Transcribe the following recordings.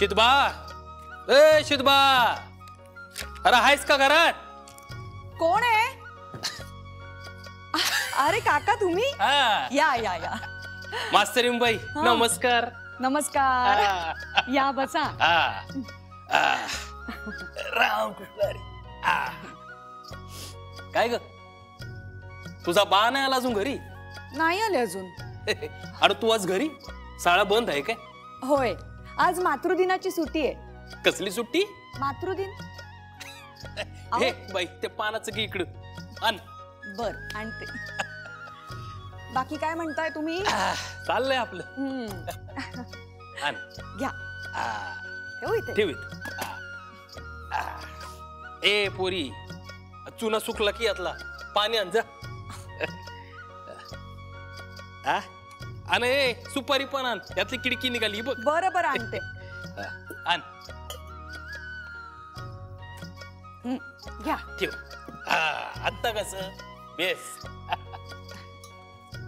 शितबा, ए शितबा, अरे आहेस का घरात? कोण आहे? अरे काका तुम्ही? या या या. मास्तरींबाई नमस्कार. नमस्कार. या बसा. रामकृष्ण. काय ग, तुझा बा नाही आला अजून घरी? नाही आले अजून. अरे तू आज घरी? शाळा बंद आहे काय? होय, आज मातृदिनाची सुट्टी आहे. कसली सुट्टी? मातृदिन. हे बाई ते पानाचं की इकडं आण. बर आणते. बाकी काय म्हणताय तुम्ही? चाललंय आपलं. आण. घ्या. ठेवू इथे. ठेव इथे. ए पोरी, चुना सुकला की यातला पाणी आण जा. आणि सुपारी पण आण, यातली खिडकी निघाली बघ. बरं बरं आणते. आण. घ्या. ठेव. आता कस बेस.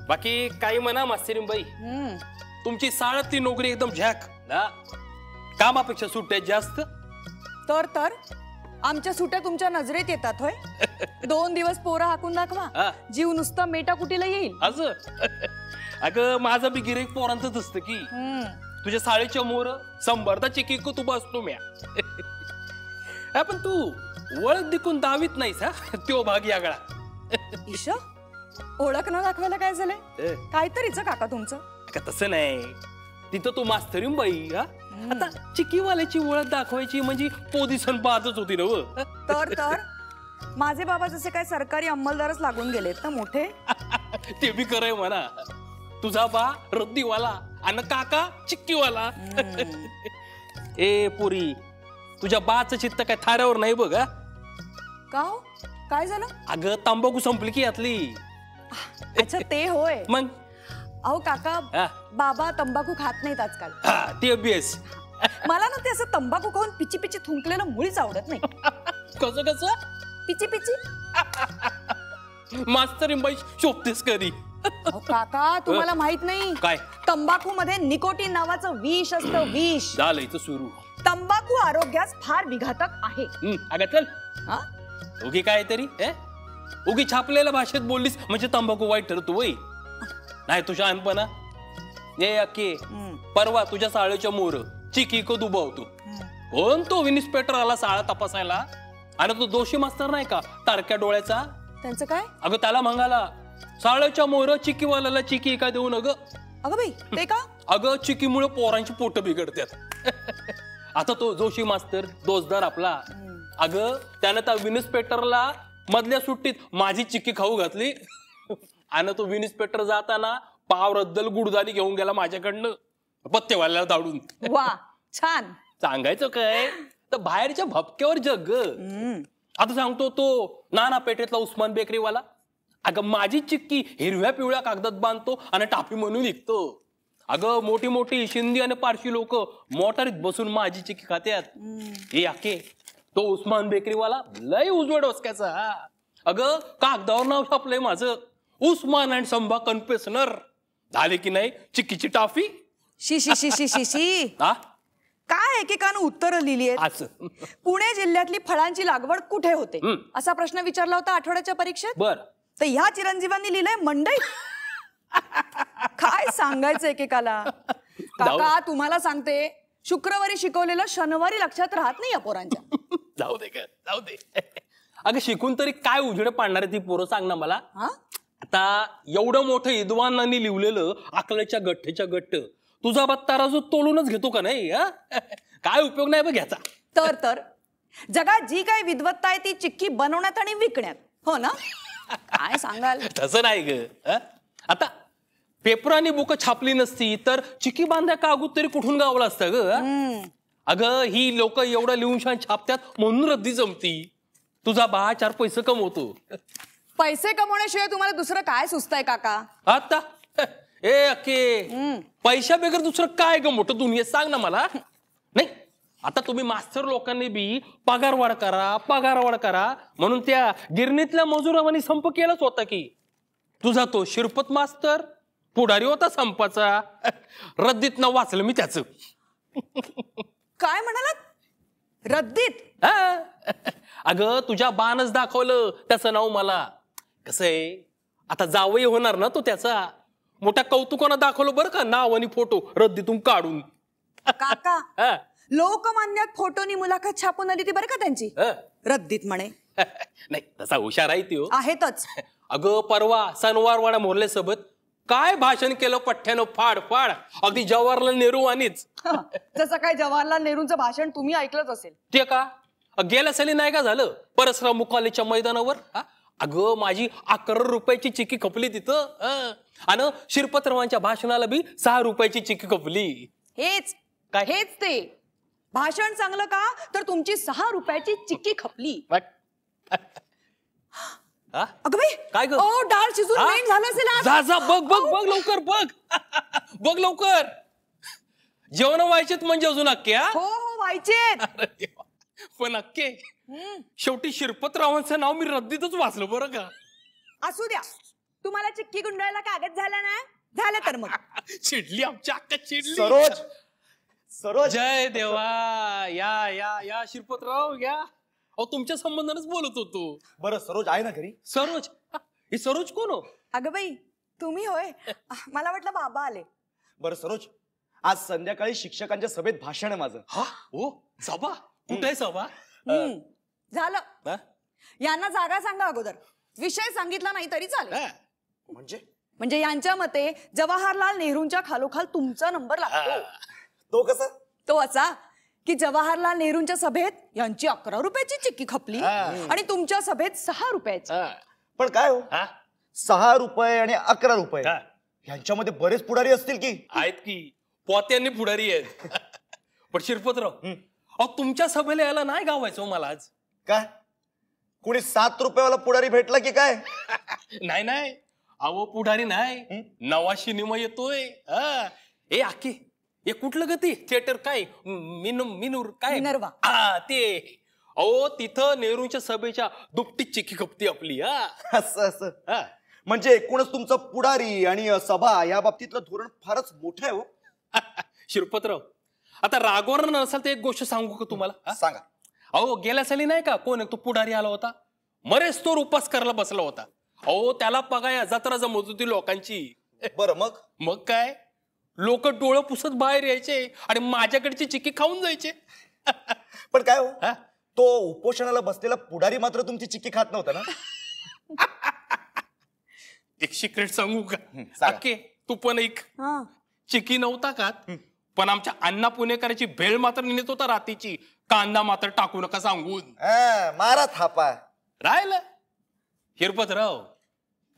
बाकी काही म्हणा मास्तरींबाई, तुमची शाळेतली नोकरी एकदम झॅक ना, कामापेक्षा सुट्ट्या जास्त. तर आमच्या सुट्ट्या तुमच्या नजरेत येतात होय? 2 दिवस पोरं हाकून दाखवा, जीव नुसता मेटाकुटीला येईल. असं अगं माझं बी गिरेक पोरांचंच असतं की, तुझ्या साळीच्या मोर संबरदा चिकी को तू बसतो म्या. पण तू ओळख दिकून दावीत नाहीस. तो भाग यागळा. ईश, ओळख न दाखवायला काय झालंय? काहीतरीच काका तुमचं. तसं नाही, तिथं तू मास्तरींबाई. आता चिकीवाल्याची ओळख दाखवायची म्हणजे पोझिशन बाजच होती ना. तर माझे बाबा जसे काय सरकारी अंमलदारच लागून गेलेत ना मोठे. ते बी खरंय म्हणा. तुझा बा रद्दीवाला आणि काका चिक्कीवाला. ए पुरी, तुझ्या बाचं चित्त काय थाऱ्यावर नाही बघ. का हो, काय झालं? अगं तंबाखू संपली की यातली. अच्छा ते होय. मग अहो काका, बाबा तंबाखू खात नाहीत आजकाल. ते बेस. मला ना ते असं तंबाखू खाऊन पिची पिची थुंकलेलं मुळीच आवडत नाही. कसं कसं? Peachy peachy. मास्तरींबाई शोभतेस कधी? काका तुम्हाला माहित नाही काय? तंबाखू मध्ये निकोटीन नावाचं विष असतं. विष. झालंय तर सुरू. तंबाखू आरोग्यास फार विघातक आहे. अगं चल, उगी काय तरी उगी छापलेल्या भाषेत बोललीस म्हणजे तंबाखू वाईट ठरतो वय. नाही तुझ्या अनपणा. ये अक्के, परवा तुझ्या साळेच्या मोर चिकी को दुबावतो. कोण तो इन्स्पेक्टर आला साळा तपासायला, आणि तो दोषी मास्तर नाही का तारक्या डोळ्याचा. त्यांचं काय? अगं त्याला म्हणाला, साळेच्या मोर चिकीवाल्याला चिकी काय देऊ नग. अगं बाई, ते का? अगं चिकीमुळे पोरांची पोट बिघडतात. आता तो जोशी मास्तर दोषदार आपला. अगं त्यानं त्या इन्स्पेक्टरला मधल्या सुट्टीत माझी चिक्की खाऊ घातली, आणि तो इन्स्पेक्टर जाताना पाव रद्दल गुडदाणी घेऊन गेला माझ्याकडनं पत्तेवाल्याला धाडून. वा, छान. सांगायचं काय तर बाहेरच्या भपक्यावर जग. आता सांगतो तो नाना पेठेतला उस्मान बेकरीवाला. अगं माझी चिक्की हिरव्या पिवळ्या कागदात बांधतो आणि टाफी म्हणून विकतो. अगं मोठी मोठी शिंदी आणि पारशी लोक मोटारीत बसून माझी चिक्की खात्यात. हे आके तो उस्मान बेकरीवाला लय उजवड वसक्याचा. अगं कागदावर नाव छापलंय माझं, उस्मान अँड संभा कन्फेशनर. झाले की नाही चिक्कीची टाफी. शी शी शी शी शी शी. काय एकेकानं उत्तर लिहिली आहेत. पुणे जिल्ह्यातली फळांची लागवड कुठे होते असा प्रश्न विचारला होता आठवड्याच्या परीक्षेत. बर, तर ह्या चिरंजीवांनी लिहिलंय मंडई. काय सांगायचं एकेकाला. काका तुम्हाला सांगते, शुक्रवारी शिकवलेलं शनिवारी लक्षात राहत नाही या पोरांच्या. जाऊ दे का, जाऊ दे. अगं शिकून तरी काय उजेड पाडणार ती पोरं, सांग ना मला. आता एवढं मोठं विद्वानांनी लिहिलेलं अकलेच्या गठ्ठेच्या गठ्ठ तुझा बत्तारा जो तोलूनच घेतो का नाही? काय उपयोग नाही बघ याचा. तर जगात जी काही विद्वत्ता आहे ती चिक्की बनवण्यात आणि विकण्यात. हो ना? काय सांगाल? तसं नाही ग. आता पेपरांनी बुक छापली नसती तर चिक्की बांध्या कागद तरी कुठून गावला असतं ग. अगं ही लोक एवढं लिहून छान छापतात म्हणून रद्दी जमती. तुझा बा 4 पैसे कमवतो. पैसे कमवण्याशिवाय तुम्हाला दुसरं काय सुचतंय काका? आता ए अक्के, पैशा बेगर दुसरं काय ग मोठं दुनियेत, सांग ना मला. नाही आता तुम्ही मास्तर लोकांनी बी पगारवाढ करा म्हणून त्या गिरणीतल्या मजुरांनी संप केलाच होता की. तुझा तो शिरपत मास्तर पुढारी होता संपाचा. रद्दीत न वाचलं मी त्याच. काय म्हणालात? रद्दीत? अगं तुझ्या बानच दाखवलं त्याचं नाव मला. कसं आहे, आता जावई होणार ना तो त्याचा. मोठ्या कौतुकानं दाखवलं बरं का नाव आणि फोटो रद्दीतून काढून. काका, लोकमान्यात फोटोनी मुलाखत छापून आली ती बरं का त्यांची. रद्दीत म्हणे. नाही तसा हुशार आहे ती. आहेतच. अगं परवा सणवारवाडा मोहल्ले सोबत काय भाषण केलं पठ्ठ्यानं, फाड फाड. अगदी जवाहरलाल नेहरू वाणीच. जसं काय जवाहरलाल नेहरूंचं भाषण तुम्ही ऐकलंच असेल. ते का गेल्या साली नाही का झालं परसराव मुकालेच्या मैदानावर. अगं माझी 11 रुपयाची चिक्की खपली तिथं. आणि शिरपतरावांच्या भाषणाला बी 6 रुपयाची चिक्की खपली. हेच काय? हेच ते भाषण चांगलं का तर तुमची 6 रुपयाची चिक्की खपली. अगं बाई, काय ग? ओ डाळ शिजून मेन झालं असेल आज. जा जा बघ बघ बघ लवकर बघ. बघ लवकर. जेवण व्हायचेत म्हणजे अजून अक्के. हो हो व्हायचेत. अरे देवा. पण अक्के शेवटी शिरपतरावांचं नाव मी रद्दीतच वाचलं बरं का. असू द्या, तुम्हाला चिक्की गुंडाळायला कागद झाला ना. झालं तर मग. चिडली आमची अक्का चिडली. सरोज, सरोज. जय देवा. या या या शिरपतराव या. अहो तुमच्या संबंधानेच बोलत होतो. बरं सरोज आहे ना घरी? सरोज? ही सरोज कोण हो? अगं बाई तुम्ही होय. मला वाटलं बाबा आले. बरं सरोज, आज संध्याकाळी शिक्षकांच्या सभेत भाषण आहे माझं. हा ओ सभा कुठे आहे सभा? झालं. यांना जागा सांगा अगोदर. विषय सांगितला नाही तरी चालेल. म्हणजे यांच्या मते जवाहरलाल नेहरूंच्या खालोखाल तुमचा नंबर लागतो. तो कसा? तो असा की जवाहरलाल नेहरूंच्या सभेत यांची 11 रुपयाची चिक्की खपली आणि तुमच्या सभेत 6 रुपयाची. पण काय हो, 6 रुपये आणि 11 रुपये ह्यांच्यामध्ये बरेच पुढारी असतील की? आहेत की, पोत्यांनी पुढारी आहेत. पण शिरपतराव अहो तुमच्या सभेला यायला नाही गावायचं मला आज. काय कुणी 7 रुपयावाला पुढारी भेटला की काय? नाही नाही अहो पुढारी नाही, नवा सिनेमा येतोय. ए आके हे कुठलं गती थिएटर काय मिनूर काय मिनर्वा. ते अहो तिथं नेहरूंच्या सभेच्या दुपटी चिक्की खपती आपली. असं असं म्हणजे एकूणच तुमचं पुढारी आणि सभा या बाबतीतलं धोरण फारच मोठं आहे हो. शिरपतराव आता रागवर नसाल तर एक गोष्ट सांगू का तुम्हाला? सांगा. अहो गेल्या साली नाही का कोण तो पुढारी आला होता, मरेच तो उपास करायला बसला होता. अहो त्याला पगाया जत्रा जमत होती लोकांची. बरं मग? मग काय लोक डोळं पुसत बाहेर यायचे आणि माझ्याकडची चिक्की खाऊन जायचे. पण काय हो, तो उपोषणाला बसलेला पुढारी मात्र तुमची चिक्की खात नव्हता ना? एक सिक्रेट सांगू का? ओके तू पण एक चिक्की नव्हता खात, पण आमच्या अण्णा पुणेकरांची भेळ मात्र नेत होता रात्रीची. कांदा मात्र टाकू नका सांगून. मारा थापा. राहिलं हिरपतराव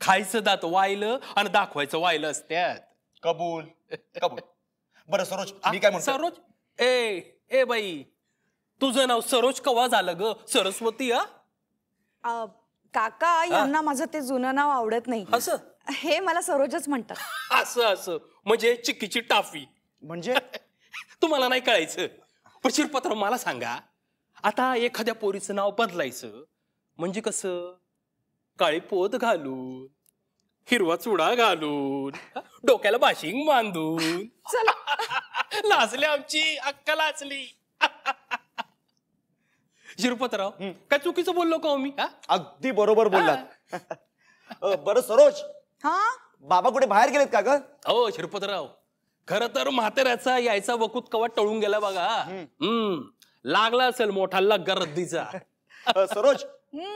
खायचं दात वाहिलं आणि दाखवायचं वाहिलं असत्यात. कबूल कबूल. बरं सरोज मी काय म्हणतो? सरोज ए ए बाई तुझं नाव सरोज कवा झालं ग? सरस्वती? काका यांना माझं ते जुनं नाव आवडत नाही. असं हे मला सरोजच म्हणतात. असं असं म्हणजे चिक्कीची टाफी म्हणजे? तुम्हाला नाही कळायचं. पण शिरपत्र मला सांगा, आता एखाद्या पोरीचं नाव बदलायचं म्हणजे कसं? काळी पोत घालून, हिरवा चुडा घालून, डोक्याला बाशिंग बांधून. लाजली आमची अक्का लाचली. शिरपतराव काय चुकीचं बोललो का मी? अगदी बरोबर बोललात. बरं सरोज, बाबा कुठे बाहेर गेलेत का ग? हो शिरपतराव खर तर म्हाताऱ्याचा यायचा वकूत कवा टळून गेला बघा. लागला असेल मोठा लग्गा रद्दीचा. सरोज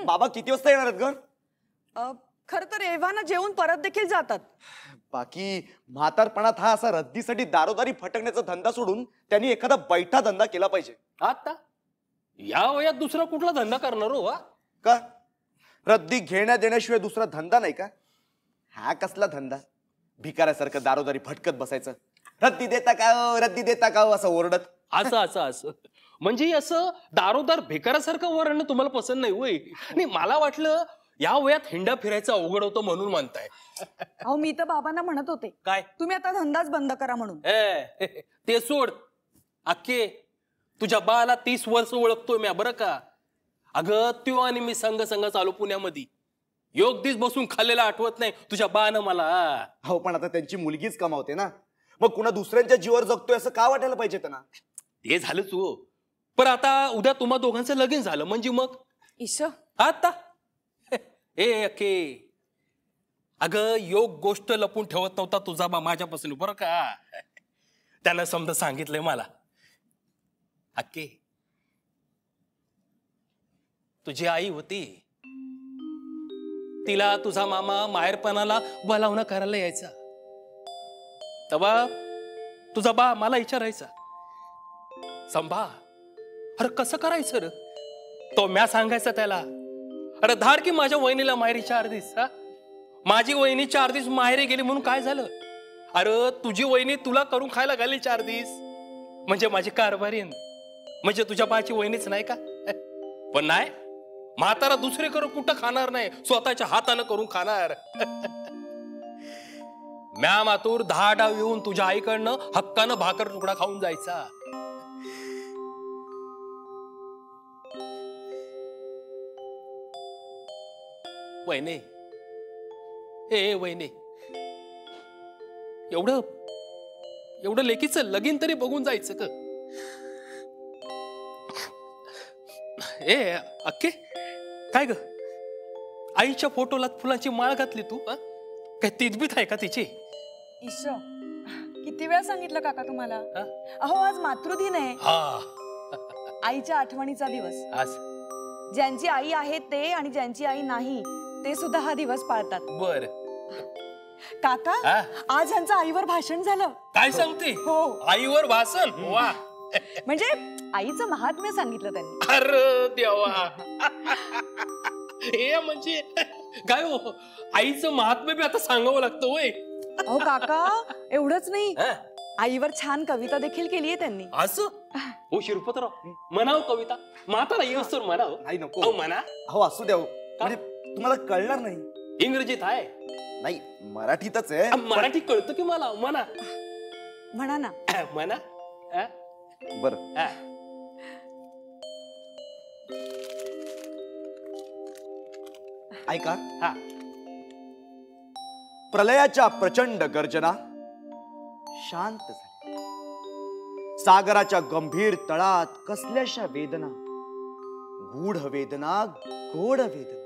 बाबा किती वाजता येणार आहेत ग? खर तर एव्हाना जेवून परत देखील जातात. बाकी म्हातारपणात हा असा रद्दीसाठी दारोदारी फटकण्याचा धंदा सोडून त्यांनी एखादा बैठा धंदा केला पाहिजे. आता या वयात दुसरा कुठला धंदा करणार हो? का रद्दी घेण्या देण्याशिवाय दुसरा धंदा नाही का? हा कसला धंदा? भिकाऱ्यासारखं दारोदारी फटकत बसायचं. रद्दी देता का रद्दी देता का असं ओरडत. असं असं असं म्हणजे असं दारोदार भिकाऱ्यासारखं वरण तुम्हाला पसंत नाही होय? नाही मला वाटलं या वयात हिंडा फिरायचा अवघड होतं म्हणून म्हणताय. अहो मी तर बाबांना म्हणत होते काय तुम्ही आता धंदाच बंद करा म्हणून. ते सोड अक्के, तुझ्या बाला 30 वर्ष ओळखतोय मी बरं का. अगं त्यो आणि मी संघ संघ चालू पुण्यामध्ये योग दिस बसून खाल्लेला आठवत नाही तुझ्या बानं मला. हो पण आता त्यांची मुलगीच कमावते ना, मग कुणा दुसऱ्यांच्या जीवावर जगतोय असं का वाटायला पाहिजे त्यांना? ते झालंच हो. पण आता उद्या तुम्हा दोघांचं लगीन झालं म्हणजे मग ईश आता ए अके अगं योग गोष्ट लपून ठेवत नव्हता तुझा बा माझ्यापासून बरं का. त्यानं समजा सांगितलंय मला. अक्के तुझी आई होती, तिला तुझा मामा माहेरपणाला बोलावणं करायला यायचा. तेव्हा तुझा बा मला विचारायचा, संभा अरे कसं करायचं रे. तो म्या सांगायचा त्याला, अरे धाड की माझ्या वहिनीला माहेरी 4 दिवस. माझी वहिनी 4 दिवस माहेरी गेली म्हणून काय झालं. अरे तुझी वहिनी तुला करून खायला घाली 4 दिवस म्हणजे माझी कारभारीन, म्हणजे तुझ्या बाची वहिनीच नाही का. पण नाही, म्हातारा दुसरे करून कुठं खाणार नाही, स्वतःच्या हातानं करून खाणार. म्या मातूर 10 डाव येऊन तुझ्या आईकडनं हक्कानं भाकर तुकडा खाऊन जायचा. वहिने ए वहिने, एवढं लेकीचं लगीन तरी बघून जायचं का. ए अक्के काय ग, आईच्या फोटोला फुलाची माळ घातली तू. काय तिजबीत आहे का तिची. ईश किती वेळा सांगितलं काका तुम्हाला. अहो आज मातृदिन आहे. आईच्या आठवणीचा दिवस. आज ज्यांची आई आहे ते आणि ज्यांची आई नाही ते सुद्धा हा दिवस पाळतात. बर काका आज ह्यांचं आईवर भाषण झालं. काय सांगते. हो आईवर भाषण. वा म्हणजे आईचं महात्म्य सांगितलं त्यांनी. अरे देवा. हे म्हणजे काय हो, आईचं महात्म्य बी आता सांगावं लागतं होय. अहो काका एवढंच नाही, आईवर छान कविता देखील केली आहे त्यांनी. असं हो शिरपतराव, म्हणाव कविता. म्हातारा येऊस तर म्हणाव. नाही नको म्हणा. हो असू द्या, म्हणजे तुम्हाला कळणार नाही. इंग्रजीत आहे नाही मराठीतच आहे. मराठी कळतं की मला. म्हणा म्हणा ना. म्हणा. बर ऐका. प्रलयाच्या प्रचंड गर्जना शांत झाली. सागराच्या गंभीर तळात कसल्याशा वेदना, गूढ वेदना, गोड वेदना.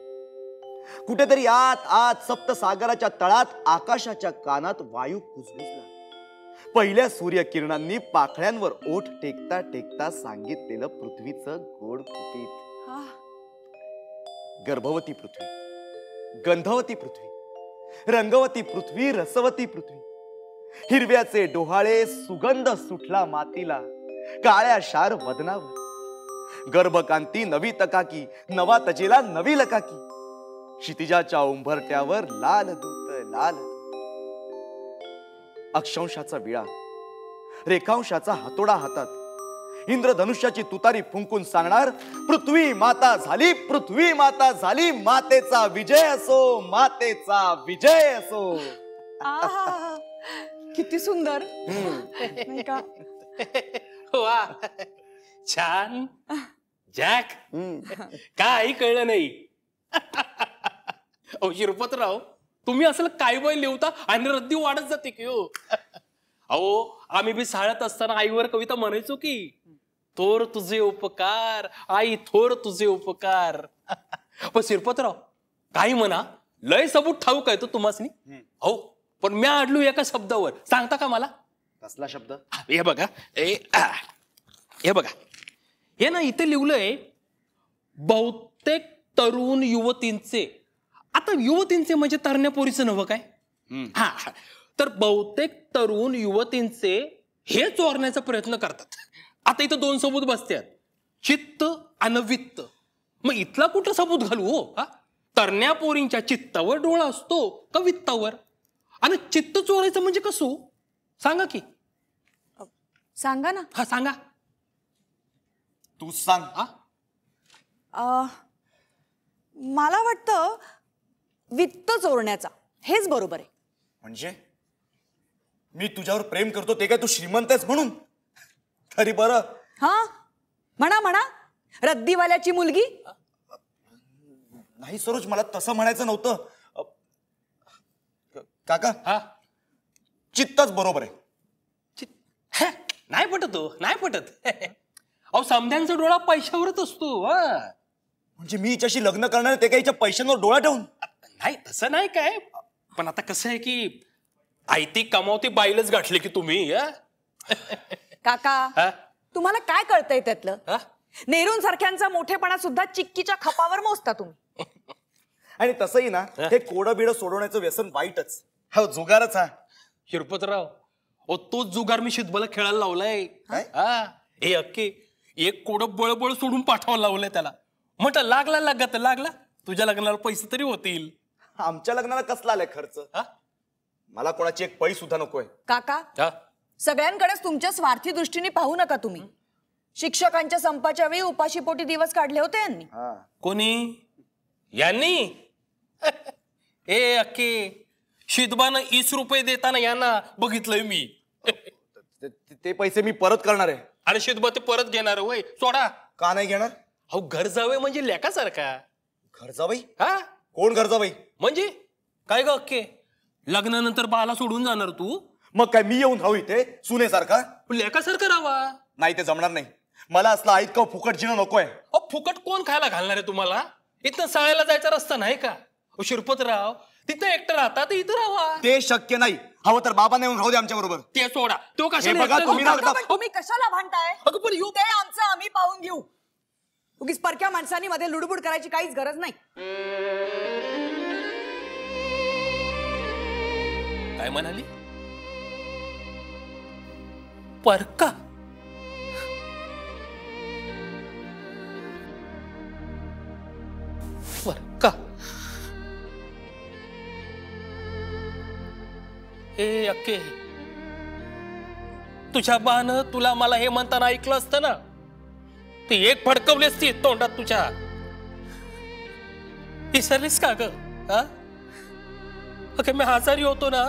कुठेतरी आत आत सप्त सागराच्या तळात आकाशाच्या कानात वायू कुजबुजला. पहिल्या सूर्यकिरणांनी पाखळ्यांवर ओठ टेकता टेकता सांगितलेलं पृथ्वीचं गोड कुपीत. गर्भवती पृथ्वी, गंधवती पृथ्वी, रंगवती पृथ्वी, रसवती पृथ्वी. हिरव्याचे डोहाळे, सुगंध सुटला मातीला, काळ्या शार वदनावर. गर्भकांती नवी तकाकी, नवा तजेला नवी लकाकी. क्षितिजाच्या उंबरट्यावर लाल दूत, लाल. अक्षांशाचा विळा, रेखांशाचा हातोडा हातात. इंद्रधनुष्याची तुतारी फुंकून सांगणार, पृथ्वी माता झाली, पृथ्वी माता झाली. मातेचा विजय असो, मातेचा विजय असो. किती सुंदर नाही का. वा छान. जॅक काही कळलं नाही. अहो शिरपतराव, तुम्ही असलं काय वय लिहता आणि रद्दी वाढत जाते की हो. अहो आम्ही बी शाळेत असताना आईवर कविता म्हणायचो की, थोर तुझे उपकार आई, थोर तुझे उपकार. पण शिरपतराव काही म्हणा, लय सबूत ठाऊक आहे तो तुम्हासनी. हो पण म्या अडलू एका शब्दावर, सांगता का मला. कसला शब्द. हे बघा, हे बघा, हे ना इथे लिहिलंय बहुतेक तरुण युवतींचे. आता युवतींचे म्हणजे तरण्यापोरीचं नवं काय. हा तर बहुतेक तरुण युवतींचे हे चोरण्याचा प्रयत्न करतात. आता इथं 2 सबूत बसतात, चित्त आणि वित्त. मग इथला कुठं सबूत घालू हो. तरण्यापोरींच्या चित्तावर डोळा असतो का वित्तावर. आणि चित्त चोरायचं म्हणजे कसं सांगा की. सांगा ना. हा सांगा. तू सांग. मला वाटतं वित्त चोरण्याचा हेच बरोबर आहे. म्हणजे मी तुझ्यावर प्रेम करतो ते काय तू श्रीमंत आहेस म्हणून. तरी बरं. हा म्हणा म्हणा, रद्दीवाल्याची मुलगी. नाही सरोज, मला तसं म्हणायचं नव्हतं. काका हा चित्तच बरोबर आहे. नाही पटत हो, नाही पटत. अहो समध्यांचा डोळा पैशावरच असतो. म्हणजे मी हिच्याशी लग्न करणार ते काही हिच्या पैशांवर डोळा ठेवून? नाही तसं नाही काय, पण आता कसं आहे की आयती कमावती बाईलच गाठले की तुम्ही. काका तुम्हाला काय कळतंय त्यातलं? हा? नेहरू सारख्यांचा मोठेपणा सुद्धा चिक्कीच्या खपावर मोजता तुम्ही. आणि तसंही ना हे कोडं बिडं सोडवण्याचं व्यसन वाईटच. हो जुगारच हा. शिरपतराव ओ तोच जुगार मी शितबला खेळायला लावलाय. हा हे अक्के एक कोडं बळबळ सोडून पाठवायला लावलंय त्याला. म्हटलं लागला तुझ्या लग्नाला पैसे तरी होतील. आमच्या लग्नाला कसला आलाय खर्च? मला कोणाची एक पळी सुद्धा नकोय. काका सगळ्यांकडेच तुमच्या स्वार्थी दृष्टीने पाहू नका तुम्ही. शिक्षकांच्या संपाच्या वेळी उपाशीपोटी दिवस काढले होते यांनी. कोणी? यांनी? ए अक्के शितबानं 20 रुपये देताना यांना बघितलंय मी. ते पैसे मी परत करणार आहे. आणि शितबा ते परत घेणार वय सोडा. का नाही घेणार? अहो घर जावे म्हणजे लेकासारखा. घरजाबाई? हा कोण घरजाबाई? म्हणजे काय ग अक्के लग्नानंतर बाला सोडून जाणार तू? मग काय मी येऊन राहू इथे सुनेसारखा? लेकासारखं राहावा. नाही ते जमणार नाही. मला असलं ऐतकं फुकट जिणं नकोय. अहो फुकट कोण खायला घालणार आहे तुम्हाला? इथं शाळेला जायचा रस्ता नाही का? शिरपतराव तिथं एकटं राहता तर इथं राहावा. ते शक्य नाही. हवं तर बाबांना येऊन राहू दे आमच्या बरोबर. ते सोडा तो हे कशाला बघा, एकटं तुम्ही राहता? ना- पण तुम्ही कशाला भांडताय? अगं पण येऊ ते आमचं आम्ही पाहून घेऊ. उगीच परक्या माणसांनी मध्ये लुडबुड करायची काहीच गरज नाही. काय म्हणाली? परका? परका? ए अक्के तुझ्या बानं तुला मला हे म्हणताना ऐकलं असतं ना ती एक फडकवली असती तोंडात तुझ्या. विसरलीस का ग? अके मी आजारी होतो ना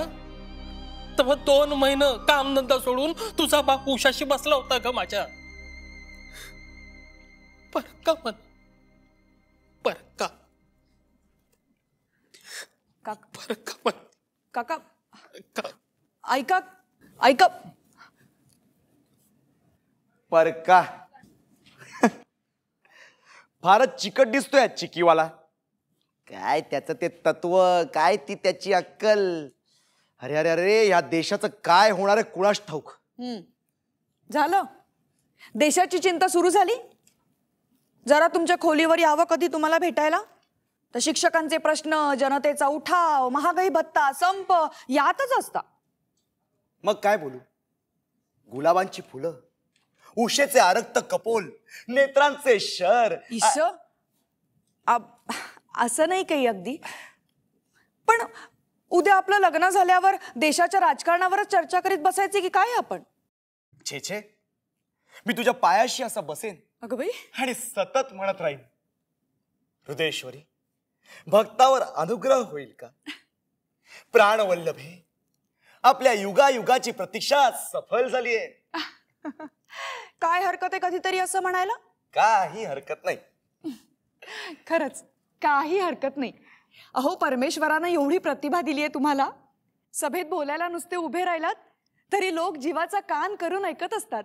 तेव्हा 2 महिने कामधंदा सोडून तुझा बाप उशाशी बसला होता ग माझ्या. परका म्हण परका परका म्हण. काका का? ऐका ऐका परका फारच चिकट दिसतोय चिकीवाला. काय त्याचं ते तत्व, काय ती त्याची अक्कल. अरे अरे अरे या देशाचं काय होणार आहे कुणास ठाऊक. झालं देशाची चिंता सुरू झाली. जरा तुमच्या खोलीवर यावं कधी तुम्हाला भेटायला. तर शिक्षकांचे प्रश्न, जनतेचा उठाव, महागाई भत्ता, संप यातच असता. मग काय बोलू? गुलाबांची फुलं, उशेचे आरक्त कपोल, नेत्रांचे शर. ईश असं नाही काही अगदी. पण उद्या आपलं लग्न झाल्यावर देशाच्या राजकारणावरच चर्चा करीत बसायची की काय आपण? छे छे मी तुझ्या पायाशी असा बसेन अगं बाई आणि सतत म्हणत राहीन, हृदयेश्वरी भक्तावर अनुग्रह होईल का? प्राणवल्लभे आपल्या युगायुगाची प्रतीक्षा सफल झालीये. काय हरकत आहे कधीतरी असं म्हणायला? काही हरकत नाही. खरंच काही हरकत नाही. अहो परमेश्वरानं एवढी प्रतिभा दिली आहे तुम्हाला. सभेत बोलायला नुसते उभे राहिलात तरी लोक जीवाचा कान करून ऐकत असतात.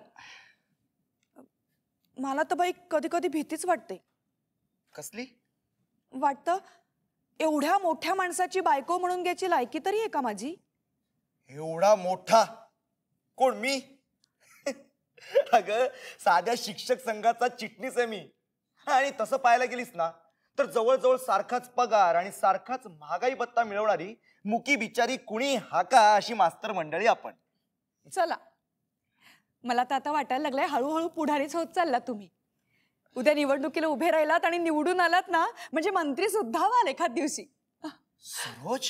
मला तर बाई कधी कधी भीतीच वाटते. कसली? वाटतं एवढ्या मोठ्या माणसाची बायको म्हणून घ्यायची लायकी तरी आहे का माझी? एवढा मोठा? कोण मी? अगं साध्या शिक्षक संघाचा चिटणीस आहे मी. आणि तसं पाहायला गेलीस ना तर जवळजवळ सारखाच पगार आणि सारखाच महागाई भत्ता मिळवणारी मुकी बिचारी कुणी हाका अशी मास्तर मंडळी आपण. चला मला तर आता वाटायला लागलंय हळूहळू पुढारीच होत चालला तुम्ही. उद्या निवडणुकीला उभे राहिलात आणि निवडून आलात ना म्हणजे मंत्री सुद्धा व्हाल एखाद दिवशी. सरोज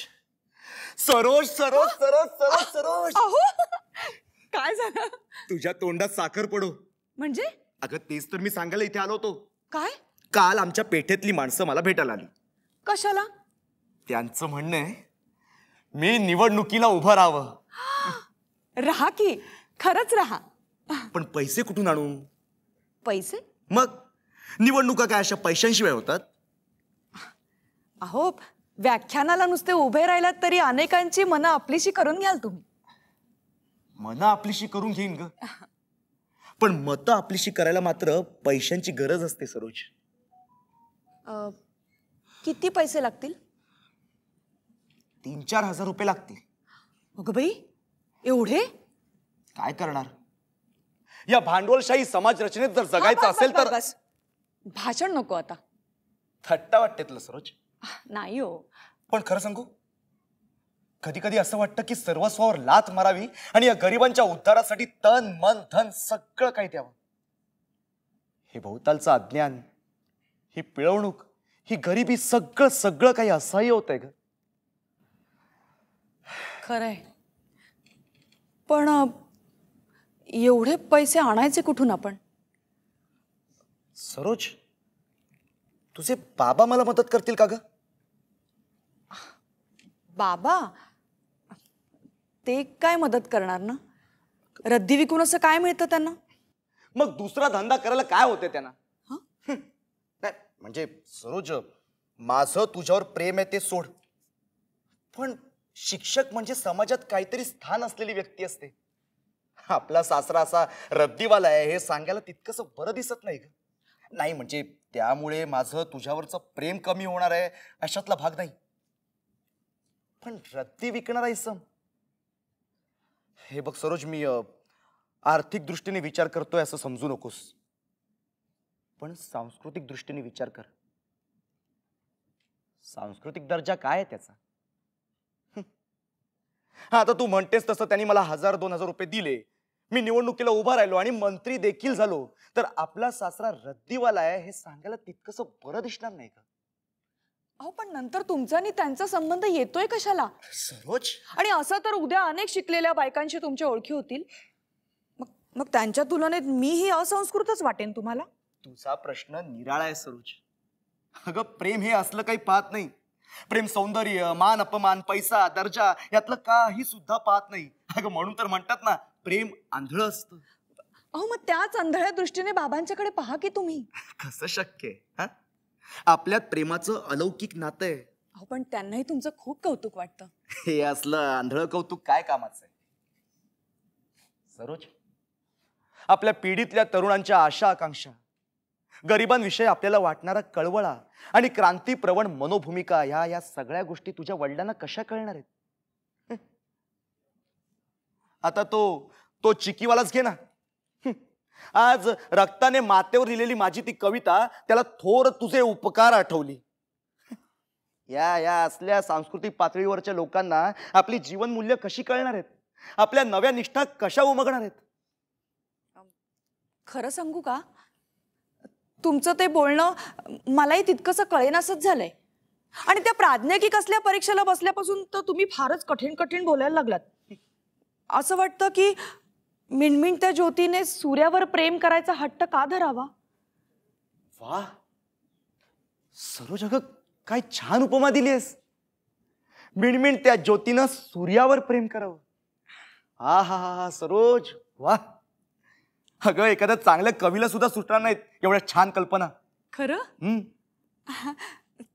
सरोज सरोज सरोज सरोज सरोज अहो काय झालं? तुझ्या तोंडात साखर पडो. म्हणजे? अगं तेच तर मी सांगायला इथे आलो होतो. काय? काल आमच्या पेठेतली माणसं मला भेटायला आली. कशाला? त्यांचं म्हणणं आहे मी निवडणुकीला उभं राहावं. राहा की खरंच राहा. पण पैसे कुठून आणू? पैसे? मग निवडणुका काय अशा पैशांशिवाय होतात? अहो व्याख्यानाला नुसते उभे राहिलात तरी अनेकांची मनं आपलीशी करून घ्याल तुम्ही. मनं आपलीशी करून घेईन ग. पण मतं आपलीशी करायला मात्र पैशांची गरज असते सरोज. किती पैसे लागतील? 3-4 हजार रुपये लागतील. अगं बाई, एवढे? काय करणार, या भांडवलशाही समाज रचनेत जर जगायचं बस, असेल बस, तर. बस. भाषण नको आता. थट्टा वाटते तुला सरोज? नाही हो. पण खरं सांगू, कधी कधी असं वाटतं की सर्वस्वावर लाथ मारावी आणि या गरिबांच्या उद्धारासाठी तन मन धन सगळं काही द्यावं. हे भोवतालचं अज्ञान, ही पिळवणूक, ही गरिबी, सगळं सगळं काही असह्य होतंय ग. खरंय. पण एवढे पैसे आणायचे कुठून आपण? सरोज, तुझे बाबा मला मदत करतील का ग? बाबा? ते काय मदत करणार ना? रद्दी विकून असं काय मिळतं त्यांना? मग दुसरा धंदा करायला काय होते त्यांना? नाही म्हणजे सरोज, माझं तुझ्यावर प्रेम आहे ते सोड, पण शिक्षक म्हणजे समाजात काहीतरी स्थान असलेली व्यक्ती असते. आपला सासरा असा रद्दीवाला आहे हे सांगायला तितकंसं बरं दिसत नाही ग. नाही म्हणजे त्यामुळे माझं तुझ्यावरचं प्रेम कमी होणार आहे अशातला भाग नाही, पण रद्दी विकणारा इसम. हे बघ सरोज, मी आर्थिक दृष्टीने विचार करतोय असं समजू नकोस, पण सांस्कृतिक दृष्टीने विचार कर. सांस्कृतिक दर्जा काय आहे त्याचा? हा, आता तू म्हणतेस तसं त्यांनी मला 1000-2000 रुपये दिले, मी निवडणुकीला उभा राहिलो आणि मंत्री देखील झालो, तर आपला सासरा रद्दीवाला आहे हे सांगायला तितकंसं बरं दिसणार नाही का? अहो, पण नंतर तुमचा आणि त्यांचा संबंध येतोय कशाला सरोज? आणि असं तर उद्या अनेक शिकलेल्या बायकांशी तुमच्या ओळखी होतील. मग त्यांच्या तुलनेत मीही असंस्कृतच वाटेन तुम्हाला? तुझा प्रश्न निराळा आहे सरोज. अगं, प्रेम हे असलं काही पाहत नाही. प्रेम सौंदर्य, मान अपमान, पैसा, दर्जा यातलं काही सुद्धा पाहत नाही. अगं, म्हणून तर म्हणतात ना, प्रेम आंधळं असतं. अहो, मग त्याच अंधळ्या दृष्टीने बाबांच्याकडे पहा की तुम्ही. कसं शक्य आहे? आपल्यात प्रेमाचं अलौकिक नातं आहे. अहो, पण त्यांनाही तुमचं खूप कौतुक वाटतं. हे असलं आंधळं कौतुक काय कामाचं आहे सरोज? आपल्या पिढीतल्या तरुणांच्या आशा आकांक्षा, गरिबांविषयी आपल्याला वाटणारा कळवळा आणि क्रांतीप्रवण मनोभूमिका, या सगळ्या गोष्टी तुझ्या वडिलांना कशा कळणार आहेत? आता तो चिकीवालाच घे ना. आज रक्ताने मातेवर लिहिलेली माझी ती कविता त्याला थोर तुझे उपकार आठवली. या असल्या सांस्कृतिक पातळीवरच्या लोकांना आपली जीवनमूल्य कशी कळणार आहेत? आपल्या नव्या निष्ठा कशा उमगणार आहेत? खरं सांगू का, तुमचं ते बोलणं मलाही तितकंसं कळेनासच झालंय. आणि त्या प्राज्ञिक असल्या परीक्षेला बसल्यापासून तर तुम्ही फारच कठीण कठीण बोलायला लागलात. असं वाटतं की मिणमिणत्या ज्योतीने सूर्यावर प्रेम करायचा हट्ट का धरावा? वा सरोज, अगं काय छान उपमा दिलीस. मिणमिणत्या ज्योतीनं सूर्यावर प्रेम करावं. हा हा हा सरोज, वा. अगं, एखाद्या चांगल्या कवीला सुद्धा सुटणार नाहीत एवढ्या छान कल्पना. खरं?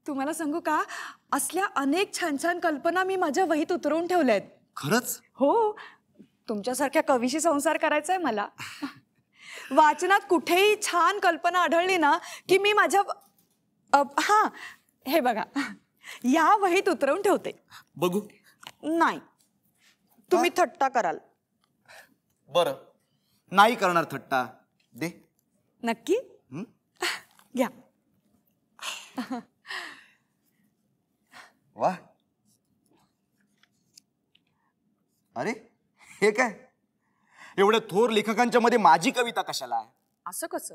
तुम्हाला सांगू का, असल्या अनेक छान छान कल्पना मी माझ्या वहीत उतरवून ठेवल्यात. खरंच? हो, तुमच्यासारख्या कवीशी संसार करायचा आहे मला. वाचनात कुठेही छान कल्पना आढळली ना की मी माझ्या हा, हे बघा, या वहीत उतरवून ठेवते. बघू. नाही, तुम्ही थट्टा कराल. बरं, नाही करणार थट्टा. दे. नक्की? घ्या. वा, अरे हे काय, एवढ्या थोर लेखकांच्या मध्ये माझी कविता कशाला आहे? असं कसं?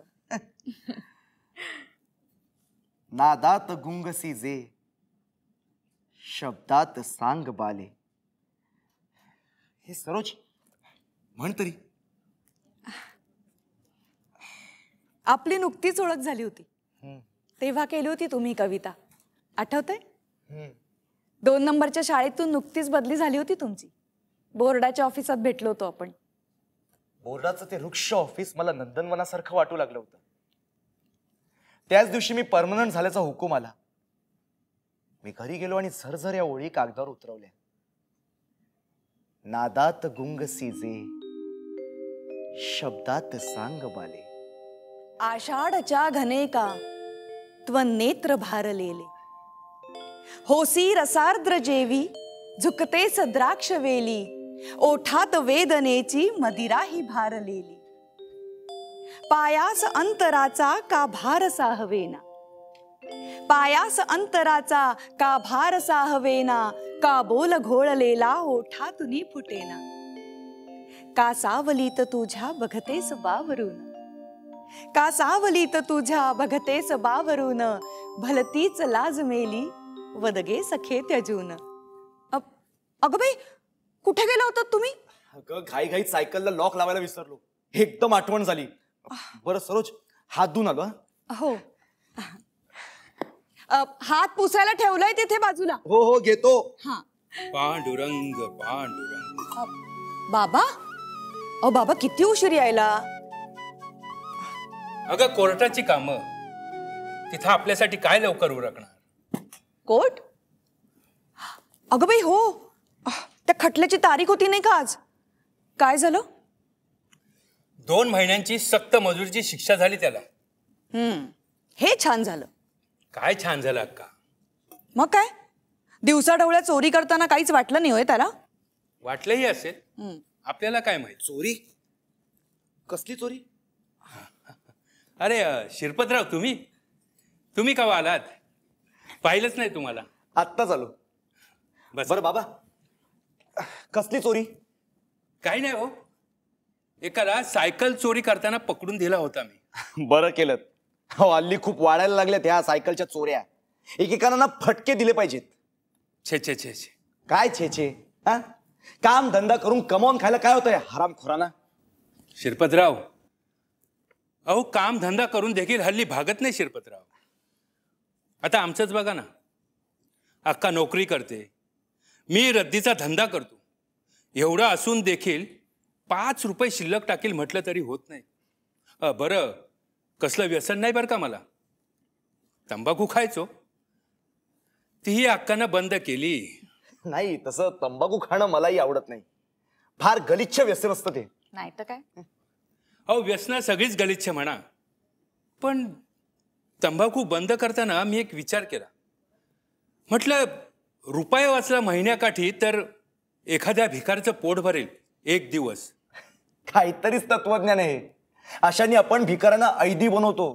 नादात गुंगसी जे, शब्दात सांग बाले. हे सरोज, म्हण तरी. आपली नुकतीच ओळख झाली होती तेव्हा केली होती तुम्ही कविता, आठवतंय? 2 नंबरच्या शाळेतून नुकतीच बदली झाली होती तुमची. बोर्डाच्या ऑफिसात भेटलो होतो आपण. बोर्डाचं ते वृक्ष ऑफिस मला नंदनवनासारखं वाटू लागलं होतं. त्याच दिवशी मी परमनंट झाल्याचा हुकूम आला. मी घरी गेलो आणि झरझर या ओळी कागदावर उतरवल्या. नादात गुंग सीजे, शब्दात सांग बाले. आषाढच्या घनेका त्वनेत्र भारलेले, होसी रसार्द्र जेवी झुकतेस द्राक्ष वेली, ओठात वेदनेची मदिरा ही भारलेली. पायास अंतराचा का भार साहवेना, पायास अंतराचा का भार साहवेना, का बोल घोळलेला ओठातुनी फुटेना. का सावलीत तुझ्या बघतेस बावरून, का सावलीत तुझ्या बघतेस बावरून, भलतीच लाज मेली वदगे सखे त्यजून. अगं बाई, कुठे गेला होतात तुम्ही? अगं घाईघाईत सायकलला लॉक लावायला विसरलो, एकदम आठवण झाली. बरं सरोज, हात धुवून आलो. हो, हात पुसायला ठेवलाय तिथे बाजूला. हो हो घेतो. हा. पांडुरंग पांडुरंग. बाबा, अहो बाबा किती उशीर यायला. अगं कोर्टाची कामं, तिथं आपल्यासाठी काय लवकर उरकणार. कोर्ट? अगं बाई हो, त्या खटल्याची तारीख होती नाही का आज? काय झालं? 2 महिन्यांची सक्त मजुरीची शिक्षा झाली त्याला. हे छान झालं. काय छान झालं अक्का. मग काय, दिवसाढवळ्या चोरी करताना काहीच वाटलं नाही होय त्याला? वाटलंही असेल, आपल्याला काय माहित. चोरी? कसली चोरी? अरे शिरपतराव, तुम्ही का आलात? पाहिलंच नाही तुम्हाला. आत्ताच आलो. बरं बाबा, कसली चोरी? काही नाही हो, एकाला सायकल चोरी करताना पकडून दिला होता मी. बरं केलं. हो, हल्ली खूप वाढायला लागल्यात ह्या सायकलच्या चोऱ्या. एकेकांना ना फटके दिले पाहिजेत. छे छे छे छे. काय छे छे? हा, काम धंदा करून कमावून खायला काय होतंय हरामखोरांना? शिरपतराव, अहो काम धंदा करून देखील हल्ली भागत नाही शिरपतराव. आता आमचंच बघा ना, अक्का नोकरी करते, मी रद्दीचा धंदा करतो. एवढं असून देखील 5 रुपये शिल्लक टाकील म्हटलं तरी होत नाही. बरं, कसलं व्यसन नाही बरं का मला. तंबाखू खायचो, तीही अक्कानं बंद केली. नाही, तसं तंबाखू खाणं मलाही आवडत नाही. फार गलिच्छ व्यसन असतं ते. नाही तर काय. अहो व्यसनं सगळीच गलिच्छ म्हणा, पण तंबाखू बंद करताना मी एक विचार केला. म्हटलं रुपये वाचला महिन्याकाठी तर एखाद्या भिकारचं पोट भरेल एक दिवस. काहीतरीच तत्वज्ञान आहे. अशाने आपण भिकाऱ्यांना ऐदी बनवतो.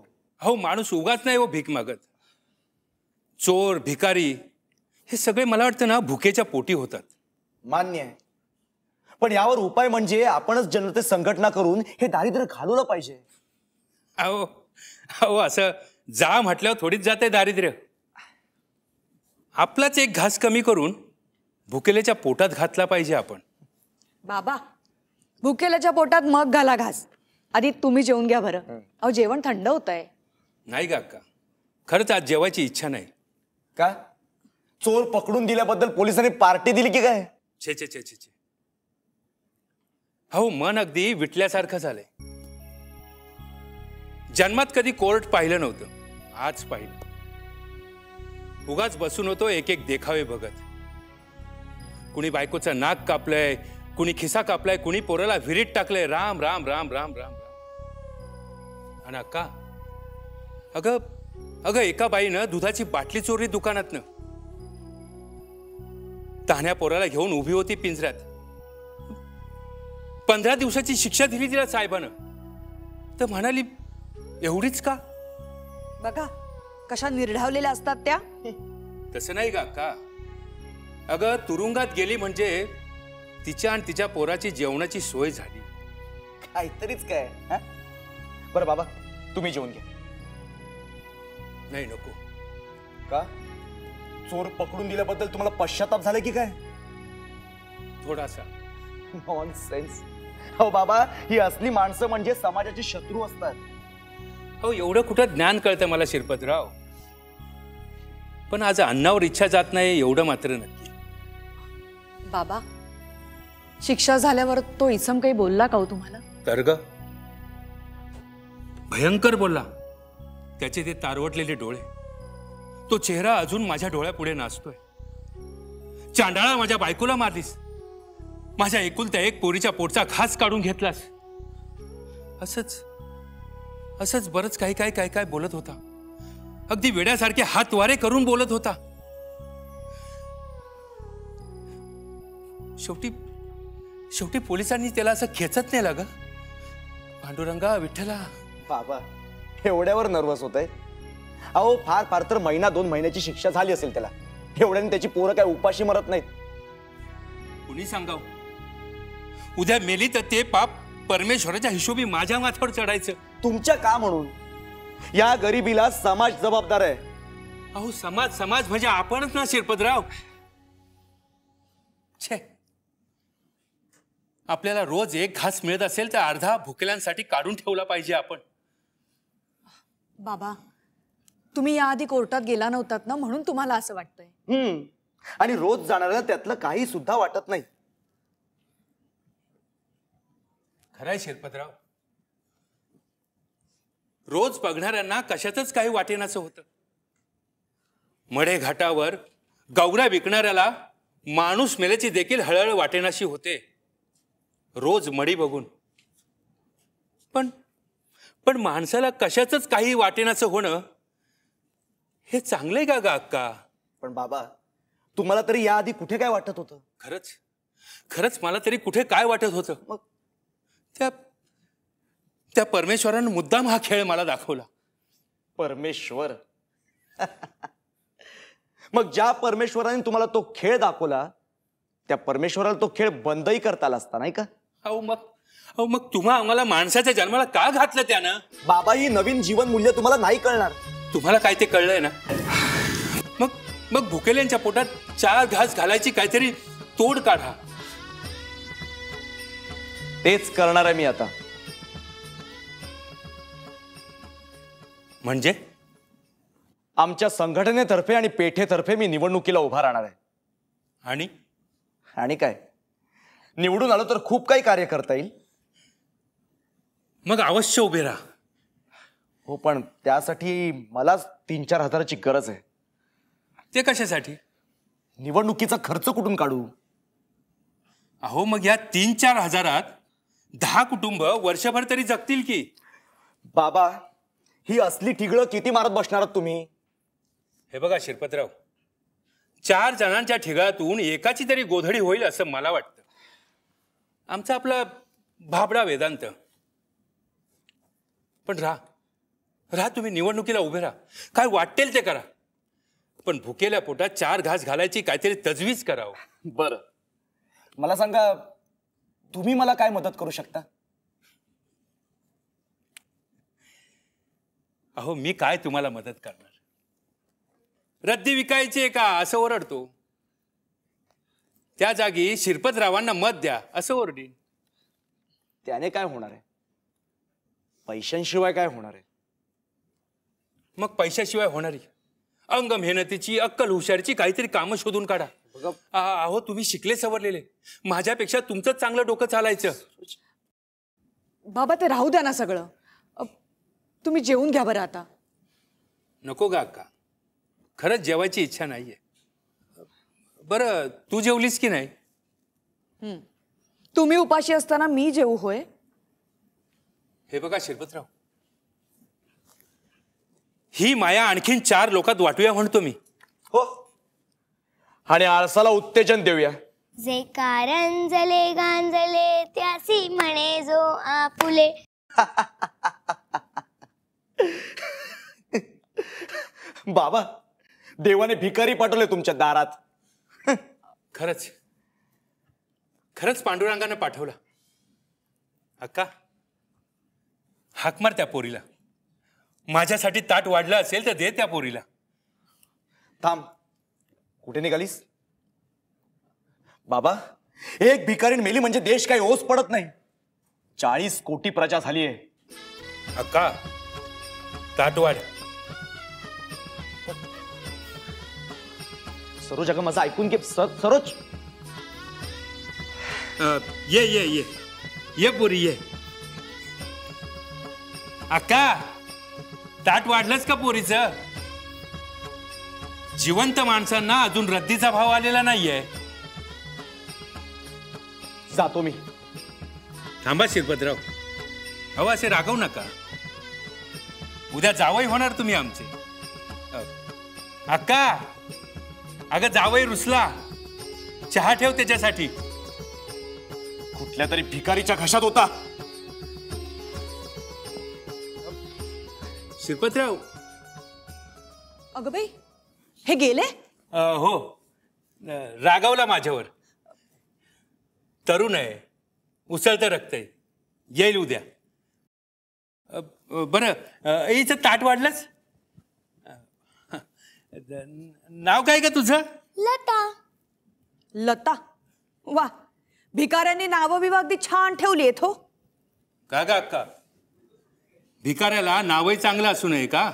हो, माणूस उगाच नाही हो भीक मागत. चोर भिकारी हे सगळे मला वाटतं ना भुकेच्या पोटी होतात. मान्य आहे, पण यावर उपाय म्हणजे आपणच जनतेत संघटना करून हे दारिद्र्य घालवलं पाहिजे. अहो अहो असं जा म्हटल्यावर थोडीच जाते दारिद्र्य. आपलाच एक घास कमी करून भुकेल्याच्या पोटात घातला पाहिजे आपण. बाबा, भुकेल्याच्या पोटात मग घाला घास. आधी तुम्ही जेवून घ्या बरं. अहो जेवण थंड होत आहे. नाही का अक्का, खरंच आज जेवायची इच्छा नाही. का? चोर पकडून दिल्याबद्दल पोलिसांनी पार्टी दिली की काय? छे छे छे छे छे. हो, मन अगदी विटल्यासारखं झालंय. जन्मात कधी कोर्ट पाहिलं नव्हतं, आज पाहिलं. उगाच बसून होतो एक एक देखावे बघत. कुणी बायकोचं नाक कापलंय, कुणी खिसा कापलाय, कुणी पोराला विहिरीत टाकलंय. राम राम राम राम राम. आणि अक्का, अगं एका बाईनं दुधाची बाटली चोरली दुकानातनं. तान्ह्या पोराला घेऊन उभी होती पिंजऱ्यात. 15 दिवसाची शिक्षा दिली तिला साहेबानं. तर म्हणाली एवढीच का? बघा कशा निर्ढावलेल्या असतात त्या. तसं नाही का अक्का. अगं तुरुंगात गेली म्हणजे तिच्या आणि तिच्या पोराची जेवणाची सोय झाली. काहीतरीच काय. बरं बाबा, तुम्ही जेवून घ्या. नाही नको. का? चोर पकडून दिल्याबद्दल तुम्हाला पश्चाताप झाला की काय? थोडासा. नॉनसेन्स. हो बाबा, ही असली माणसं म्हणजे समाजाचे शत्रू असतात. हो, एवढं कुठं ज्ञान कळतं मला शिरपतराव. पण आज अन्नावर इच्छा जात नाही एवढं मात्र नक्की. बाबा, शिक्षा झाल्यावर तो इसम काही बोलला का हो तुम्हाला? तर ग भयंकर बोलला. त्याचे ते तारवटलेले डोळे, तो चेहरा अजून माझ्या डोळ्यापुढे नाचतोय. चांडाळा, माझ्या बायकोला मारलीस, माझ्या एकुलत्या एक पोरीच्या पोटचा घास काढून घेतलास. असंच असंच बरंच काही काय काय काय बोलत होता. अगदी वेड्यासारखे हात वारे करून बोलत होता. शेवटी शेवटी पोलिसांनी त्याला असं खेचत नाही ग. पांडुरंगा विठ्ठला. बाबा एवढ्यावर नर्वस होत आहे? अहो फार फार तर महिना 2 महिन्याची शिक्षा झाली असेल त्याला. एवढ्याने त्याची पोरं काय उपाशी मरत नाहीत. कुणी सांगाव? उद्या मेली तर ते पाप परमेश्वराच्या हिशोबी माझ्या माथ्यावर चढायचं. तुमच्या का म्हणून? या गरिबीला समाज जबाबदार आहे. अहो समाज समाज म्हणजे आपणच ना शिरपतराव. छे, आपल्याला रोज एक घास मिळत असेल तर अर्धा भुकेल्यांसाठी काढून ठेवला पाहिजे आपण. बाबा तुम्ही याआधी कोर्टात गेला नव्हतात ना, म्हणून तुम्हाला असं वाटतंय. आणि रोज जाणाऱ्याला त्यातलं काही सुद्धा वाटत नाही. खरंय शिरपतराव, रोज बघणाऱ्यांना कशातच काही वाटेनाचं होतं. मढे घाटावर गौऱ्या विकणाऱ्याला माणूस मेल्याची देखील हळहळ वाटेनाशी होते रोज मडी बघून. पण माणसाला कशातच काही वाटेनाचं होणं हे चांगलंय का ग अक्का? पण बाबा तुम्हाला तरी याआधी कुठे काय वाटत होतं? खरंच खरंच मला तरी कुठे काय वाटत होतं. मग त्या परमेश्वरानं मुद्दाम हा खेळ मला दाखवला. परमेश्वर? मग ज्या परमेश्वराने तुम्हाला तो खेळ दाखवला त्या परमेश्वराला तो खेळ बंदही करता आला असता नाही का? अहो मग तुम्हा आम्हाला माणसाच्या जन्माला का घातलं त्यानं? बाबा ही नवीन जीवन मूल्य तुम्हाला नाही कळणार. तुम्हाला काय ते कळलंय ना? मग भुकेल्यांच्या पोटात 4 घास घालायची काहीतरी तोड काढा. तेच करणार आहे मी आता. म्हणजे आमच्या संघटनेतर्फे आणि पेठेतर्फे मी निवडणुकीला उभा राहणार आहे. आणि काय निवडून आलो तर खूप काही कार्य करता येईल. मग अवश्य उभे राहा. हो पण त्यासाठी मला 3-4 हजाराची गरज आहे. ते कशासाठी? निवडणुकीचा खर्च कुठून काढू? अहो मग या 3-4 हजारात 10 कुटुंब वर्षभर तरी जगतील की. बाबा ही असली ठिगळं किती मारत बसणार तुम्ही? हे बघा शिरपतराव, 4 जणांच्या ठिगळातून एकाची तरी गोधडी होईल असं मला वाटतं. आमचा आपला भाबडा वेदांत. पण राहा तुम्ही निवडणुकीला उभे राहा. काय वाटेल ते करा. पण भुकेल्या पोटात 4 घास घालायची काहीतरी तजवीज करावं. बरं मला सांगा तुम्ही मला काय मदत करू शकता? अहो मी काय तुम्हाला मदत करणार? रद्दी विकायची का असं ओरडतो. त्या जागी शिरपतरावांना मत द्या असं ओरडीन. त्याने काय होणार आहे? पैशांशिवाय काय होणार आहे? मग पैशाशिवाय होणारी अंग मेहनतीची अक्कल हुशारीची काहीतरी कामं शोधून काढा. अहो तुम्ही शिकले सवरलेले, माझ्यापेक्षा तुमचं चांगलं डोकं चालायचं. बाबा ते राहू द्या ना सगळं. तुम्ही जेवून घ्या बरं आता. नको गा अक्का, खरंच जेवायची इच्छा नाहीये. बरं तू जेवलीस की नाही? तुम्ही उपाशी असताना मी जेवू होय? हे बघा शिरपतराव, ही माया आणखीन 4 लोकात वाटूया म्हणतो मी. हो आणि आळसाला उत्तेजन देऊया. जे कारंजले गांजले त्यासी म्हणे जो आपुले. बाबा देवाने भिकारी पाठवले तुमच्या दारात. खरंच पांडुरंगाने पाठवला. अक्का हाक मार त्या पोरीला. माझ्यासाठी ताट वाढलं असेल तर दे त्या पोरीला. थांब, कुठे निघालीस? बाबा एक भिकारीण मेली म्हणजे देश काही ओस पडत नाही. 40 कोटी प्रजा झाली आहे. अक्का ताट वाढ. सरोज अगं माझं ऐकून घे. सरोज ये पोरी ये. अक्का ताट वाढलंच का पोरीचं? जिवंत माणसांना अजून रद्दीचा भाव आलेला नाहीये. जातो मी. थांबा शिरपतराव, अहो असे रागवू नका. उद्या जावई होणार तुम्ही आमचे. अक्का, अगं जावई रुसला, चहा ठेव त्याच्यासाठी. कुठल्या तरी भिकारीच्या घशात होता. शिरपतराव. अगं बाई, हे गेले? हो, रागावला माझ्यावर. तरुण आहे, उसळतं रक्त आहे, येईल उद्या. बरं, याचं ताट वाढलंच. नाव काय का तुझं? लता. लता. वा, भिकाऱ्यांनी नावं बिवं अगदी छान ठेवली आहेत हो. का गा अक्का, भिकाऱ्याला नावही चांगलं असू नये का?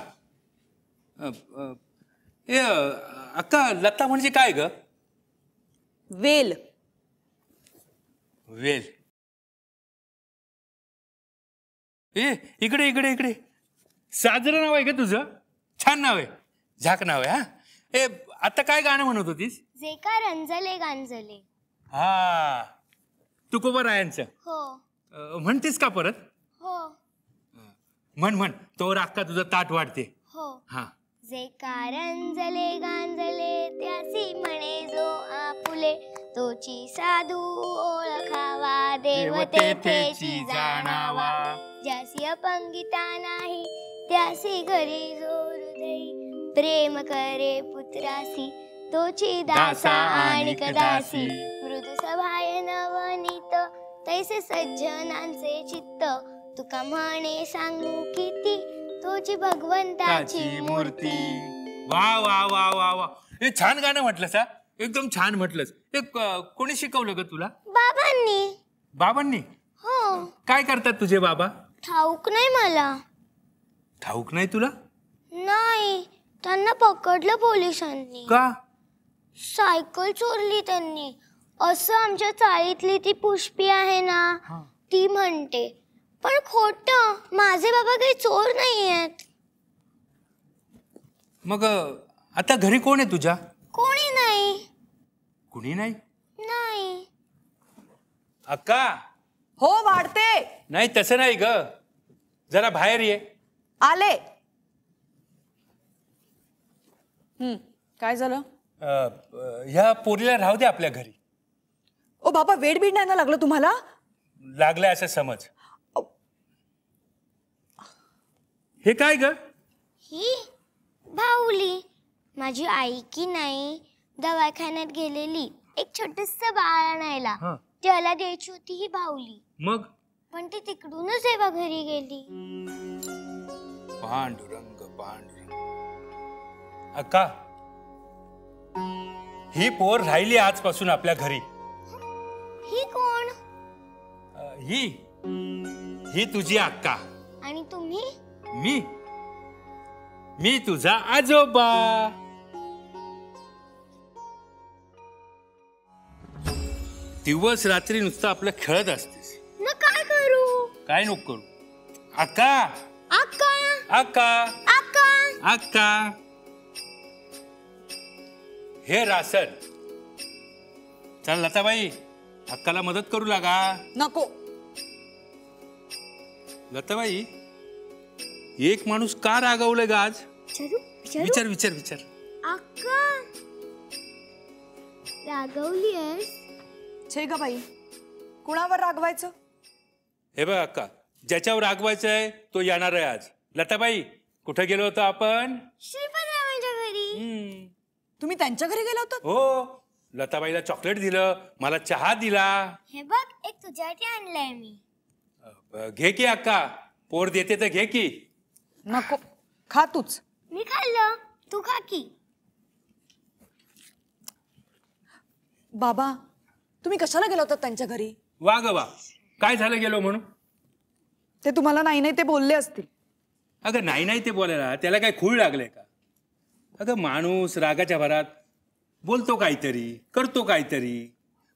अक्का, लता म्हणजे काय ग? वेल. वेल. इकडे इकडे इकडे. साजरं नाव आहे का तुझं? छान नाव आहे, झाक नाव आहे. हा, आता काय गाणं म्हणत होतीस? जे का रंजले गांजले. हा, तुकोबरायांचं. हो म्हणतेस का परत? हो म्हण म्हण, तोवर अक्का तुझं ताट वाढते. हो. हा. जे कारंजले गांजले त्यासी म्हणे जो आपुले, तोची साधू ओळखावा देव तेथेची जाणावा. ज्यासी अपंगिता नाही त्यासी घरी जो हृदयी, प्रेम करे पुत्रासी तोची दासा आणि कदासी. मृदू सभाय नवनीत तैसे सज्जनांचे चित्त, तुका म्हणे सांगू किती तोची भगवंताची मूर्ती. वा वा वा वा वा, हे छान गाणं म्हटलंस. हा, एकदम छान म्हटलंस. हे कोणी शिकवलं ग तुला? बाबांनी. बाबांनी? हो. काय करतात तुझे बाबा? ठाऊक नाही मला. ठाऊक नाही तुला? नाही, त्यांना पकडलं पोलिसांनी. का? सायकल चोरली त्यांनी, असं आमच्या चाळीतली ती पुष्पी आहे ना, ती म्हणते. पण खोटं, माझे बाबा काही चोर नाही आहेत. मग आता घरी कोण आहे तुझ्या? कोणी नाही. कुणी नाही? नाही. अक्का. हो, वाढते. नाही तसं नाही ग, जरा बाहेर ये. आले. काय झालं? ह्या पोरीला राहू दे आपल्या घरी. ओ बाबा, वेड बीड नाही ना लागलं तुम्हाला? लागलंय असं समज. हे काय ग? ही भाऊली. माझी आई की नाही दवाखान्यात गेलेली एक छोटस बाळ आणायला, त्याला द्यायची होती ही भाऊली. मग? पण ती तिकडूनच तेव्हा घरी गेली. पांडुरंग पांडुरंग. अक्का, ही पोर राहिली आजपासून आपल्या घरी. ही कोण? ही तुझी अक्का. आणि तुम्ही? मी तुझा आजोबा. दिवस रात्री नुसतं आपलं खेळत असतेस. न काय करू? काय नको करू. अक्का. अक्का. अक्का. अक्का. अक्का. हे रासन. चल लताबाई, अक्काला मदत करू लागा. नको. लताबाई, एक माणूस का रागवलं ग आज? विचार विचार विचार. अक्का, रागवली आहेस? छे ग बाई, कुणावर रागवायचं? हे बघ अक्का, ज्याच्यावर रागवायचं आहे तो येणार आहे आज. लताबाई, कुठं गेलो होतो आपण? श्रीपतरावांच्या घरी. तुम्ही त्यांच्या घरी गेला होता? हो, लताबाईला चॉकलेट दिलं, मला चहा दिला. हे बघ, एक तुझ्यासाठी आणलंय मी. घे की अक्का, पोर देते तर घे की. नको, खा तूच. मी खाल्लं, तू खा की. बाबा, तुम्ही कशाला गेला होता त्यांच्या घरी? वा ग वा, काय झालं गेलो म्हणून? ते तुम्हाला नाही ते बोलले असतील. अगं नाही ते बोलायला त्याला काय खूळ लागलंय का? अगं माणूस रागाच्या भरात बोलतो काहीतरी, करतो काहीतरी,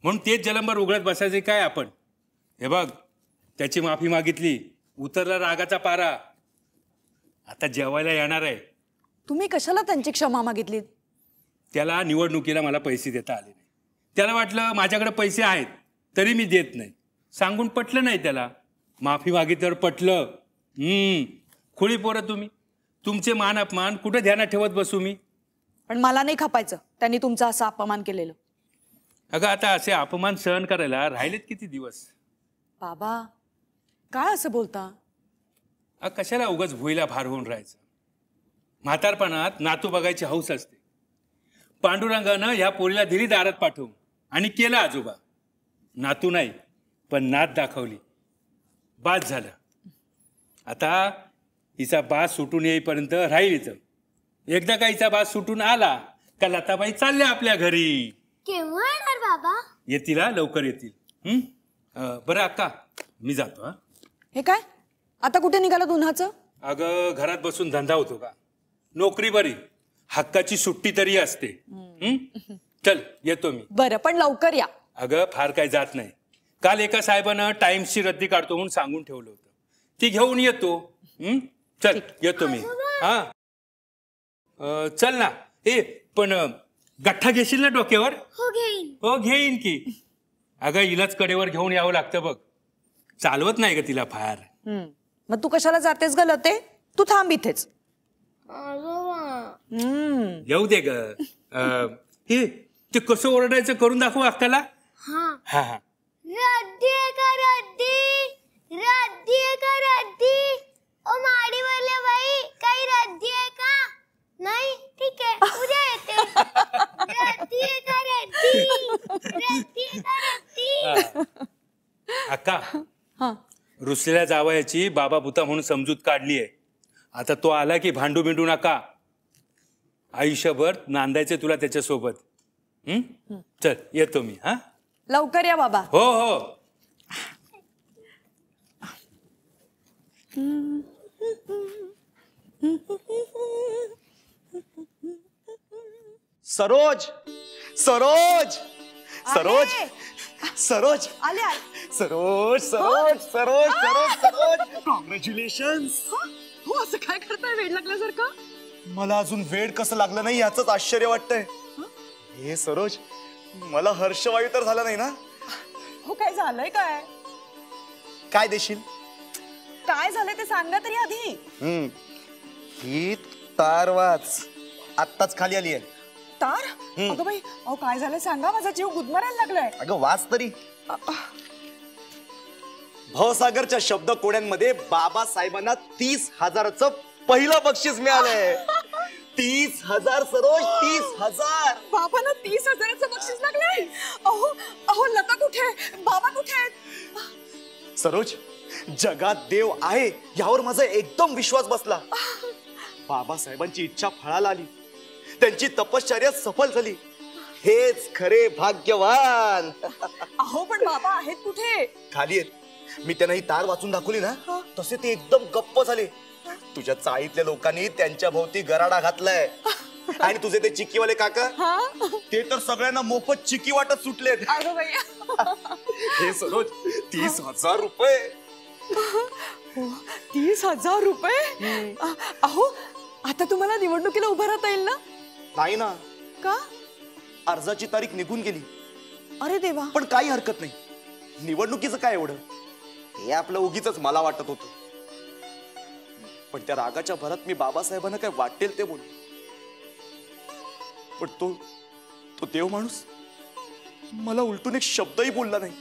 म्हणून तेच जलंबर उघडत बसायचे काय आपण? हे बघ, त्याची माफी मागितली, उतरला रागाचा पारा, आता जेवायला येणार आहे. तुम्ही कशाला त्यांची क्षमा मागितलीत? त्याला निवडणुकीला मला पैसे देता आले नाही. त्याला वाटलं माझ्याकडे पैसे आहेत तरी मी देत नाही. सांगून पटलं नाही त्याला, माफी मागितल्यावर पटलं. खुळी पोरं तुम्ही. तुमचे मान अपमान कुठे ध्यानात ठेवत बसू मी? पण मला नाही खपायचं त्यांनी तुमचा असा अपमान केलेलं. अगं आता असे अपमान सहन करायला राहिलेत किती दिवस? बाबा काय असं बोलता? कशाला उगाच भुईला भार होऊन राहायचं? म्हातारपणात नातू बघायची हौस असते. पांडुरंगानं ह्या पोरीला दिली दारात पाठवून आणि केलं आजोबा. नातू नाही पण नात दाखवली. बास झालं. आता हिचा बास सुटून येईपर्यंत राहील इथं. एकदा का हिचा बास सुटून आला का लताबाई चालल्या आपल्या घरी. केव्हा येणार बाबा? येतील हा, लवकर येतील. बरं अक्का मी जातो. हा हे काय आता कुठे निघालं उन्हाचं? अगं घरात बसून धंदा होतो का? नोकरी बरी, हक्काची सुट्टी तरी असते. चल येतो मी. बरं पण लवकर या. अगं फार काय जात नाही. काल एका साहेबानं टाइम्सची रद्दी काढतो म्हणून सांगून ठेवलं होतं. ती घेऊन येतो. चल येतो मी. हा चल ना. पण गठ्ठा घेशील ना डोक्यावर? हो घेईन. हो घेईन की. अगं हिलाच कडेवर घेऊन यावं लागतं बघ. चालवत नाही ग तिला फार. मग तू कशाला जातेस ग लते? तू थांब इथेच. येऊ दे ग. ते कसं ओरडायचं करून दाखवू अक्काला. हा. हा हा. रद्दी आहे का रद्दी? रद्दी आहे का रद्दी? ओ माडीवाले बाई काही रद्दी आहे का? नाही ठीक आहे उद्या येते. रद्दी आहे का रद्दी? रद्दी आहे का रद्दी? अक्का हा रुसलेल्या जावयाची बाबा बुता म्हणून समजूत काढली आहे. आता तो आला की भांडू बिंडू नका. आयुष्यभर नांदायचे तुला त्याच्यासोबत. चल येतो मी. हा लवकर या बाबा. हो हो. सरोज सरोज सरोज आले. सरोज आले आले. सरोज सरोज सरोज सरोज सरोज कॉंग्रॅच्युलेशन. हो असं काय करताय वेळ लागल्यासारखं? मला अजून वेळ कसं लागलं नाही याच आश्चर्य वाटतंय. हे सरोज मला हर्षवायू तर झाला नाही ना? हो काय झालंय? काय काय देशील? काय झालंय ते सांगा तरी आधी. ही तार वाच आत्ताच खाली आली आहे. तार? अगं बाई अहो काय झालंय सांगा, माझा जीव गुदमरायला लागलाय. अगं वाच तरी. भवसागरच्या शब्द कोड्यांमध्ये बाबासाहेबांना 30,000चं पहिलं बक्षीस मिळालंय. 30,000 सरोज, 30,000. बाबांना 30,000चं बक्षीस लागलंय. अहो अहो लता कुठे? बाबा कुठे आहेत? सरोज जगात देव आहे यावर माझा एकदम विश्वास बसला. बाबासाहेबांची इच्छा फळाला आली. त्यांची तपश्चर्या सफल झाली. हेच खरे भाग्यवान. अहो पण बाबा आहेत कुठे? खाली आहेत. मी त्यांना ही तार वाचून दाखवली ना तसे ते एकदम गप्प झाले. तुझ्या चाळीतल्या लोकांनी त्यांच्या भोवती गराडा घातलाय. आणि तुझे ते चिक्कीवाले काका ते तर सगळ्यांना मोफत चिक्की वाटत सुटलेत. अगं बाई हे सरोज 30,000 रुपये. 30,000 रुपये? अहो आता तुम्हाला निवडणुकीला उभं राहता येईल ना? नाही ना. का? अर्जाची तारीख निघून गेली. अरे देवा. पण काही हरकत नाही. निवडणुकीचं काय एवढं? हे आपलं उगीच मला वाटत होतं. पण त्या रागाच्या भरात मी बाबासाहेबांना काय वाटेल ते बोल. पण तो देव माणूस मला उलटून एक शब्दही बोलला नाही.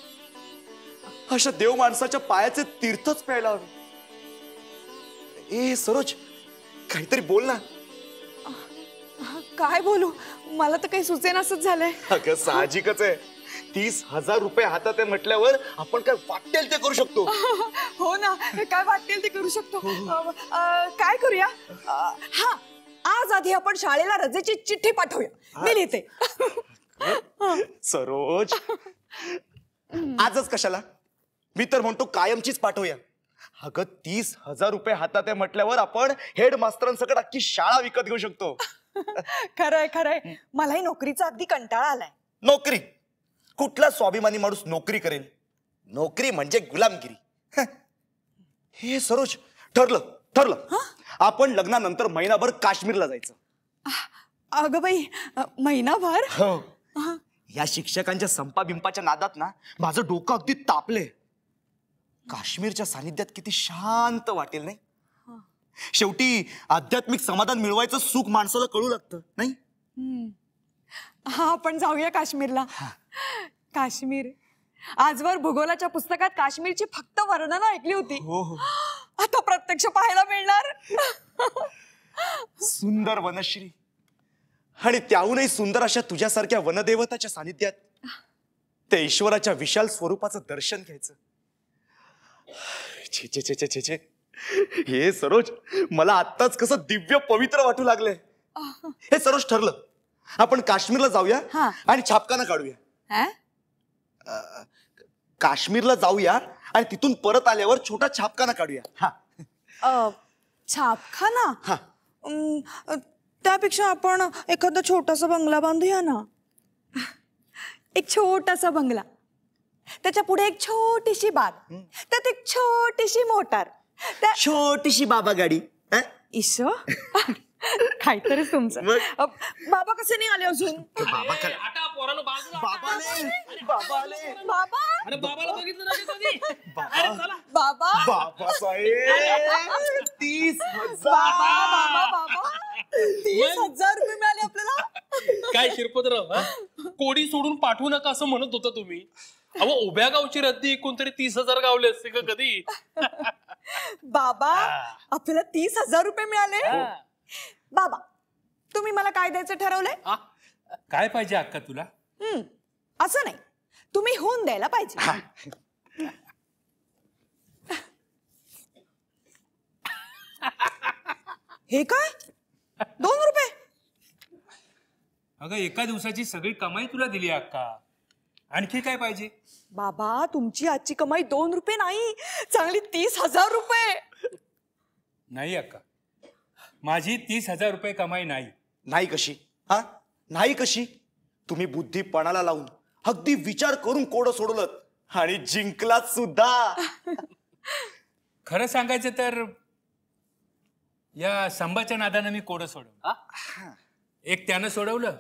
अशा देव माणसाच्या पायाचे तीर्थच प्यायला हवे. ए सरोज काहीतरी बोल ना. काय बोलू? मला तर काही सुचेनासच झालंय. अगं साहजिकच आहे. 30,000 रुपये हातात आहे म्हटल्यावर आपण काय वाटेल ते करू शकतो. हो ना, काय वाटेल ते करू शकतो. काय करूया? हा आज आधी आपण शाळेला रजेची चिठ्ठी पाठवूया. मी लिहिते. सरोज आजच कशाला? मी तर म्हणतो कायमचीच पाठवूया. अगं 30,000 रुपये हातात आहे म्हटल्यावर आपण हेड मास्तरांसकट अख्खी शाळा विकत घेऊ शकतो. खरंय खरंय. मलाही नोकरीचा अगदी कंटाळा आलाय. नोकरी? कुठला स्वाभिमानी माणूस नोकरी करेल? नोकरी म्हणजे गुलामगिरी. हे सरोज ठरलं. आपण लग्नानंतर महिनाभर काश्मीरला जायचं. अगं बाई महिनाभर? हो. या शिक्षकांच्या संपा बिंपाच्या नादात ना माझं डोकं अगदी तापले. काश्मीरच्या सानिध्यात किती शांत वाटेल नाही. शेवटी आध्यात्मिक समाधान मिळवायचं सुख माणसाला कळू लागतं नाही. हा आपण जाऊया काश्मीरला. काश्मीर आजवर भूगोलाच्या पुस्तकात काश्मीरची फक्त वर्णनं ऐकली होती. हो हो. आता प्रत्यक्ष पाहायला मिळणार. सुंदर वनश्री आणि त्याहूनही सुंदर अशा तुझ्यासारख्या वनदेवताच्या सानिध्यात त्या ईश्वराच्या विशाल स्वरूपाचं दर्शन घ्यायचं. छे छे छे छे छे छे. हे सरोज मला आत्ताच कसं दिव्य पवित्र वाटू लागलंय. हे सरोज ठरलं, आपण काश्मीरला जाऊया हा. आणि छापखाना काढूया. हा? काश्मीरला जाऊया आणि तिथून परत आल्यावर छोटा छापखाना काढूया. हा छापखाना? हा. त्यापेक्षा आपण एखादा छोटासा बंगला बांधूया ना. एक छोटासा बंगला, त्याच्या पुढे एक छोटीशी बाग, त्यात एक छोटीशी मोटार, छोटीशी बाबा गाडी. इश काहीतरीच तुमचं. बाबा कसे नाही आले अजून? बाबा काय? आता पोरानं बाजूला. बाबा आले, बाबा आले. बाबा अरे बाबाला बघितलं नाही का कधी? अरे चला. बाबा बाबा साहेब 30,000. बाबा बाबा 30,000 रुपये मिळाले आपल्याला. काय शिरपतराव, हा? कोडी सोडून पाठवू नका असं म्हणत होता तुम्ही. अहो उभ्या गावची रद्दी कोणतरी 30,000 गावले असते का कधी? बाबा आपल्याला 30,000 रुपये मिळाले. बाबा तुम्ही मला काय द्यायचं ठरवलंय? काय पाहिजे अक्का तुला? असं नाही, तुम्ही होऊन द्यायला पाहिजे. हे काय 2 रुपये? अगं एका दिवसाची सगळी कमाई तुला दिली अक्का, आणखी काय पाहिजे? बाबा तुमची आजची कमाई 2 रुपये नाही, चांगली 30,000 रुपये. नाही अक्का, माझी 30,000 रुपये कमाई नाही. नाही कशी? हा नाही कशी? तुम्ही बुद्धी पणाला लावून अगदी विचार करून कोडं सोडवलं आणि जिंकलात सुद्धा. खरं सांगायचं तर या संभाच्या नादानं मी कोडं सोडवलं. एक त्यानं सोडवलं,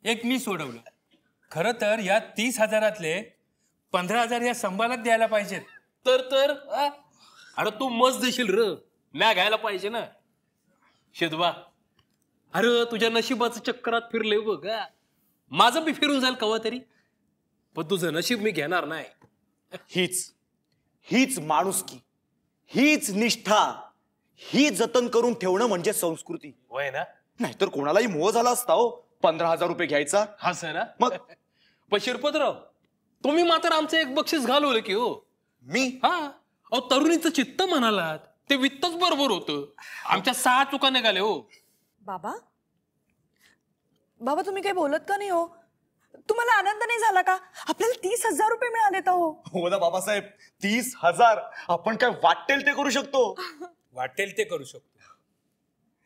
एक मी सोडवलं. खरं तर या 30,000 15,000 या संभालाच द्यायला पाहिजेत. तर अरे तू मस्त देशील र, म्या घ्यायला पाहिजे ना. शेदवा, अरे तुझ्या नशिबाचं चक्रात फिरले बघ. माझं बी फिरून जाईल कवा तरी, पण तुझं नशीब मी घेणार नाही. हीच माणुसकी, हीच निष्ठा, ही जतन करून ठेवणं म्हणजे संस्कृती. होय ना? नाहीतर कोणालाही मोह झाला असता हो 15,000 रुपये घ्यायचा. हा सर ना. मग पण शिरपतराव तुम्ही मात्र आमचं एक बक्षीस घालवलं की हो. मी हा अहो तरुणीचं चित्त म्हणालात ते वित्तच बरोबर होतं. आमच्या 6 चुका निघाले हो. बाबा बाबा तुम्ही काही बोलत का नाही हो? तुम्हाला आनंद नाही झाला का? आपल्याला 30,000 रुपये मिळाले तर हो ना बाबासाहेब. 30,000 आपण काय वाटेल ते करू शकतो. वाटेल ते करू शकतो,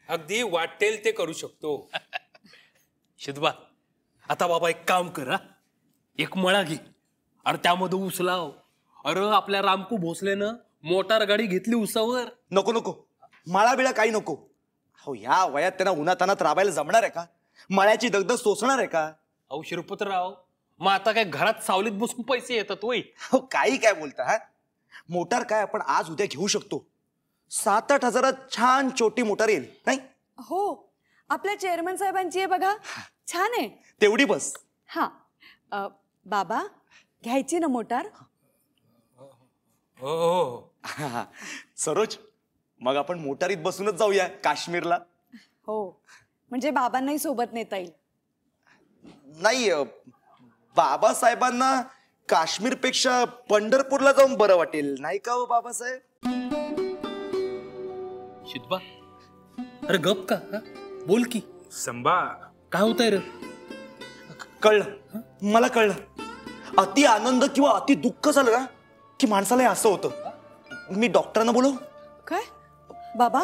अगदी वाटेल ते करू शकतो. शिदबा आता बाबा एक काम कर. एक मळा घे, अरे त्यामध्ये ऊस लाव. अरे आपल्या रामकू भोसलेनं मोटार गाडी घेतली उसावर. नको नको, माळा बिळा काही नको. हो या वयात त्यांना उन्हातानात राबायला जमणार आहे का? मळ्याची दगदग सोसणार आहे का? अहो शिरपतराव, मग आता काय घरात सावलीत बसून पैसे येतात वय? हो काही काय बोलता. हा मोटार काय आपण आज उद्या घेऊ शकतो. 7-8 हजारात छान छोटी मोटार येईल नाही? हो आपल्या चेअरमन साहेबांची आहे बघा, छान आहे. तेवढी बस. हा बाबा घ्यायची ना मोटार? हो हो. सरोज मग आपण मोटारीत बसूनच जाऊया काश्मीरला. हो म्हणजे बाबांनाही सोबत नेता येईल. नाही बाबासाहेबांना काश्मीरपेक्षा पंढरपूरला जाऊन बरं वाटेल नाही का हो बाबासाहेब? शिदबा अरे गप का? बोल की. संभा काय होतंय रे? कळलं, मला कळलं. अति आनंद किंवा अति दुःख झालं ना की माणसाला हे असं होतं. मी डॉक्टरांना बोलवू? काय बाबा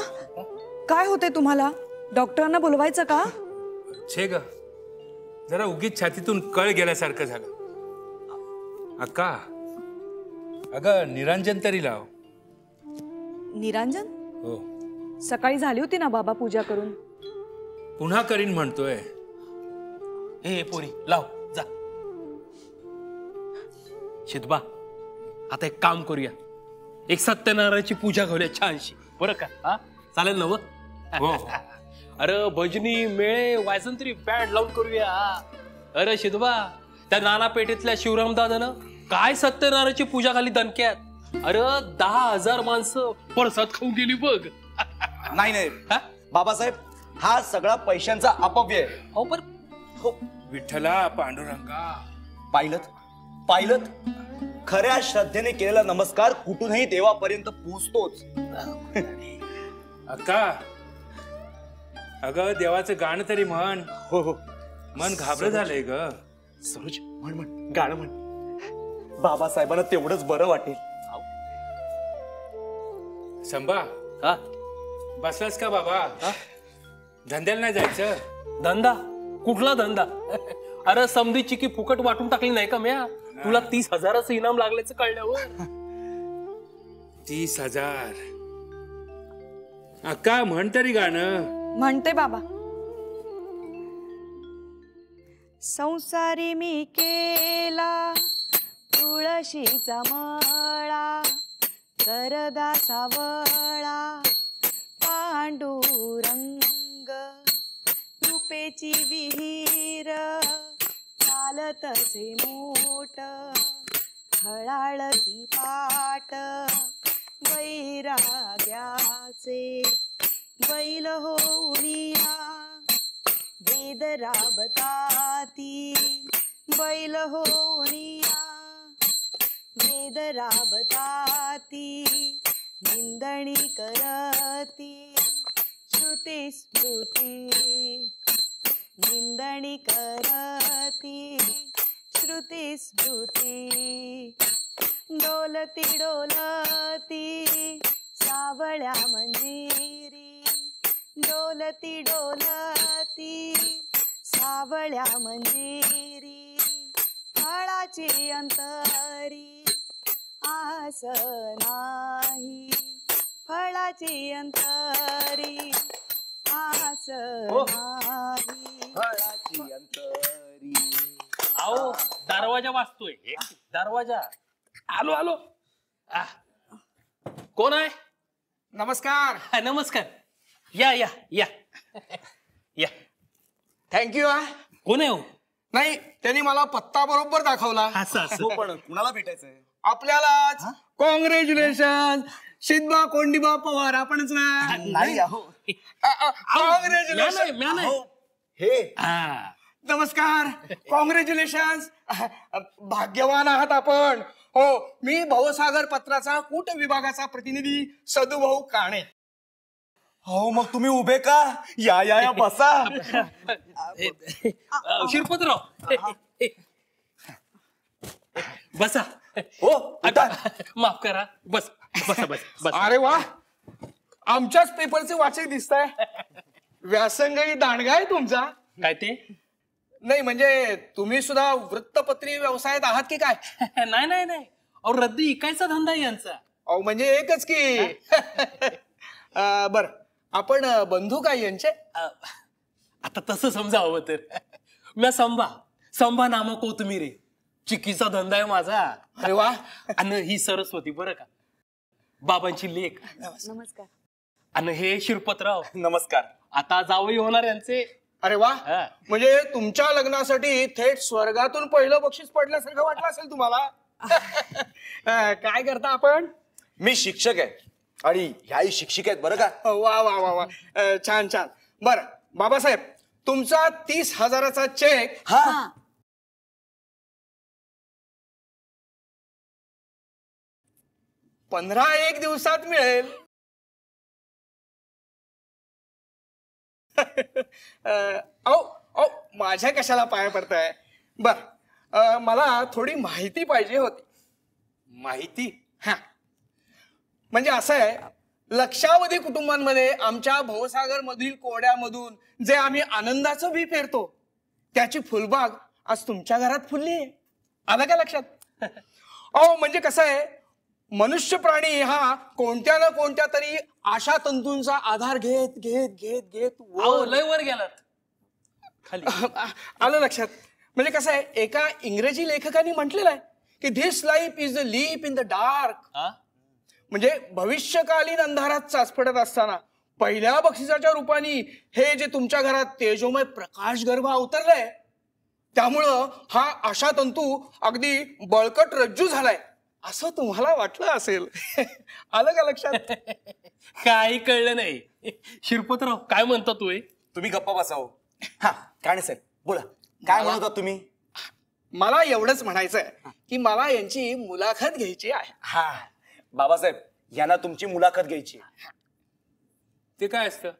काय होते तुम्हाला? डॉक्टरांना बोलवायचं का? छे ग, जरा उगीच छातीतून कळ गेल्यासारखं झालं. अक्का अगं निरांजन तरी लाव. निरांजन? हो सकाळी झाली होती ना बाबा पूजा करून. पुन्हा करीन म्हणतोय. ए पोरी लाव जा. शिदबा आता एक काम करूया, एक सत्यनारायणाची पूजा घालूया छानशी बरं का? हा चालेल ना? हो अरे भजनी मेळे वाजन तरी बँड लावून करूया. अरे शिदबा, त्या नाना पेठेतल्या शिवराम दादानं काय सत्यनारायणाची पूजा खाली दणक्यात. अरे 10,000 माणसं परसाद खाऊन गेली बघ. नाही नाही हा? बाबासाहेब, हा सगळा पैशांचा अपव्यय आहे. हो पण हो, विठ्ठला पांडुरंगा. पाहिलं खऱ्या श्रद्धेने केलेला नमस्कार कुठूनही देवापर्यंत पोहोचतोच. अक्का, अगं देवाचं गाणं तरी म्हण. हो हो, मन घाबरं झालंय ग. सरोज म्हण गाणं म्हण. बाबासाहेबांना तेवढंच बरं वाटेल. संभा, हा बसलास का बाबा? धंद्याला नाही जायचं? धंदा? कुठला धंदा? अरे समधी चिकी फुकट वाटून टाकली नाही का म्या? तुला 30,000चं इनाम लागल्याचं कळल्यावर. 30,000? अक्का म्हण तरी गाणं. म्हणते बाबा. संसारी मी केला तुळशीचा मळा, करदा सावळा पांडुरंग, रूपेची विहीर चालतसे मोठ, हळाळती पाट वैराग्याचे बैल होऊनिया, वेद राबताती बैल होऊनिया, वेद राबताती निंदणी करती श्रुती स्मृती, निंदणी करती श्रुती स्मृती, डोलती डोलती सावळ्या मंजिरी, डोलती डोलती सावळ्या मंजिरी, फळाची अंतरी आस नाही, फळाची अंतरी आस नाही, फळाची अंतरी. आओ दरवाजा वाजतोय. दरवाजा. आलो आलो. कोण आहे? नमस्कार. नमस्कार. या या या या. थँक्यू. कोण आहे हो? नाही, त्यांनी मला पत्ता बरोबर दाखवला. असं असं. हो, पण कुणाला भेटायचंय? आपल्यालाच. कॉंग्रॅच्युलेशन. शिदबा कोंडीबा पवार आपणच ना. नाही अहो, कॉंग्रॅच्युलेशन. म्या नाही. हे हा. नमस्कार. कॉंग्रॅच्युलेशन. भाग्यवान आहात आपण. हो, मी भवसागर पत्राचा कूट विभागाचा प्रतिनिधी सदुभाऊ काणे. हो, मग तुम्ही उभे का? या या या बसा. शिरपतराव बसा. हो, आता माफ करा. बस बसा बस बस. अरे वा, आमच्याच पेपरचे वाचक दिसताय. व्यासंगही दांडगा आहे तुमचा. काय ते? नाही म्हणजे तुम्ही सुद्धा वृत्तपत्री व्यवसायात आहात की काय? नाही नाही नाही. अहो रद्दी इकायचा धंदा आहे यांचा. अहो म्हणजे एकच की. बर, आपण बंधू काय यांचे? आता तसं समजा हवं तर मी संभा नामा कोथमीर रे. चिकीचा धंदा आहे माझा. अरे वा. आणि ही सरस्वती बरं का, बाबांची लेक. नमस्कार. आणि हे शिरपतराव. नमस्कार. आता जावई होणार यांचे. अरे वा. हा. म्हणजे तुमच्या लग्नासाठी थेट स्वर्गातून पहिलं बक्षीस पडल्यासारखं वाटलं असेल तुम्हाला. काय करता आपण? मी शिक्षक आहे आणि ह्याही शिक्षिका आहेत बरं का. वा वा वा वा. छान छान. बर बाबासाहेब, तुमचा 30,000चा चेक हा, 15 दिवसात मिळेल. माझ्या कशाला पाया पडताय? बर, मला थोडी माहिती पाहिजे होती. माहिती? हा, म्हणजे असं आहे, लक्षावधी कुटुंबांमध्ये आमच्या भवसागर मधील कोड्यामधून जे आम्ही आनंदाचं बी पेरतो त्याची फुलबाग आज तुमच्या घरात फुलली आहे. आलं का लक्षात? म्हणजे कसं आहे, मनुष्य प्राणी हा कोणत्या ना कोणत्या तरी आशा तंतूंचा आधार घेत घेत घेत घेत लय वर गेलात खाली. आलं लक्षात? म्हणजे कसं आहे, एका इंग्रजी लेखकाने म्हटलेलं आहे की this life is the leap in the dark. म्हणजे भविष्यकालीन अंधारात चाचपडत असताना पहिल्या बक्षिसाच्या रूपाने हे जे तुमच्या घरात तेजोमय प्रकाश गर्भ अवतरलाय, त्यामुळं हा आशा तंतू अगदी बळकट रज्जू झालाय असं तुम्हाला वाटलं असेल. आलं का लक्षात? काही कळलं नाही. शिरपतराव काय म्हणता तू? तुम्ही गप्पा बसाव. हा काणे साहेब बोला, काय म्हणत होता तुम्ही? मला एवढंच म्हणायचंय की मला यांची मुलाखत घ्यायची आहे. हा बाबासाहेब, यांना तुमची मुलाखत घ्यायची. ते काय असतं?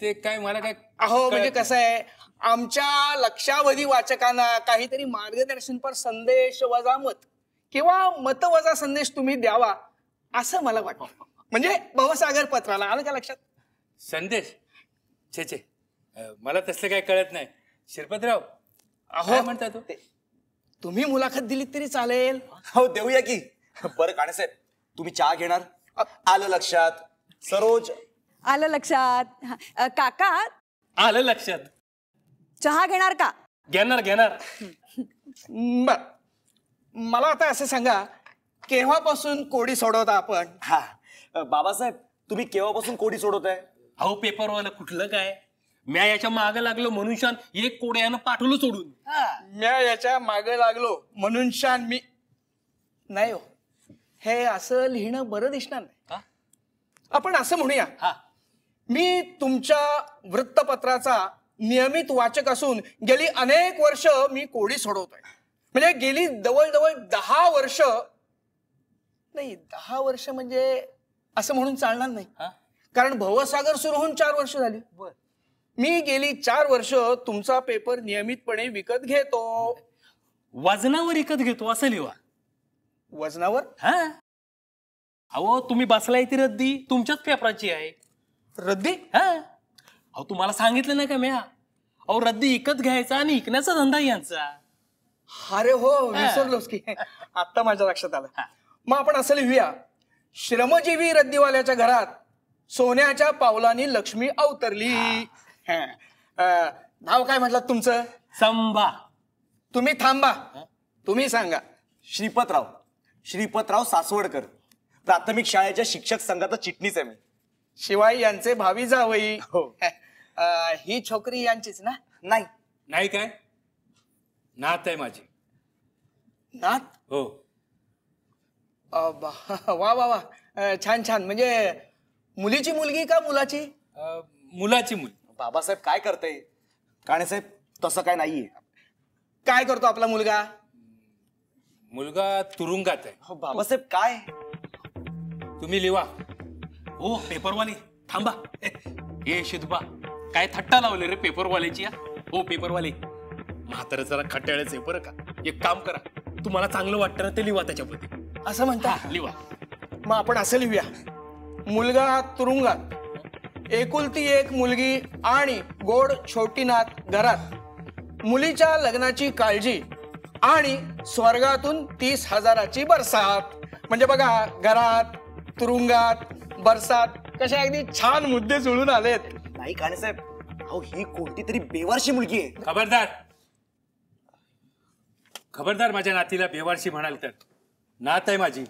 ते काय मला काय अहो म्हणजे कसं आहे, आमच्या लक्षावधी वाचकांना काहीतरी मार्गदर्शनपर संदेश वजा मत किंवा मत वजा संदेश तुम्ही द्यावा असं मला वाटतं. म्हणजे भवसागर पत्राला. आलं का लक्षात? संदेश? छे छे, मला तसलं काय कळत नाही. शिरपतराव अहो म्हणता तू? तुम्ही मुलाखत दिलीत तरी चालेल. हो देऊया की. बरं काणे साहेब, तुम्ही चहा घेणार? आलं लक्षात. सरोज? आलं लक्षात. काका आलं लक्षात. चहा घेणार का? घेणार घेणार. बर, मला आता असं सांगा, केव्हापासून कोडी सोडवता आपण? हा बाबासाहेब, तुम्ही केव्हापासून कोडी सोडवताय? अहो पेपरवाला कुठलं काय, म्या याच्या मागं लागलो म्हणून शान एक कोड्यानं पाठवलं सोडून. म्या याच्या मागे लागलो म्हणून शान मी नाही हो. हे असं लिहिणं बरं दिसणार नाही. आपण असं म्हणूया, हा मी तुमच्या वृत्तपत्राचा नियमित वाचक असून गेली अनेक वर्ष मी कोडी सोडवतोय. म्हणजे गेली जवळजवळ 10 वर्ष, नाही 10 वर्ष म्हणजे असं म्हणून चालणार नाही, कारण भवसागर सुरू होऊन 4 वर्ष झाली. मी गेली 4 वर्ष तुमचा पेपर नियमितपणे विकत घेतो. वजनावर विकत घेतो असं लिहा. वजनावर? हा अहो तुम्ही बसलाय ती रद्दी तुमच्याच पेपराची आहे. रद्दी? हा अहो तुम्हाला सांगितलं नाही का म्या, अहो रद्दी विकत घ्यायचा आणि विकण्याचा धंदा यांचा. अरे हो, विसरलोच की. आता माझ्या लक्षात आलं. मग आपण असं लिहूया, श्रमजीवी रद्दीवाल्याच्या घरात सोन्याच्या पावलांनी लक्ष्मी अवतरली. नाव काय म्हटलं तुमचं? संभा. तुम्ही थांबा, तुम्ही सांगा. श्रीपतराव. श्रीपतराव सासवडकर, प्राथमिक शाळेच्या शिक्षक संघाचा चिटणीस आहे मी. शिवाय यांचे भावी जावई. हो. ही छोकरी यांचीच ना? नाही नाही काय नात आहे माझी. नात? हो. वा वा वा, छान छान. म्हणजे मुलीची मुलगी का मुलाची? मुलाची मुल. बाबासाहेब काय करताय? काणे साहेब तसं काय नाहीये. काय करतो आपला मुलगा? मुलगा तुरुंगात आहे. हो बाबासाहेब काय? तुम्ही लिवा. हो पेपरवाले थांबा. हे शिदबा काय थट्टा लावले रे पेपरवाल्याची. हो पेपरवाले, म्हातारा जरा खट्याळच आहे बरं का. एक काम करा, तुम्हाला चांगलं वाटतं ना ते लिहा त्याच्यामध्ये. असं म्हणता? लिहा. मग आपण असं लिहूया, मुलगा तुरुंगात, एकुलती एक मुलगी आणि गोड छोटी नात घरात, मुलीच्या लग्नाची काळजी आणि स्वर्गातून 30,000ची बरसात. म्हणजे बघा, घरात, तुरुंगात, बरसात, कशा अगदी छान मुद्दे जुळून आलेत. नाही काणे साहेब, अहो ही कोणती तरी बेवारशी मुलगी आहे. खबरदार, खबरदार. माझ्या नातीला बेवारशी म्हणाल तर. नात आहे माझी.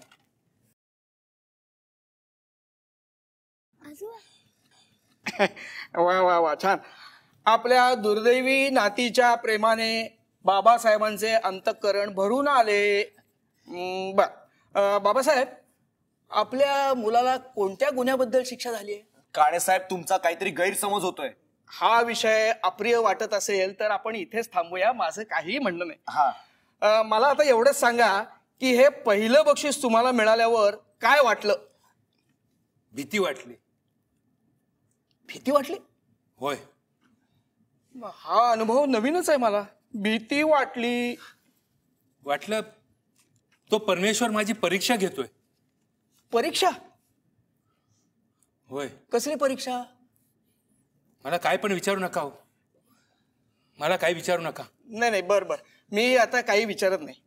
वा वा वा, छान. आपल्या दुर्दैवी नातीच्या प्रेमाने बाबासाहेबांचे अंतःकरण भरून आले. बाबासाहेब, आपल्या मुलाला कोणत्या गुन्ह्याबद्दल शिक्षा झाली आहे? काणे साहेब, तुमचा काहीतरी गैरसमज होतोय. हा विषय अप्रिय वाटत असेल तर आपण इथेच थांबूया. माझं काहीही म्हणणं नाही. हा मला आता एवढंच सांगा की हे पहिलं बक्षीस तुम्हाला मिळाल्यावर काय वाटलं? भीती वाटली. भीती वाटली? होय. हा अनुभव नवीनच आहे मला. भीती वाटली. वाटलं तो परमेश्वर माझी परीक्षा घेतोय. परीक्षा? होय. कसली परीक्षा? मला काय पण विचारू नका हो. मला काय विचारू नका. नाही नाही, बर बर, मी आता काही विचारत नाही.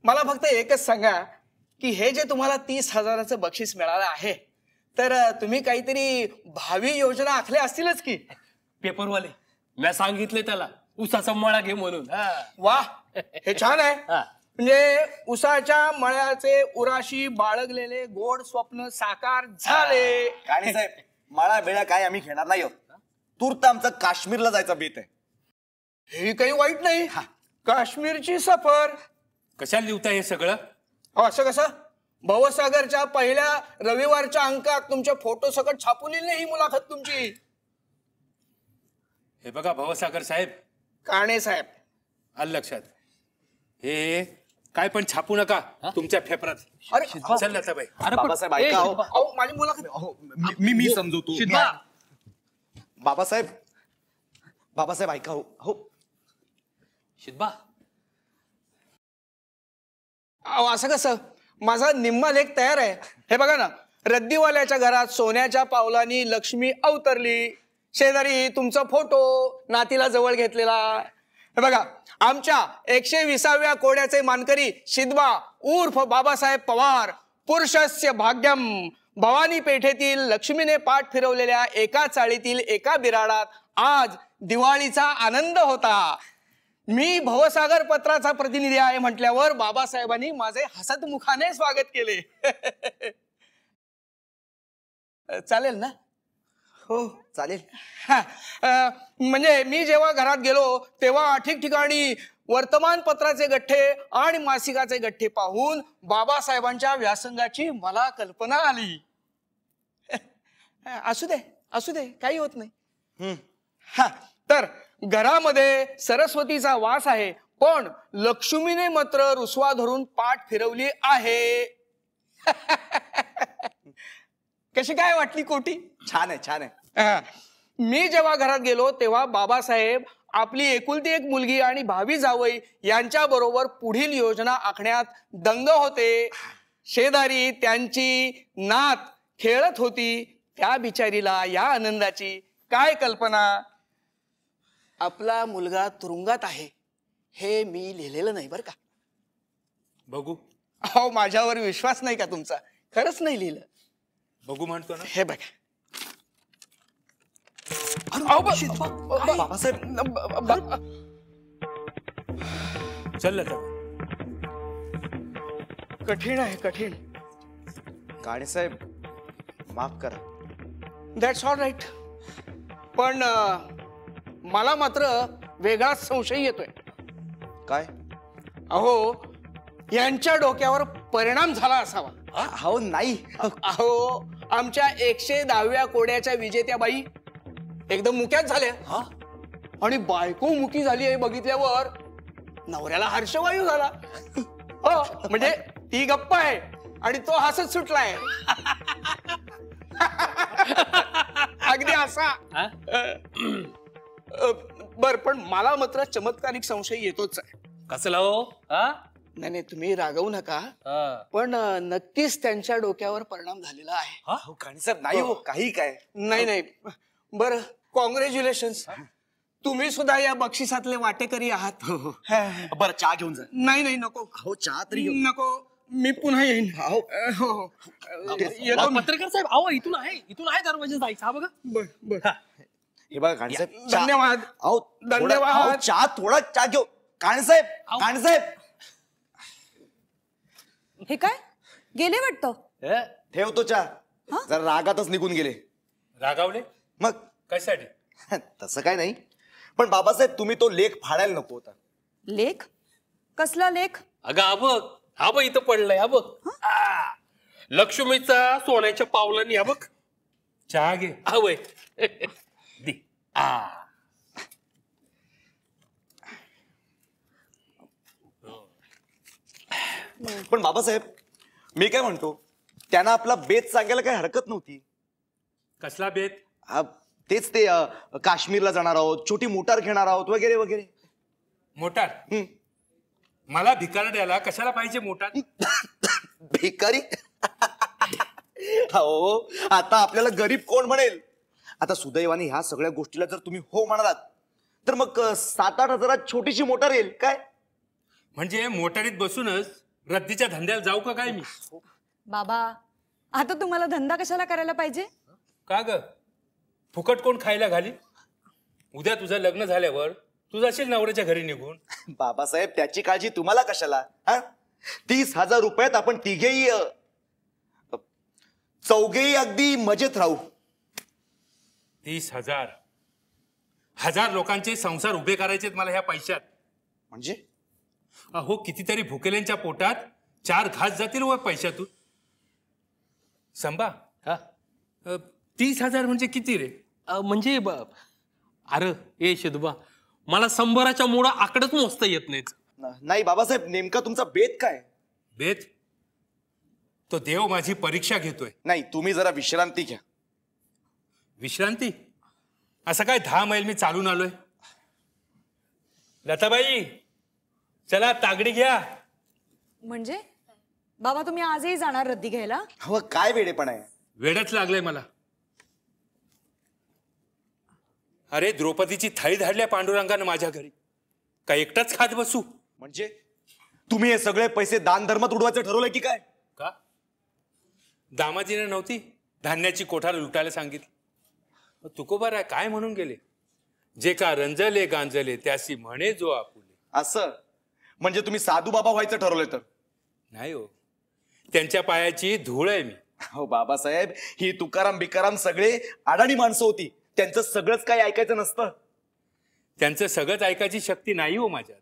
मला फक्त एकच सांगा की हे जे तुम्हाला 30,000चं बक्षीस मिळालं आहे, तर तुम्ही काहीतरी भावी योजना आखल्या असतीलच की? पेपरवाले, मी सांगितले त्याला उसाचा मळा घे म्हणून. वा, हे छान आहे. म्हणजे उसाच्या मळ्याचे उराशी बाळगलेले गोड स्वप्न साकार झाले. काणे साहेब, माळा बेळा काय आम्ही घेणार नाही आहोत. तूर्त आमचं काश्मीरला जायचा बेत आहे. हे काही वाईट नाही. काश्मीरची सफर. कशाला लिहिता हे सगळं? असं कसं? भवसागरच्या पहिल्या रविवारच्या अंकात तुमचे फोटो सकट छापून येईल ही मुलाखत तुमची. हे बघा भवसागर साहेब, काणे साहेब, आलं लक्षात. हे काय पण छापू नका तुमच्या पेपरात. अरे चल लताबाई. अरे बाबासाहेब ऐका हो. अहो, माझी मुलाखत. मी समजवतो. शिल्पा बाबासाहेब ऐका हो. हो शिल्पा अहो, असं कसं? माझा निम्मा लेख तयार आहे. हे बघा ना, रद्दीवाल्याच्या घरात सोन्याच्या पावलांनी लक्ष्मी अवतरली. शेजारी तुमचा फोटो नातीला जवळ घेतलेला. हे बघा, आमच्या 120व्या कोड्याचे मानकरी शिदबा उर्फ बाबासाहेब पवार, पुरुषस्य भाग्यम, भवानी पेठेतील लक्ष्मीने पाठ फिरवलेल्या एका चाळीतील एका बिराडात आज दिवाळीचा आनंद होता. मी भवसागर पत्राचा प्रतिनिधी आहे म्हटल्यावर बाबासाहेबांनी माझे हसतमुखाने स्वागत केले. चालेल ना? हो चालेल. म्हणजे मी जेव्हा घरात गेलो तेव्हा ठिकठिकाणी वर्तमानपत्राचे गठ्ठे आणि मासिकाचे गठ्ठे पाहून बाबासाहेबांच्या व्यासंगाची मला कल्पना आली. असू दे काही होत नाही. तर घरामध्ये सरस्वतीचा वास आहे, पण लक्ष्मीने मात्र रुसवा धरून पाठ फिरवली आहे. कशी काय वाटली कोटी? छान आहे. मी जेव्हा घरात गेलो तेव्हा बाबासाहेब आपली एकुलती एक मुलगी आणि भावी जावई यांच्या बरोबर पुढील योजना आखण्यात दंग होते. शेजारी त्यांची नात खेळत होती. त्या बिचारीला या आनंदाची काय कल्पना. आपला मुलगा तुरुंगात आहे हे मी लिहिलेलं नाही बरं का. बघू अहो, माझ्यावर विश्वास नाही का तुमचा? खरंच नाही लिहिलं. बघू म्हणतो ना. हे बघा. बाबासाहेब चल लताबाई. कठीण आहे, कठीण. काणे साहेब माफ करा. That's all right. पण मला मात्र वेगळाच संशय येतोय. काय? अहो, यांच्या डोक्यावर परिणाम झाला असावा. हो नाही. अहो, आमच्या 110व्या कोड्याच्या विजेत्या बाई एकदम मुक्याच झाल्या आणि बायको मुकी झाली आहे बघितल्यावर नवऱ्याला हर्षवायू झाला. हो, म्हणजे ती गप्प आहे आणि तो हसत सुटलाय. अगदी असा. बर, पण मला मात्र चमत्कारिक संशय येतोच आहे. कसला हो? नाही, तुम्ही रागवू नका, पण नक्कीच त्यांच्या डोक्यावर परिणाम झालेला आहे. हो काणे साहेब नाही हो. काही काय नाही. बर, कॉंग्रॅच्युलेशन्स. तुम्ही सुद्धा या बक्षिसातले वाटेकरी आहात. बरं चहा घेऊन जा. नाही नको. हो चहा तरी नको, मी पुन्हा येईन. हो. येतो मी. पत्रकार साहेब अहो इथून आहे दरवाजा जायचा. हा बघा. बर. हे बघा काणे साहेब चहा. धन्यवाद. अहो धन्यवाद. अहो, चहा थोडा चहा घेऊ. काणे साहेब हे काय गेले वाटतं? ठेवतो चहा. जरा रागातच निघून गेले. रागावले? मग कशासाठी? तसं काय नाही, पण बाबासाहेब तुम्ही तो लेख फाडायला नको होता. लेख? कसला लेख? अगं हा बघ इथं पडलंय. हा बघ, लक्ष्मीचा सोन्याच्या पावलांनी. हा बघ. चहा घे. हा वय दे. पण बाबासाहेब मी काय म्हणतो, त्यांना आपला बेत सांगायला काही हरकत नव्हती. कसला बेत? तेच ते काश्मीरला जाणार आहोत, छोटी मोटार घेणार आहोत वगैरे वगैरे. मोटार? मला भिकारड्याला कशाला पाहिजे मोटार? भिकारी? हो, आता आपल्याला गरीब कोण म्हणेल. आता सुदैवाने ह्या सगळ्या गोष्टीला जर तुम्ही हो म्हणालात तर मग 7-8 हजारात छोटीशी मोटार येईल काय. म्हणजे मोटारीत बसूनच रद्दीच्या धंद्याला जाऊ का काय मी? बाबा, आता तुम्हाला धंदा कशाला करायला पाहिजे? का ग? फुकट कोण खायला घाली? उद्या तुझं लग्न झाल्यावर तू जाशील नवऱ्याच्या घरी निघून. बाबासाहेब त्याची काळजी तुम्हाला कशाला? हा 30,000 रुपयात आपण तिघेही चौघेही अगदी मजेत राहू. 30,000 हजार लोकांचे संसार उभे करायचे मला ह्या पैशात. म्हणजे अहो कितीतरी भुकेल्यांच्या पोटात 4 घास जातील व पैशातून. संभा हा 30,000 म्हणजे किती रे? म्हणजे अरे ए शिदबा, मला 100च्या मोडा आकडच मोजता येत नाहीत. नाही बाबासाहेब, नेमका तुमचा बेत काय? बेत तो देव माझी परीक्षा घेतोय. नाही, तुम्ही जरा विश्रांती घ्या. विश्रांती? असं काय 10 मैल मी चालून आलोय? लताबाई चला तागडी घ्या. म्हणजे बाबा तुम्ही आजही जाणार रद्दी घ्यायला? हो, काय वेडेपण आहे. वेडच लागलंय मला. अरे द्रौपदीची थाळी धाडल्या पांडुरंगानं माझ्या घरी, काय एकटाच खात बसू? म्हणजे तुम्ही हे सगळे पैसे दान धर्मात उडवायचं ठरवलंय की काय? का दामाजीने नव्हती धान्याची कोठार लुटायला सांगितली? तुकोबारा काय म्हणून गेले, जे का रंजले गांजले त्यासी म्हणे जो आपुले. असं म्हणजे तुम्ही साधू बाबा व्हायचं ठरवलंय तर? नाही हो, त्यांच्या पायाची धूळ आहे मी. हो बाबासाहेब, ही तुकाराम बिकाराम सगळे अडाणी माणसं होती, त्यांचं सगळंच काही ऐकायचं नसतं. त्यांचं सगळंच ऐकायची शक्ती नाही हो माझ्यात.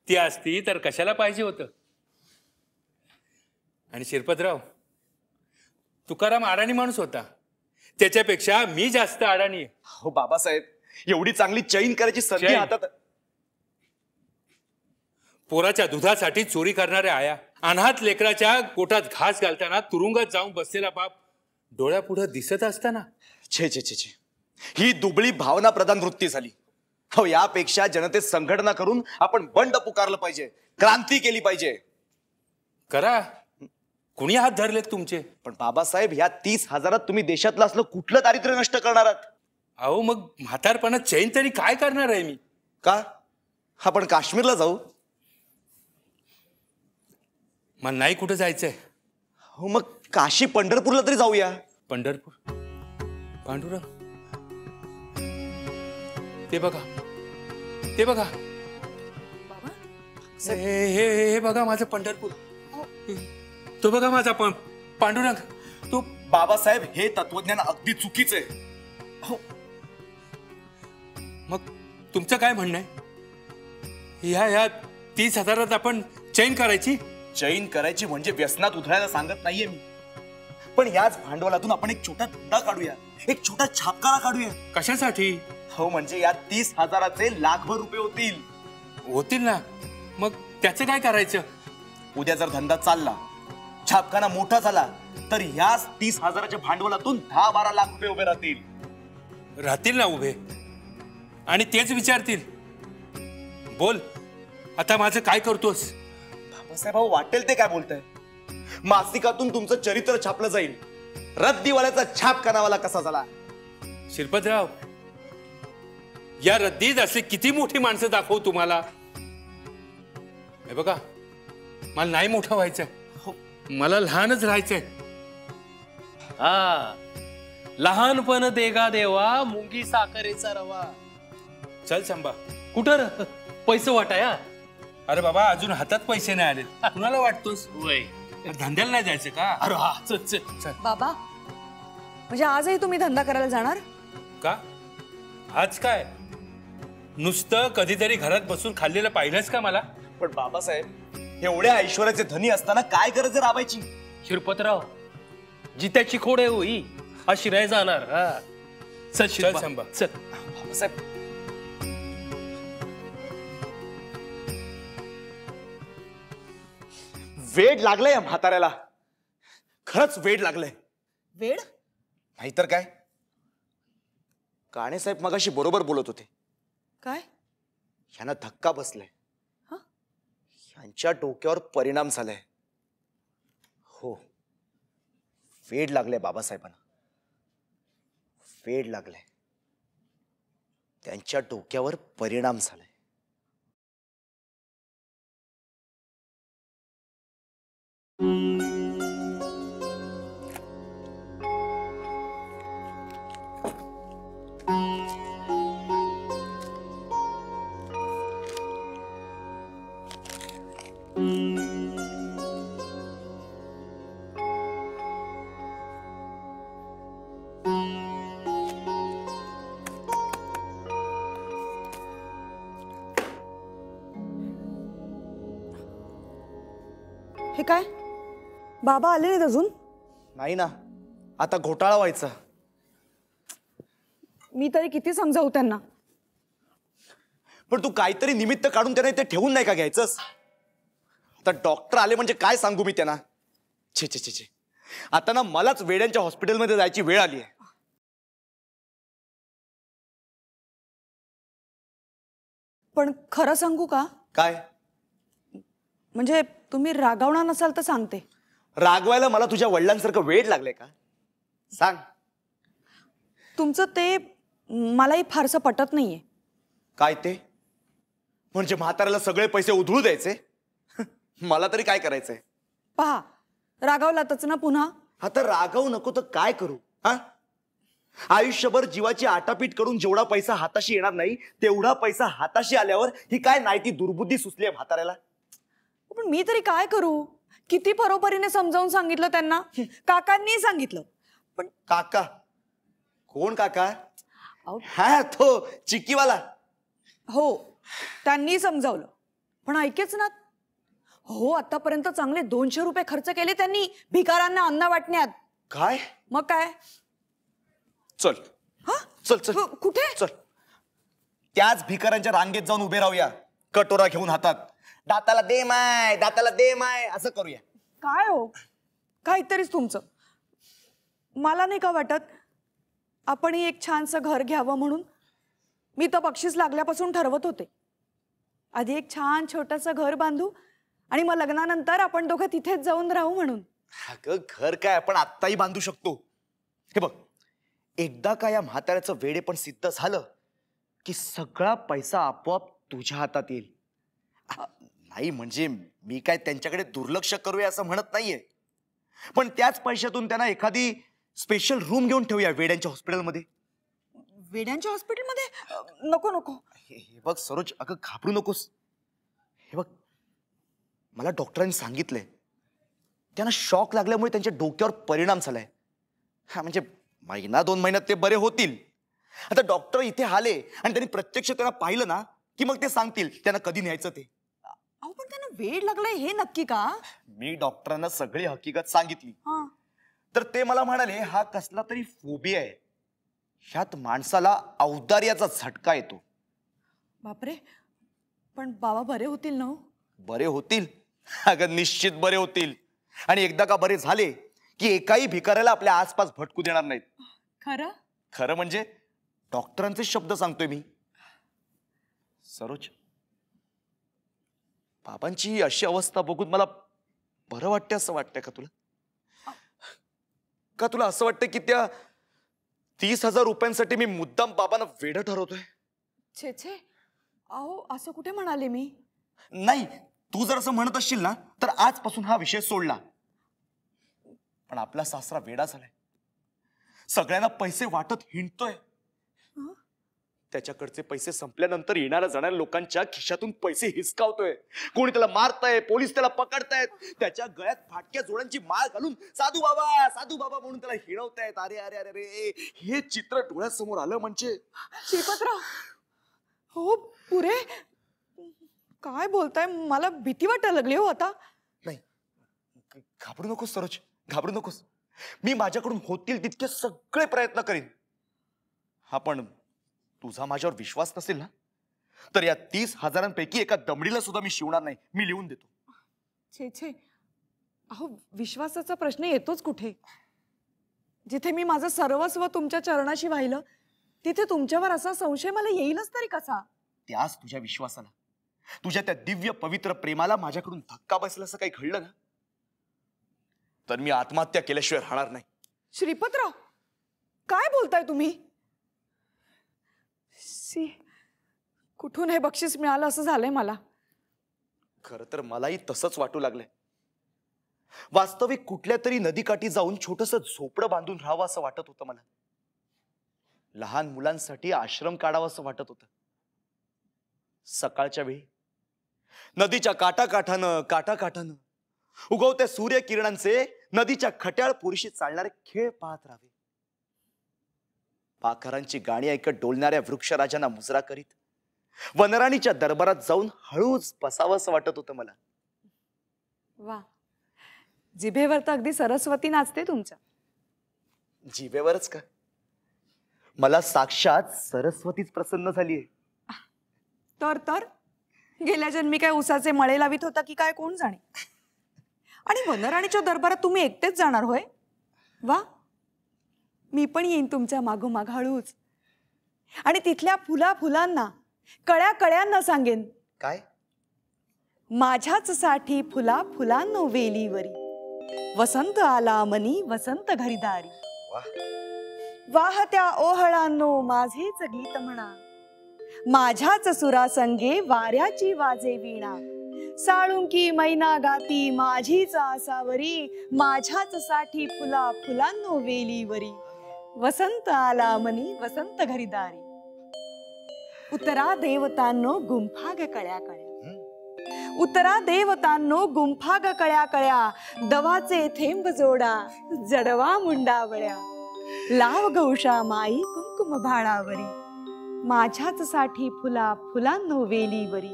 ती असती तर कशाला पाहिजे होतं. आणि शिरपतराव, तुकाराम अडाणी माणूस होता, त्याच्यापेक्षा मी जास्त अडाणी आहे. हो बाबासाहेब, एवढी चांगली चैन करायची संधी चैन? हातात. पोराच्या दुधासाठी चोरी करणाऱ्या आया, अनाथ लेकराच्या पोटात घास घालताना तुरुंगात जाऊन बसलेला बाप डोळ्यापुढे दिसत असताना छे छे छे छे, ही दुबळी भावना प्रधान वृत्ती झाली. हो, यापेक्षा जनतेत संघटना करून आपण बंड पुकारलं पाहिजे, क्रांती केली पाहिजे. करा, कुणी हात धरलेत तुमचे? पण बाबासाहेब, ह्या 30,000 तुम्ही देशातलं असलं कुठलं दारिद्र्य नष्ट करणार आहात? अहो मग म्हातारपणात चैन तरी काय करणार आहे मी? का आपण काश्मीरला जाऊ? मला नाही कुठं जायचंय. हो मग काशी पंढरपूरला तरी जाऊया. पंढरपूर, पांडुरंग, ते बघा, ते बघा, हे बघा माझं पंढरपूर. तो बघा माझा पांडुरंग. तो बाबासाहेब, हे तत्वज्ञान अगदी चुकीचं आहे. हो, मग तुमचं काय म्हणणं आहे? ह्या 30,000 आपण चैन करायची? चैन करायची म्हणजे व्यसनात उधळायला सांगत नाहीये मी, पण याच भांडवलातून आपण एक छोटा धंदा काढूया, एक छोटा छापखाना काढूया. कशासाठी? हो म्हणजे या 30,000चे लाखभर रुपये होतील. होतील ना, मग त्याचं काय करायचं? उद्या जर धंदा चालला, छापखाना मोठा झाला, तर याच 30,000च्या भांडवलातून 10-12 लाख रुपये उभे राहतील. राहतील ना उभे, आणि तेच विचारतील, बोल आता माझं काय करतोस? बाबासाहेब, वाटेल ते काय बोलताय? मासिकातून तुमचं चरित्र छापलं जाईल. रद्दीवाल्याचा छापखानावाला कसा झाला? शिरपतराव, या रद्दीत असे किती मोठी माणसं दाखवू तुम्हाला? हे बघा, मला नाही मोठं व्हायचंय, मला लहानच राहायचंय. हा, लहानपण देगा देवा, मुंगी साखरेचा रवा. चल संभा. कुठं पैसे वाटाया? अरे बाबा, अजून हातात पैसे नाही आले. कुणाला वाटतोस? धंद्याला नाही जायचं का? अरे हा, चल चल चल. बाबा, म्हणजे आजही तुम्ही धंदा करायला जाणार? का आज काय नुसतं कधीतरी घरात बसून खाल्लेलं पाहिलंच का मला? पण बाबासाहेब, एवढ्या ऐश्वर्याचे धनी असताना काय गरज आहे राबायची? शिरपतराव, जित्याची खोड आहे होई अशी राय जाणार. हा चल शिरपा, संभा. चल. बाबासाहेब, वेड लागलंय या म्हाताऱ्याला, खरंच वेड लागलंय. वेड? नाहीतर काय. काणे साहेब मगाशी बरोबर बोलत होते. काय? ह्यांना धक्का बसलाय. हा? ह्यांच्या डोक्यावर परिणाम झालाय. हो, वेड लागलंय बाबासाहेबांना, वेड लागलंय. त्यांच्या डोक्यावर परिणाम झालाय. हे काय बाबा आले नाहीत अजून? नाही ना, आता घोटाळा व्हायचा. मी तरी किती समजावू त्यांना. पण तू काहीतरी निमित्त काढून त्यांना इथे ठेवून नाही का घ्यायचंस? आता डॉक्टर आले म्हणजे काय सांगू मी त्यांना? छे छे छे छे, आता ना मलाच वेड्यांच्या हॉस्पिटलमध्ये जायची वेळ आली आहे. पण खरं सांगू का? काय? म्हणजे तुम्ही रागावणार नसाल तर सांगते. रागवायला मला तुझ्या वडिलांसारखं वेळ लागलंय का? सांग. तुमचं ते मलाही फारसं पटत नाहीये. काय ते? म्हणजे म्हाताऱ्याला सगळे पैसे उधळू द्यायचे? मला तरी काय करायचंय? पहा, रागावलातच ना पुन्हा. आता रागवू नको तर काय करू? हा, आयुष्यभर जीवाची आटापीट करून जेवढा पैसा हाताशी येणार नाही तेवढा पैसा हाताशी आल्यावर ही काय नाही ती दुर्बुद्धी सुचली आहे म्हाताऱ्याला. पण मी तरी काय करू? किती परोपरीने समजावून सांगितलं त्यांना. काकांनी सांगितलं. पण काका? कोण काका? अहो, हा, तो चिक्कीवाला. हो, त्यांनी समजावलं पण ऐकेच ना. हो, आतापर्यंत चांगले 200 रुपये खर्च केले त्यांनी भिकाऱ्यांना अन्न वाटण्यात. काय? मग काय? चल हा, चल चल कुठे? चल, त्याच भिकाऱ्यांच्या रांगेत जाऊन उभे राहूया, कटोरा घेऊन हातात. दाताला दे माय, दाताला दे माय, असं करूया. काय हो, काहीतरीच तुमचं. मला नाही का वाटत आपणही एक छानसं घर घ्यावं म्हणून. मी तर बक्षीस लागल्यापासून ठरवत होते, आधी एक छान छोटंसं घर बांधू आणि मग लग्नानंतर आपण दोघं तिथेच जाऊन राहू म्हणून. अगं, घर काय आपण आत्ताही बांधू शकतो. हे बघ, एकदा का या म्हाताऱ्याचं वेडेपण सिद्ध झालं की सगळा पैसा आपोआप तुझ्या हातात येईल. नाही म्हणजे मी काय त्यांच्याकडे दुर्लक्ष करूया असं म्हणत नाहीये, पण त्याच पैशातून त्यांना एखादी स्पेशल रूम घेऊन ठेवूया वेड्यांच्या हॉस्पिटलमध्ये. वेड्यांच्या हॉस्पिटलमध्ये? नको नको. हे बघ सरोज, अगं घाबरू नकोस. हे बघ, मला डॉक्टरांनी सांगितलंय त्यांना शॉक लागल्यामुळे त्यांच्या डोक्यावर परिणाम झालाय. हा, म्हणजे 1-2 महिन्यात ते बरे होतील. आता डॉक्टर इथे आले आणि त्यांनी प्रत्यक्ष त्यांना पाहिलं ना की मग ते सांगतील त्यांना कधी न्यायचं ते. अहो, पण त्यांना वेड लागलाय हे नक्की का? मी डॉक्टरांना सगळी हकीकत सांगितली हा. तर ते मला म्हणाले हा कसला तरी फोबिया आहे, ह्यात माणसाला औदार्याचा झटका येतो. बापरे, पण बाबा बरे होतील ना? बरे होतील? अगं निश्चित बरे होतील. आणि एकदा का बरे झाले की एकाही भिकाऱ्याला आपल्या आसपास भटकू देणार नाहीत. खरं? खरं म्हणजे डॉक्टरांचे शब्द सांगतोय मी. सरोज, बाबांची अशी अवस्था बघून मला बरं वाटते असं वाटतंय का तुला? का तुला असं वाटतं की त्या 30,000 रुपयांसाठी मी मुद्दाम बाबांना वेडं ठरवतोय? छे छे, अहो असं कुठे म्हणाले मी? नाही, तू जर असं म्हणत असशील ना तर आजपासून हा विषय सोडला. पण आपला सासरा वेडा झालाय, सगळ्यांना पैसे वाटत हिंडतोय. त्याच्याकडचे पैसे संपल्यानंतर येणाऱ्या जाणाऱ्या लोकांच्या खिशातून पैसे हिसकावतोय. कोणी त्याला मारताय, पोलीस त्याला पकडतायत, त्याच्या गळ्यात फाटक्या जोड्यांची माळ घालून साधू बाबा म्हणून त्याला हिणवतायत. अरे अरे अरे अरे, हे चित्र डोळ्यासमोर आलं म्हणजे. श्रीपतराव, हो पुरे काय बोलताय? मला भीती वाटायला लागली हो आता. नाही, घाबरू नकोस सरोज, घाबरू नकोस. मी माझ्याकडून होतील तितके सगळे प्रयत्न करीन. हा, पण तुझा माझ्यावर विश्वास नसेल ना तर या 30,000 एका दमडीला सुद्धा मी शिवणार नाही. मी लिहून देतो. छे छे, अहो विश्वासाचा प्रश्न येतोच कुठे? जिथे मी माझं सर्वस्व तुमच्या चरणाशी वाहिलं तिथे तुमच्यावर असा संशय मला येईलच तरी कसा? त्याच तुझ्या विश्वासाला, तुझ्या त्या दिव्य पवित्र प्रेमाला माझ्याकडून धक्का बसला असं काही घडलं ना तर मी आत्महत्या केल्याशिवाय राहणार नाही. श्रीपतराव, काय बोलताय तुम्ही? कुठून हे बक्षीस मिळालं असं झालंय मला. खरं तर मलाही तसंच वाटू लागलंय. वास्तविक कुठल्या तरी नदीकाठी जाऊन छोटंसं झोपडं बांधून राहावं असं वाटत होतं मला. लहान मुलांसाठी आश्रम काढावा असं वाटत होतं. सकाळच्या वेळी नदीच्या काठाकाठानं उगवत्या सूर्यकिरणांचे नदीच्या खट्याळ पुरीशी चालणारे खेळ पाहत राहावे. पाखरांची गाणी ऐकत डोलणाऱ्या वृक्षराजांना मुजरा करीत वनराणीच्या दरबारात जाऊन हळूच बसावं असं वाटत होतं मला. वा, जिभेवर तर अगदी सरस्वती नाचते तुमच्या. जिभेवरच का, मला साक्षात सरस्वतीच प्रसन्न झालीये. तर गेल्या जन्मी काय उसाचे मळे लावित होता की काय कोण जाणे. आणि वनराणीच्या दरबारात तुम्ही एकटेच जाणार होय? वा, मी पण येईन तुमच्या मागोमाग हळूच. आणि तिथल्या फुलांना कळ्यांना सांगेन, काय? माझ्याच साठी फुलांनो वेलीवरी, वसंत आला मनी वसंत घरीदारी. वाहत्या ओहळांनो माझेच गीत म्हणा, माझ्याच सुरासंगे वाऱ्याची वाजे वीणा. साळुंकी मैना गाती माझीच आसावरी, माझ्याच साठी फुलांनो वेलीवरी, वसंत आला मनी वसंत घरीदारी. उतरा देवतांनो गुंफाग कळ्या कळ्या, उतरा देवतांनो गुंफाग कळ्या कळ्या. दवाचे थेंब जोडा जडवा मुंडावळ्या, लाव गौषा माई कुंकुम भाळावरी, माझ्याच साठी फुलांनो वेलीवरी,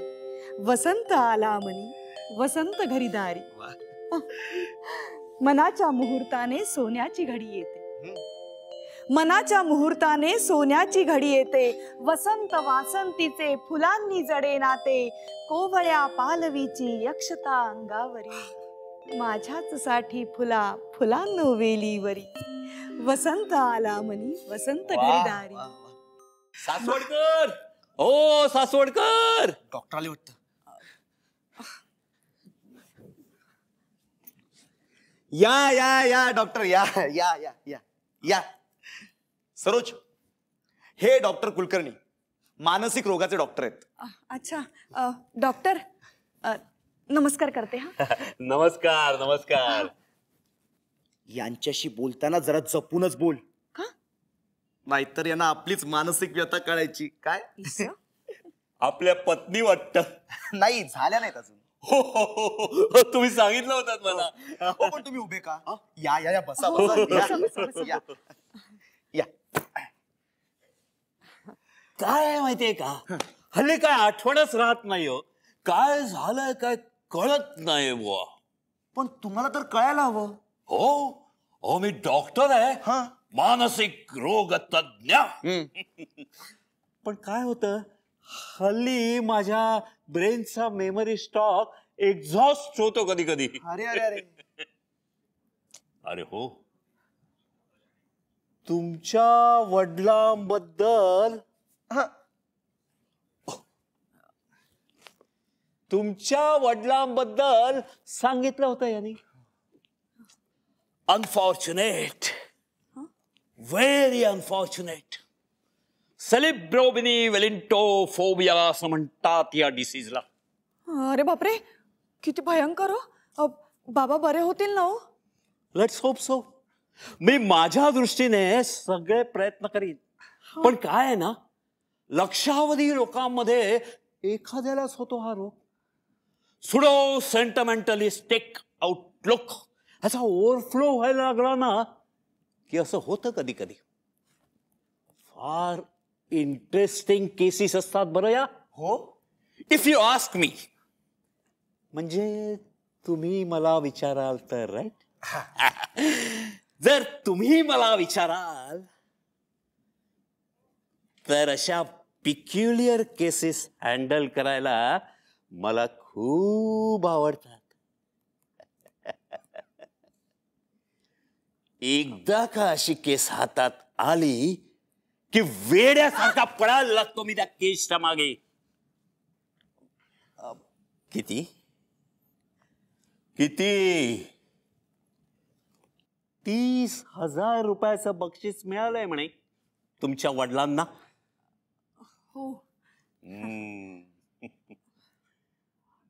वसंत आला मनी वसंत घरीदारी. मनाच्या मुहूर्ताने सोन्याची घडी येते, मनाच्या मुहूर्ताने सोन्याची घडी येते. वसंत वासंतीचे फुलांनी जडे नाते, कोवळ्या पालवीची यक्षता अंगावरी, माझ्याच साठी फुलांनो वेलीवरी, वसंत आला मनी वसंत घरीदारी. सासवडकर, ओ सासवडकर. डॉक्टर आले वाटतं. या डॉक्टर, या. सरोज, हे डॉक्टर कुलकर्णी मानसिक रोगाचे डॉक्टर आहेत. अच्छा, डॉक्टर नमस्कार करते. हा नमस्कार नमस्कार. यांच्याशी बोलताना जरा जपूनच बोल, का? नाहीतर यांना आपलीच मानसिक व्यथा कळायची. काय? आपल्या पत्नी वाटत. नाही, झाल्या नाहीत अजून. हो, तुम्ही सांगितलं होतं मला. हो, पण तुम्ही उभे का? या बसा. या. काय आहे माहितीये का, हल्ली काय आठवणच राहत नाही हो. काय झालंय काय कळत नाही बुवा. पण तुम्हाला तर कळायला हवं. हो, मी डॉक्टर आहे, मानसिक रोग तज्ञ. पण काय होतं, हल्ली माझ्या ब्रेनचा मेमरी स्टॉक एक्झॉस्ट होतो कधी कधी. अरे हो, तुमच्या वडिलांबद्दल सांगितलं होतं यांनी. Unfortunate, very unfortunate. सेलिब्रोबिनी वेलिंटोफोबिया असं म्हणतात या डिसीजला. अरे बापरे, किती भयंकर हो. बाबा बरे होतील ना हो? Let's hope so. मी माझ्या दृष्टीने सगळे प्रयत्न करीन. पण काय आहे ना, लक्षावधी लोकांमध्ये एखाद्यालाच होतो हा रोग. सुडो सेंटिमेंटलिस्टिक आउटलुक ह्याचा ओव्हरफ्लो व्हायला लागला ना की असं होतं कधी कधी. फार इंटरेस्टिंग केसेस असतात बरं या. हो, इफ यू आस्क मी. म्हणजे तुम्ही मला विचाराल तर, राईट? जर तुम्ही मला विचाराल तर अशा पिक्युलियर केसेस हँडल करायला मला खूप आवडतात. एकदा का अशी केस हातात आली की वेड्यासारखा पळायला लागतो मी त्या केसच्या मागे. किती 30,000 रुपयाचं बक्षीस मिळालंय म्हणे तुमच्या वडिलांना. हो.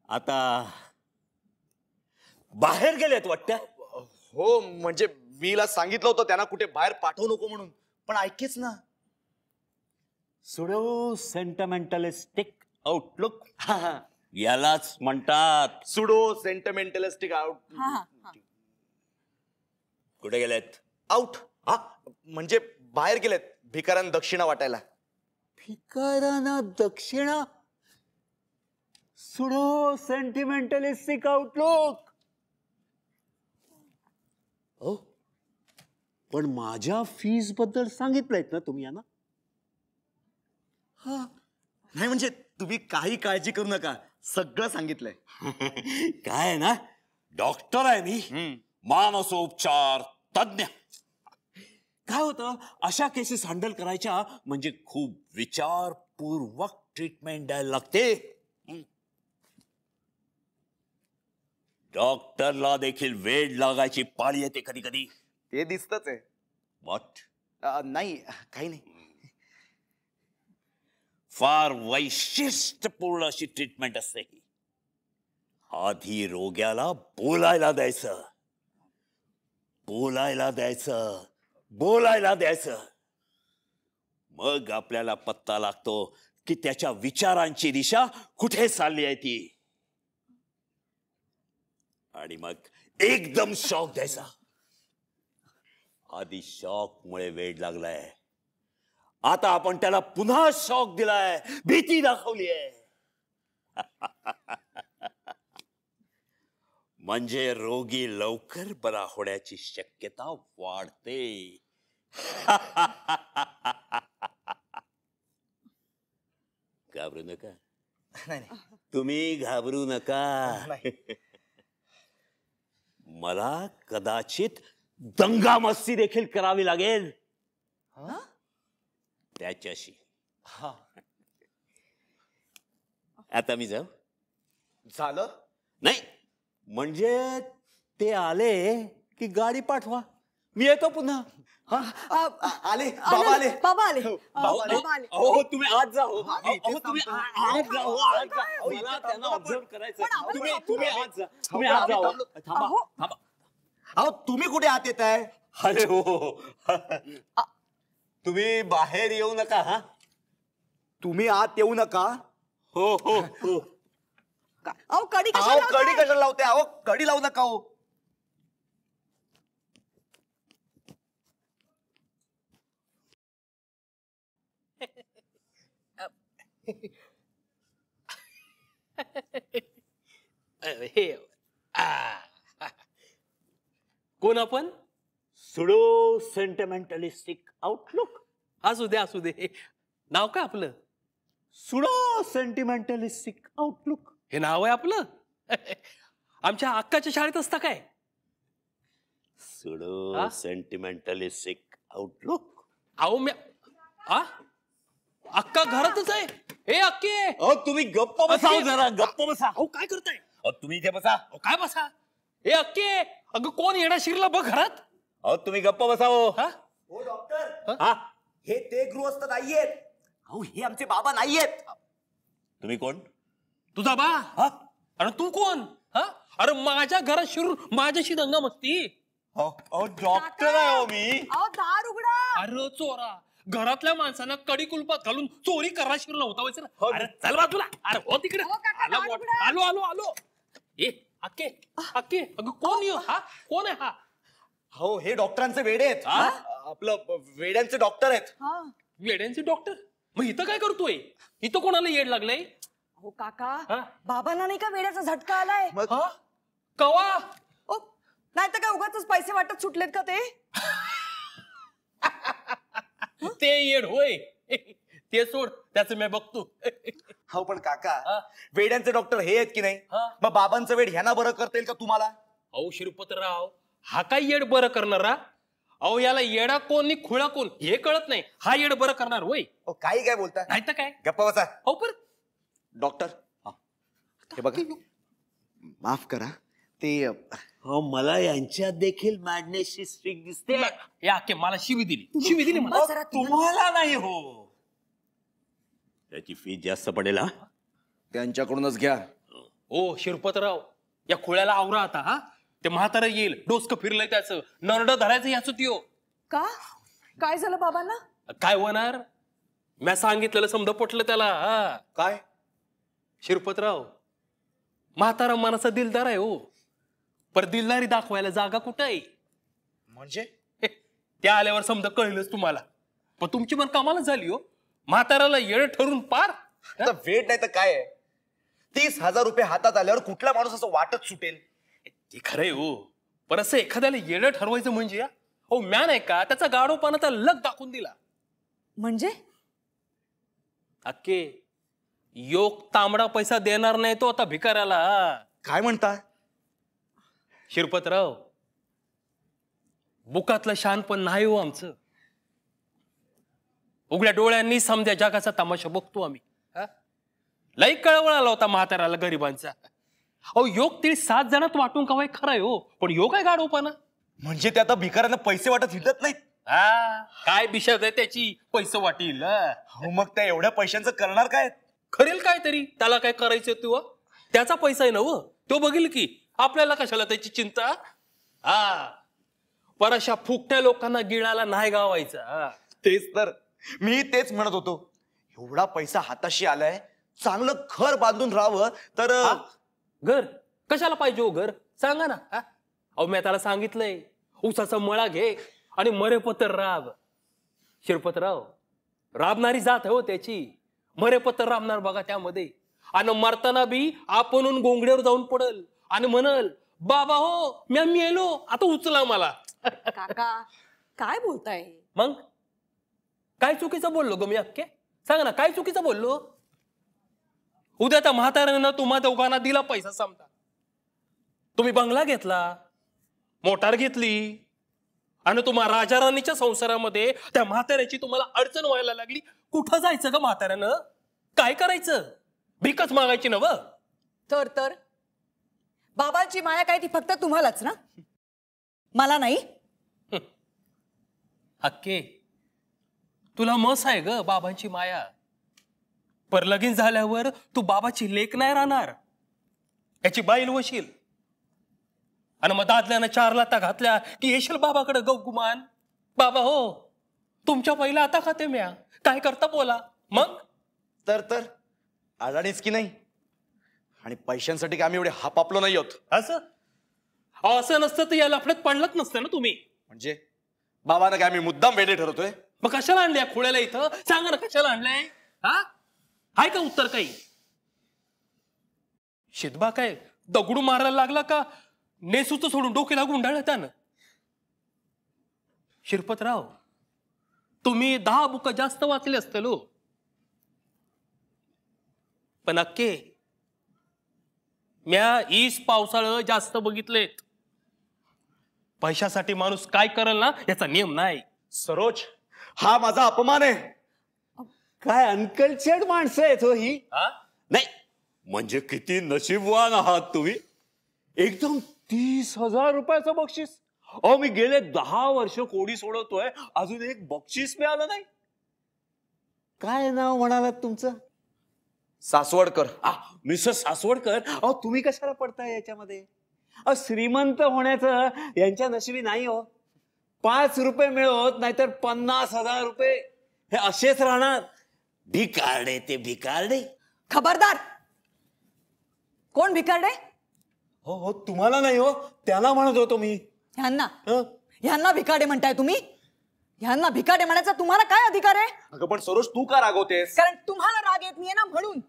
आता बाहेर गेलेत वाटतं. हो, म्हणजे मीला सांगितलं होतं त्यांना कुठे बाहेर पाठवू नको म्हणून, पण ऐकेच ना. सुडो सेंटिमेंटलिस्टिक आउटलुक यालाच म्हणतात. सुडो सेंटिमेंटलिस्टिक कुठे गेलेत? आउट. म्हणजे बाहेर गेलेत भिकाऱ्यांना दक्षिणा वाटायला. भिकाऱ्यांना दक्षिणा? Pseudo sentimentalistic outlook. हो, पण माझ्या फीज बद्दल सांगितलंयत ना तुम्ही यांना? नाही म्हणजे तुम्ही काही काळजी करू नका, सगळं सांगितलंय. काय आहे ना, डॉक्टर आहे मी, मानसोपचार तज्ञ. काय होतं, अशा केसेस हँडल करायच्या म्हणजे खूप विचारपूर्वक ट्रीटमेंट द्यायला लागते. डॉक्टरला देखील वेळ लागायची पाळी येते कधी कधी. ते दिसतच आहे. What? नाही काही नाही. फार वैशिष्ट्यपूर्ण अशी ट्रीटमेंट असते ही. आधी रोग्याला बोलायला द्यायचं, बोलायला द्यायचं, बोलायला द्यायचं. मग आपल्याला पत्ता लागतो की त्याच्या विचारांची दिशा कुठे चालली आहे ती. आणि मग एकदम शॉक द्यायचा. आधी शॉक मुळे वेळ लागलाय, आता आपण त्याला पुन्हा शॉक दिलाय, भीती दाखवली आहे. म्हणजे रोगी लवकर बरा होण्याची शक्यता वाढते. घाबरू नका, तुम्ही घाबरू नका. मला कदाचित दंगामस्ती देखील करावी लागेल त्याच्याशी. आता मी जाऊ? झालं? नाही म्हणजे ते आले की गाडी पाठवा, मी येतो पुन्हा. आले बाबा, आले बाबा आले. बाबा आले. अहो तुम्ही आज जा. तुम्ही आज जा. मला त्यांना ऑब्झर्व करायचं. तुम्ही आज जा. तुम्ही आज जा. थांबा. अहो तुम्ही कुठे आत येत आहे? अरे हो, तुम्ही बाहेर येऊ नका. हा, तुम्ही आत येऊ नका. हो हो हो. अहो कडी अहो कशाला कडी लावताय? कशाला लावते? अहो कडी लावू नका हो. हे कोण आपण? Pseudo sentimentalistic outlook. असू दे. नाव काय आपलं? Pseudo sentimentalistic outlook. हे नाव आहे आपलं? आमच्या अक्काच्या शाळेत असता काय? Pseudo sentimentalistic outlook. अहो मी अक्का घरातच आहे. हे अक्के, अहो तुम्ही गप्प बसा हो जरा, गप्प बसा. अहो काय करताय? अहो तुम्ही इथे बसा. अहो काय बसा? हे अक्के, अगं कोण येणार शिरला बघ घरात? अहो तुम्ही गप्प बसा हो. हा? हो डॉक्टर, हा, हे ते गृहस्थ नाहीयेत. अहो हे आमचे बाबा नाहीयेत. तुम्ही कोण? तुझा बा? हा, अरे तू कोण? हा? अरे माझ्या घरात शिरून माझ्याशी दंगा मस्ती? अहो डॉक्टर आहे हो मी. अहो दार उघडा. अरे चोरा, घरातल्या माणसांना कडी कुलपात घालून चोरी करा शिरला होता व्हायचं ना? अरे चल बाजूला. अरे हो तिकडे. अहो, काका, आलो दार मोठ- उघडा. आलो. ए अक्के, अगं कोण येऊ? हा कोण आहे हा? हो हे डॉक्टरांचे वेडे आहेत. आपलं वेड्यांचे डॉक्टर आहेत. हा. वेड्यांचे डॉक्टर? मग इथं काय करतोय? इथं कोणाला येड लागलंय? अहो काका, हा? बाबांना नाही का वेड्याचा झटका आलाय? मग हा? कवा? नाही तर काय उगाच पैसे वाटत सुटलेत का ते? ते येड होय. ते सोड, त्याच मी बघतो. हो पण काका, हा? वेड्यांचे डॉक्टर हे आहेत की नाही? हा? मग बाबांचं वेड ह्यांना बरं करता येईल का तुम्हाला? अहो शिरपतराव, हा काय येड बरं करणारा? अहो याला येडा कोण आणि खुळा कोण हे कळत नाही. हा येड बरं करणार होय? हो काही काय बोलताय? नाही तर काय? गप्पा बसा. हो पर डॉक्टर हे बघा, माफ करा ते हो मला यांच्यात देखील मॅडनेसची स्ट्रीक दिसते. या अख्खे मला शिवी दिली मला. जरा तुम्हाला नाही हो. त्याची फी जास्त पडेल. हा, त्यांच्याकडूनच घ्या. ओ शिरपतराव, या खुळ्याला आवरा आता. हा, ते म्हातारं येईल, डोसकं फिरलंय त्याचं, नरड धरायचं याच त्यो. का? काय झालं बाबांना? काय होणार? मी सांगितलेलं समजा पटलं त्याला. हा काय? शिरपतराव, म्हातारा मनाचा दिलदार आहे हो, पर दिलदारी दाखवायला जागा कुठं आहे? म्हणजे त्या आल्यावर समजा कळलंच तुम्हाला. पण तुमची पण कामाला झाली हो. म्हाताराला येड ठरून पार. आता वेट नाही तर काय आहे? 30,000 रुपये हातात आल्यावर कुठला माणूस असं वाटत सुटेल? ते खरंय हो, पण असं एखाद्याला येणं ठरवायचं म्हणजे हो म्या नाही का त्याचा गाडोपणा त्या लग दाखवून दिला. म्हणजे अक्के योग तांबडा पैसा देणार नाही तो आता भिकाऱ्याला. काय म्हणता? शिरपतराव बुकातलं शानपण नाही हो आमचं. उघड्या डोळ्यांनी समजा जगाचा तमाशा बघतो आम्ही. लई कळवळ आला होता म्हाताऱ्याला गरिबांचा. अहो योग 7 जणात वाटून कवाय खराय हो, पण योग काय गाडोपणा. म्हणजे ते आता भिकाऱ्यांना पैसे वाटत हिंडत नाहीत? काय बिशत आहे त्याची पैसे वाटील. हो मग त्या एवढ्या पैशांचं करणार काय? करेल काय तरी, त्याला काय करायचं तू, त्याचा पैसा आहे ना व, तो बघील की. आपल्याला कशाला त्याची चिंता. पराशा फुकट्या लोकांना गिळाला नाही गावायचा. तेच तर मी तेच म्हणत होतो. एवढा पैसा हाताशी आलाय, चांगलं घर बांधून राहावं तर. घर कशाला पाहिजे हो घर सांगा ना. अहो मी त्याला सांगितलंय ऊसाचा मळा घे आणि मरेपत्र राब. शिरपतराव राबणारी जात आहे हो त्याची. मरेपत्र राबणार बघा त्यामध्ये. आणि मरताना बी आपण गोंगड्यावर जाऊन पडल आणि म्हणल बाबा हो मी मेलो आता उचला मला. काका काय बोलताय? मग काय चुकीचं बोललो ग मी अक्के? सांग ना काय चुकीचं बोललो? उद्या त्या म्हाताऱ्यानं तुम्हा दोघांना दिला पैसा समजा. तुम्ही बंगला घेतला, मोटार घेतली आणि तुम्हा राजा राणीच्या संसारामध्ये त्या म्हाताऱ्याची तुम्हाला अडचण व्हायला लागली. कुठं जायचं ग म्हाताऱ्यानं? काय करायचं? भीकच मागायची ना व. तर बाबांची माया काय ती फक्त तुम्हालाच ना, मला नाही? अक्के तुला मस आहे ग बाबांची माया. पर लगीन झाल्यावर तू बाबाची लेक नाही राहणार, याची बाईल वशील. आणि मग दादल्यानं 4 लाथा घातल्या की येशील बाबाकडे गौगुमान. बाबा हो तुमच्या पहिला आता खाते म्या, काय करता बोला. मग तर अडाणीच की नाही. आणि पैशांसाठी काय आम्ही एवढे हापापलो नाही होत. असं नसतं तर या लफड्यात पडलंच नसतं ना तुम्ही. म्हणजे बाबांना काय आम्ही मुद्दाम वेडे ठरवतोय? मग कशाला आणल्या खोळ्याला इथं? सांगा ना कशाला आणलंय? हाय का उत्तर काही? शिदबा काय दगडू मारायला लागला का नेसूच सोडून डोक्याला गुंडाळलं त्यानं? शिरपतराव तुम्ही 10 बुक जास्त वाचले असते लो. पण अक्के म्या ईस पावसाळं जास्त बघितलेत. पैशासाठी माणूस काय करेल ना याचा नियम नाही. सरोज हा माझा अपमान आहे. काय अनकल्चर्ड माणसं आहेत हो ही. नाही म्हणजे किती नशीबवान आहात तुम्ही. एकदम 30,000 रुपयाचं बक्षीस. अहो मी गेले 10 वर्ष कोडी सोडवतोय, अजून एक बक्षीस मिळालं नाही. काय नाव म्हणालात तुमचं? सासवडकर. मिस्टर सासवडकर. अहो तुम्ही कशाला पडताय याच्यामध्ये? श्रीमंत होण्याचं यांच्या नशिबी नाही हो. 5 रुपये मिळवत नाहीतर 50,000 रुपये हे असेच राहणार. भिकारडे ते भिकारडे. खबरदार. कोण भिकारडे? हो तुम्हाला नाही हो, त्याला म्हणत होतो मी. ह्यांना भिकारडे म्हणताय तुम्ही? ह्यांना भिकारडे म्हणायचा तुम्हाला काय अधिकार आहे? अगं पण सरोज तू का रागवतेस? कारण तुम्हाला राग येत नाहीये ना म्हणून.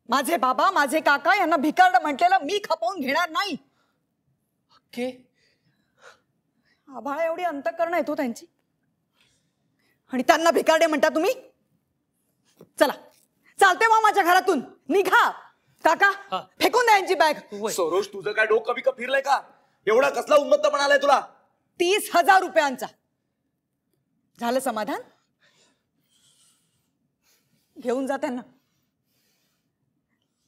माझे बाबा माझे काका यांना भिकारड म्हटलेलं मी खपवून घेणार नाही. आभाळ एवढी अंतःकरण येतो त्यांची आणि त्यांना भिकारडे म्हणता तुम्ही? चला चालते मग माझ्या घरातून निघा. काका फेकून द्या यांची बॅग. सरोज तुझं काय डोकं बिकं फिरलंय का? एवढा कसला उन्मत्तपणा आलाय तुला? 30,000 रुपयांचा. झालं समाधान? घेऊन जा त्यांना.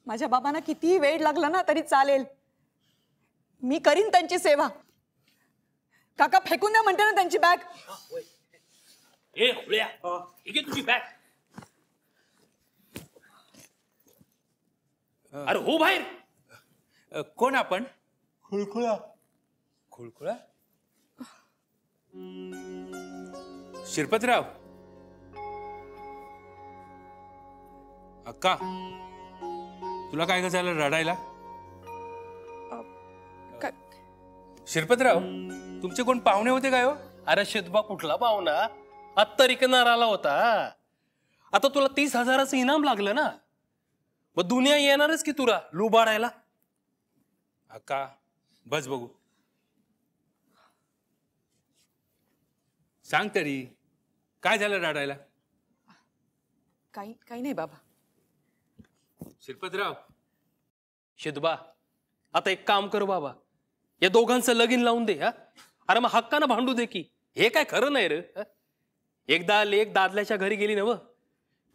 माझ्या बाबांना कितीही वेळ लागला ना तरी चालेल, मी करीन त्यांची सेवा. काका फेकून द्या म्हणते ना त्यांची बॅग. तुझी बॅग. अरे हो बाहेर. कोण आपण? खुळखुळा. खुळखुळा? शिरपतराव. अक्का तुला काय का झालं रडायला? शिरपतराव तुमचे कोण पाहुणे होते काय हो? अरे शिदबा कुठला पाहुणा? आत्ता रिकणार आला होता. आता तुला 30,000चं इनाम लागलं ना, मग दुनिया येणारच की तुला लुबाडायला. अक्का बस बघू, सांग तरी काय झालं रडायला? काही नाही बाबा. शिरपतराव, शिदबा, आता एक काम कर बाबा, या दोघांचं लगीन लावून दे. हा, अरे मग हक्कानं भांडू दे की. हे काय खरं नाही रे. एकदा लेक दादल्याच्या घरी गेली ना व,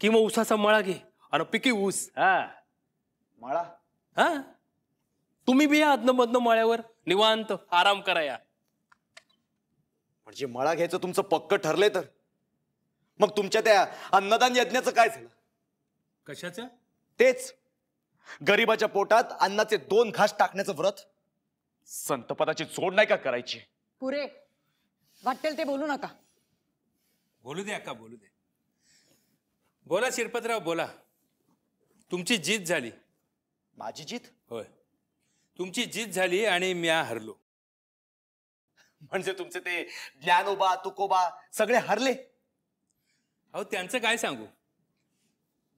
की मग ऊसाचा मळा घे आणि पिकी ऊस. हा मळा हा, तुम्ही बी या अदनं मधनं मळ्यावर निवांत आराम करा या. म्हणजे मळा घ्यायचं तुमचं पक्क ठरलंय तर मग तुमच्या त्या अन्नदान यज्ञाचं काय झालं? कशाचं? तेच गरीबाच्या पोटात अन्नाचे 2 घास टाकण्याचं व्रत. संतपदाची जोड नाही का करायची? पुरे वाटेल ते बोलू नका. बोलू दे अक्का, बोलू दे. बोला शिरपतराव, बोला. तुमची जीत झाली. माझी जीत? होय, तुमची जीत झाली आणि म्या हरलो. म्हणजे तुमचे ते ज्ञानोबा तुकोबा सगळे हरले? अहो त्यांचं काय सांगू,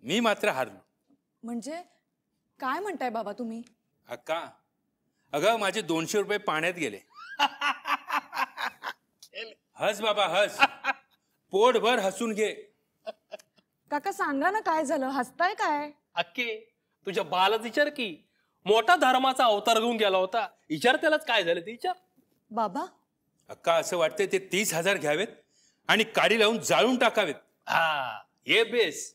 मी मात्र हारलो. म्हणजे काय म्हणताय बाबा तुम्ही? अक्का, अगं माझे 200 रुपये पाण्यात गेले. हस बाबा हस, पोटभर हसून घे. काका सांगा ना काय झालं, हसताय काय? अक्के, तुझ्या बालाच विचार की. मोठा धर्माचा अवतार घेऊन गेला होता. विचार त्यालाच काय झालं ते विचार. बाबा अक्का असं वाटतंय ते 30,000 घ्यावेत आणि काडी लावून जाळून टाकावेत. हा, हे बेस.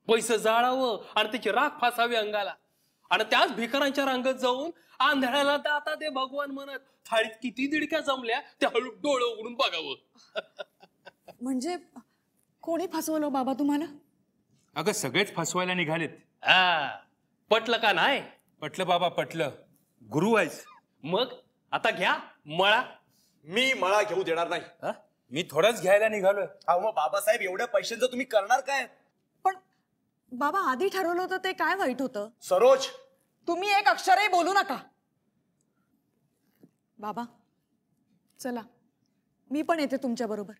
पैसे जाळावं आणि त्याची राख फासावी अंगाला, आणि त्याच भिकारांच्या रांगत जाऊन आंधळ्याला दाता दे भगवान म्हणत थाळीत किती दिडक्या जमल्या त्या हळू डोळं उघडून बघावं. म्हणजे कोणी फसवलं बाबा तुम्हाला? अगं सगळेच फसवायला निघालेत. हा, पटलं का नाही? पटलं बाबा, पटलं. गुरु आहेस. मग आता घ्या मळा. मी मळा घेऊ देणार नाही. हा? मी थोडाच घ्यायला निघालोय. अहो मग बाबासाहेब एवढ्या पैशांचं तुम्ही करणार काय? पण बाबा आधी ठरवलं होतं ते काय वाईट होतं? सरोज, तुम्ही एक अक्षरही बोलू नका. बाबा चला, मी पण येते तुमच्या बरोबर.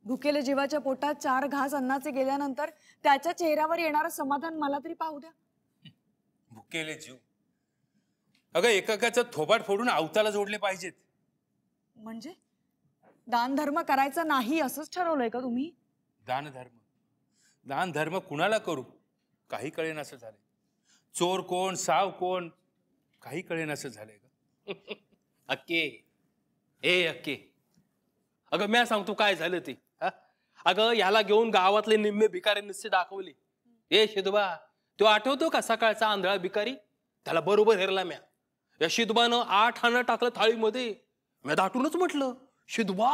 भुकेले जीवाच्या पोटात 4 घास अन्नाचे गेल्यानंतर त्याच्या चेहऱ्यावर येणारं समाधान मला तरी पाहू द्या. भुकेले जीव. अगं एकाचं थोबाड फोडून अवताला जोडले पाहिजेत. म्हणजे दान धर्म करायचा नाही असंच ठरवलंय का तुम्ही? दान धर्म कुणाला करू काही कळेनासं झालंय. चोर कोण, साव कोण काही कळेनासं झालंय का. अक्के, ए अक्के, अगं म्या सांगतो काय झालं ते. हा, अगं ह्याला घेऊन गावातले निम्मे भिकारी नुसते दाखवले. ए शिदबा, तो आठवतो का सकाळचा आंधळा भिकारी? त्याला बरोबर हेरला म्या. या शिदबानं 8 आणं टाकलं थाळीमध्ये. म्या दाटूनच म्हटलं, शिदबा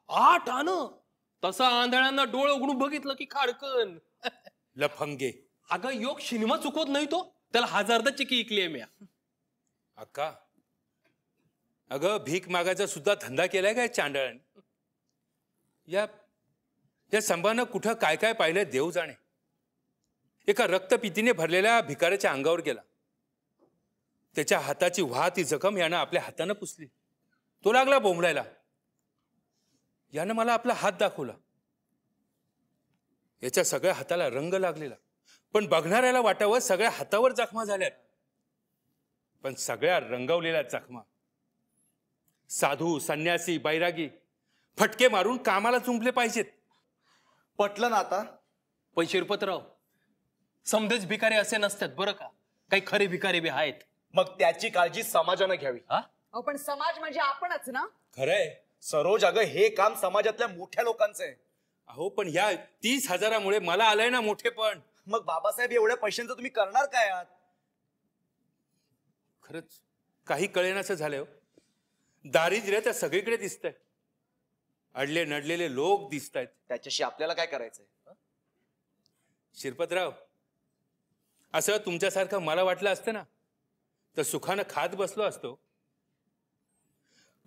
8 आणं? तसं आंधळ्यांना डोळं उघडून बघितलं की खाडकन. लफंगे. अगं योग सिनेमा चुकवत नाही तो. त्याला 1000दा चिकी इकली म्या. अक्का, अगं भीक मागायचा सुद्धा धंदा केलाय काय चांडळाने? या संभानं कुठं काय काय पाहिलंय देव जाणे. एका रक्तपितीने भरलेल्या भिकाऱ्याच्या अंगावर गेला. त्याच्या हाताची वाहती जखम यानं आपल्या हातानं पुसली. तो लागला बोंबलायला. यानं मला आपला हात दाखवला. याच्या सगळ्या हाताला रंग लागलेला, पण बघणाऱ्याला वाटावं सगळ्या हातावर जखमा झाल्यात. पण सगळ्या रंगवलेल्या जखमा साधू, संन्यासी, बैरागी फटके मारून कामाला चुंपले पाहिजेत. पटलं ना आता? पण शिरपतराव, समधेच भिकारी असे नसतात बरं का. काही खरे भिकारी बी आहेत. मग त्याची काळजी समाजानं घ्यावी. हा, अहो पण समाज म्हणजे आपणच ना. खरंय. सरोज, अगं हे काम समाजातल्या मोठ्या लोकांचं आहे. अहो पण ह्या 30,000मुळे मला आलंय ना मोठेपण. मग बाबासाहेब एवढ्या पैशांचं तुम्ही करणार काय आहात? खरंच काही कळेनासं झालंय हो. दारिद्र्य तर सगळीकडे दिसतंय. अडले नडलेले लोक दिसतायत. त्याच्याशी आपल्याला काय करायचंय? शिरपतराव, असं तुमच्यासारखं मला वाटलं असतं ना तर सुखानं खात बसलो असतो.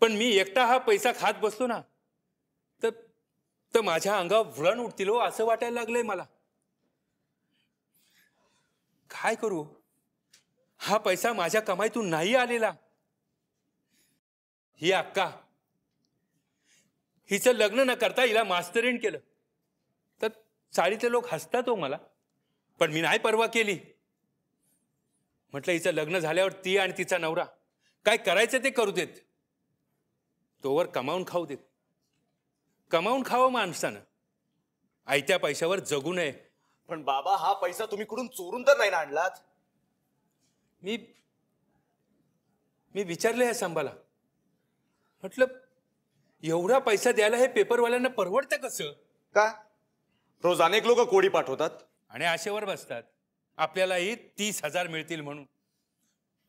पण मी एकटा हा पैसा खात बसलो ना तर माझ्या अंगावर व्रण उठतील हो, असं वाटायला लागलंय मला. काय करू? हा पैसा माझ्या कमाईतून नाही आलेला. ही अक्का, हिचं लग्न न करता हिला मास्तरीण केलं तर चाळीतले लोक हसतात हो मला. पण मी नाही परवा केली. म्हटलं हिचं लग्न झाल्यावर ती आणि तिचा नवरा काय करायचं ते करू देत, तोवर कमावून खाऊ देत. कमावून खावं माणसानं, आयत्या पैशावर जगू नये. पण बाबा, हा पैसा तुम्ही कुठून चोरून तर नाही ना आणलात? मी विचारलं या संभाला, म्हटलं एवढा पैसा द्यायला हे पेपरवाल्यांना परवडतं कसं? का? रोज अनेक लोक कोडी पाठवतात आणि आशेवर बसतात आपल्यालाही 30,000 मिळतील म्हणून.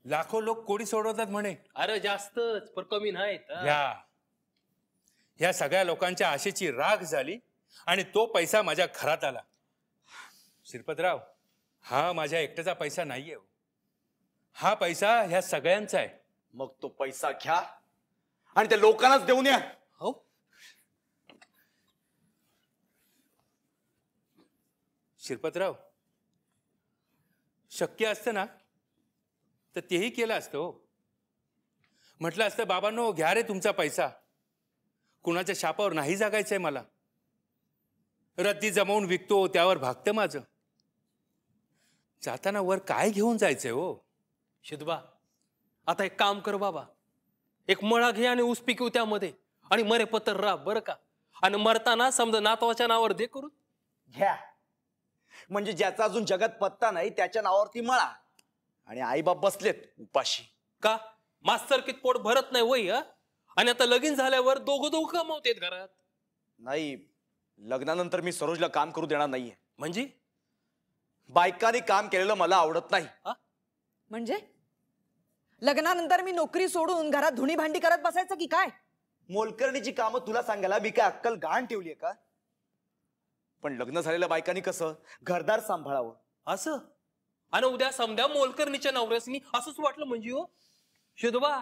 लाखो लोक कोडी सोडवतात म्हणे. अरे जास्तच, पण कमी नाहीत. ह्या सगळ्या लोकांच्या आशेची राख झाली आणि तो पैसा माझ्या घरात आला. श्रीपतराव, हा माझ्या एकट्याचा पैसा नाहीये, हा पैसा ह्या सगळ्यांचा आहे. मग तो पैसा घ्या आणि त्या लोकांनाच देऊन या. हो, श्रीपतराव, शक्य असतं ना तर तेही केलं असतं हो. म्हटलं असतं, बाबांनो घ्या रे तुमचा पैसा, कुणाच्या शापावर नाही जागायचंय मला, रद्दी जमवून विकतो त्यावर भागतं माझं. जाताना वर काय घेऊन जायचंय हो? शिदबा, आता एक काम कर बाबा, एक मळा घे आणि ऊस पिकवू त्यामध्ये, आणि मरे पत्र राब बरं का. आणि मरताना समजा नातवाच्या नावावर दे करून. घ्या, म्हणजे ज्याचा अजून जगात पत्ता नाही त्याच्या नावावरती मळा, आणि आईबाप बसलेत उपाशी. का मास्तरकीत पोट भरत नाही वय? आणि आता लगीन झाल्यावर दोघं कमावतेत घरात. नाही, लग्नानंतर मी सरोजला काम करू देणार नाहीये. म्हणजे बायकांनी काम केलेलं मला आवडत नाही. म्हणजे लग्नानंतर मी नोकरी सोडून घरात धुणी भांडी करत बसायचं की काय? मोलकरणीची कामं तुला सांगायला मी काय अक्कल गहाण ठेवलीये का? पण लग्न झालेल्या बायकांनी कसं घरदार सांभाळावं असं. आणि उद्या समध्या मोलकरणीच्या नवऱ्यासनी असंच वाटलं म्हणजे हो. शिदबा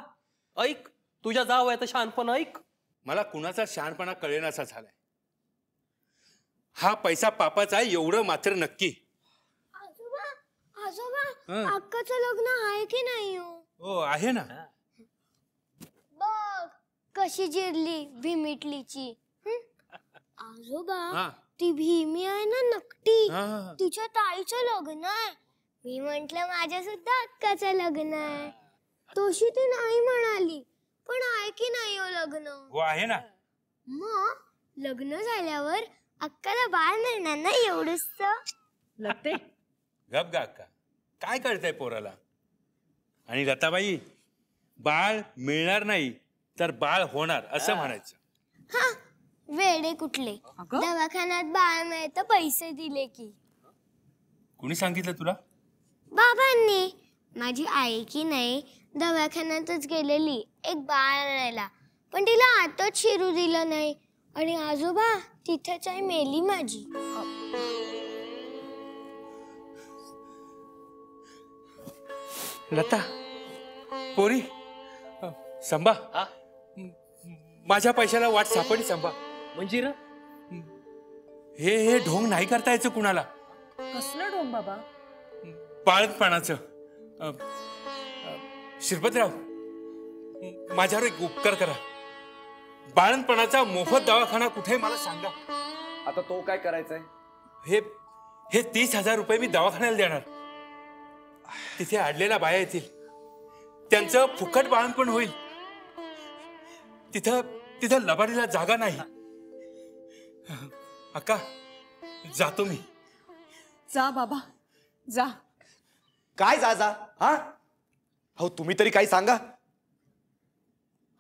ऐक, तुझ्या जावयाचं शहाणपण ऐक. मला कुणाचा शहाणपणा कळेनासा झालाय. हा पैसा पापाचा आहे एवढं मात्र नक्की. आजोबा आजोबा, अक्काचं लग्न आहे की नाही हो? हो आहे ना. बघ कशी जिरली भीमिटलीची. आजोबा, ती भीमी आहे ना नकटी, तिच्या ताईचं लग्न आहे. मी म्हंटल माझ्या सुद्धा अक्काचं लग्न आहे. तशी ती नाही म्हणाली, पण आहे की नाही हो लग्न? हो आहे ना. मग लग्न झाल्यावर अक्काला बाळ मिळणार ना एवढंच. लते गप गा अक्का, काय कळतंय पोराला? आणि लताबाई, बाळ मिळणार नाही तर बाळ होणार असं म्हणायचं. हा, वेडे कुठले, दवाखान्यात बाळ मिळतं पैसे दिले की. कुणी सांगितलं तुला? बाबांनी. माझी आई की नाही दवाखान्यातच गेलेली एक बाळ आणायला, पण तिला आतच शिरू दिलं नाही. आणि आजोबा, तिथेच आई मेली माझी. लता, पोरी, संभा, माझ्या पैशाला वाट सापडली संभा. म्हणजे र हे ढोंग नाही करता यायचं कुणाला. कसलं ढोंग बाबा? बाळंतपणाचं. श्रीपतराव, माझ्यावर एक उपकार करा. बाळंतपणाचा मोफत दवाखाना कुठे मला सांगा. आता तो काय करायचंय? हे 30,000 रुपये मी दवाखान्याला देणार. तिथे अडलेल्या बाया येतील, त्यांचं फुकट बाळंतपण होईल. तिथं लबाडीला जागा नाही. अक्का, जातो मी. जा बाबा जा. काय जा? हा, हो तुम्ही तरी काही सांगा.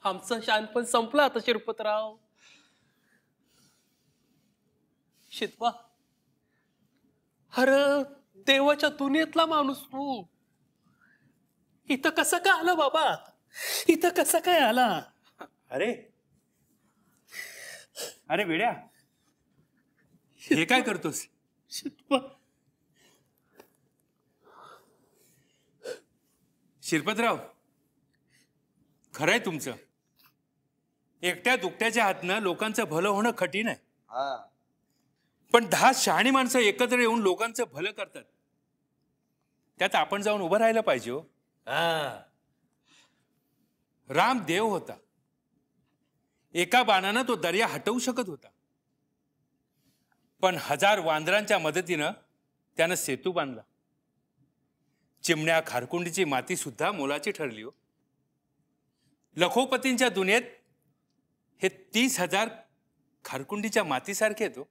आमचं शहाणपण संपलं आता शिरपतराव. शिदबा, अरे देवाच्या दुनियेतला माणूस तू. इथं कसं काय आला बाबा? इथं कसं काय आला? अरे वेड्या, हे काय करतोस? शिदबा, शिरपतराव, खरंय तुमचं. एकट्या दुकट्याच्या हातनं लोकांचं भलं होणं कठीण आहे. पण 10 शहाणी माणसं एकत्र येऊन लोकांचं भलं करतात. त्यात आपण जाऊन उभं राहायला पाहिजे हो. राम देव होता, एका बाणानं तो दर्या हटवू शकत होता. पण 1000 वांदरांच्या मदतीनं त्यानं सेतू बांधला. चिमण्या खारकुंडीची माती सुद्धा मोलाची ठरली हो. लखोपतींच्या दुनियेत हे 30,000 खारकुंडीच्या मातीसारखे आहेत हो.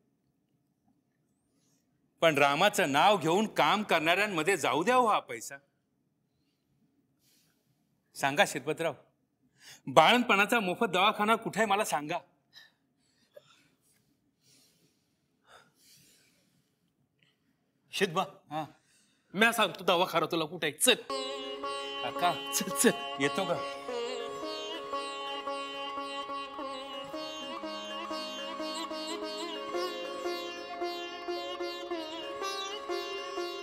पण रामाचं नाव घेऊन काम करणाऱ्यांमध्ये जाऊ द्या हो हा पैसा. सांगा शिरपतराव, बाळणपणाचा मोफत दवाखाना कुठे आहे मला सांगा. शिदबा, हा मी सांगतो दवाखाना तुला कुठे आहे. चल काका, चल चल. येतो का?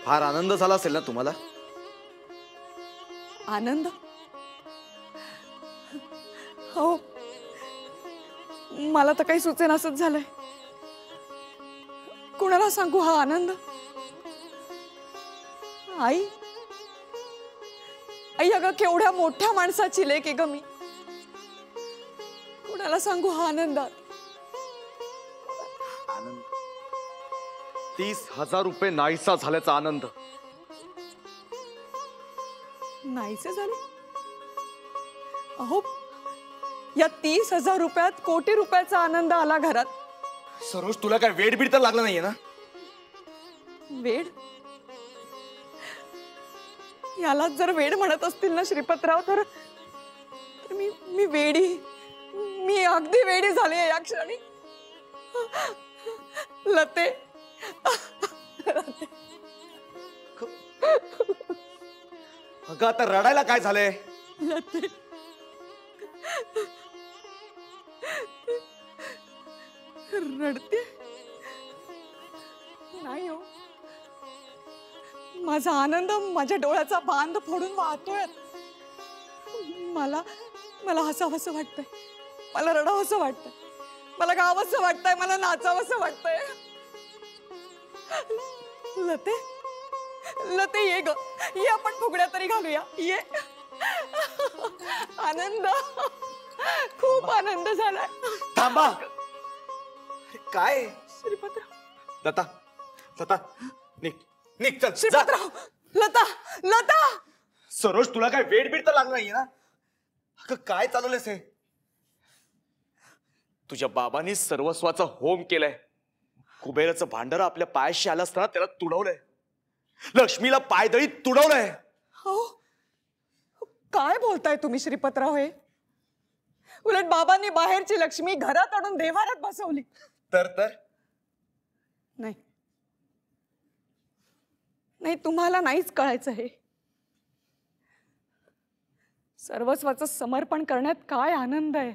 फार आनंद झाला असेल ना तुम्हाला? आनंद? हो, मला तर काही सुचेनासच झालंय. कुणाला सांगू हा आनंद? आई, आई अगं केवढ्या मोठ्या माणसाची लेक आहे ग मी. कुणाला सांगू हा आनंद? आनंद 30,000 रुपये नाहीसा झाल्याचा आनंद. नाहीसे झाले? अहो, या 30,000 रुपयात कोटी रुपयाचा आनंद आला घरात. सरोज, तुला काय वेड बीड तर लागला नाहीये ना? वेड? याला जर वेड म्हणत असतील ना श्रीपतराव, तर मी वेडी, मी अगदी वेडी झाली या क्षणी. लते, अगं आता रडायला काय झालंय? लते, रडते नाही हो. माझा आनंद माझ्या डोळ्याचा बांध फोडून वाहतोय. मला हसावंसं वाटतंय, मला रडावंसं वाटतंय, मला गावंसं वाटतंय, मला नाचावंसं वाटतंय. लते, लते ये ग, ये आपण फुगड्या तरी घालूया, ये. आनंद, खूप आनंद झालाय. थांबा. काय श्रीपतराव, लता, लता निघ निघ, चल जा. श्रीपतराव, लता, लता. सरोज, तुला काय वेड बीड तर लागला नाहीये ना? अगं काय चालवलंयस हे? तुझ्या बाबांनी सर्वस्वाचा होम केलाय. कुबेराचं भांडार आपल्या पायाशी आलं असताना त्याला तुडवलंय. लक्ष्मीला पायदळीत तुडवलंय. हो, काय बोलताय तुम्ही श्रीपतराव? हे उलट बाबांनी बाहेरची लक्ष्मी घरात आणून देवारात बसवली. तर नाही नाही, तुम्हाला नाहीच कळायचं. हे सर्वस्वाचं समर्पण करण्यात काय आनंद आहे,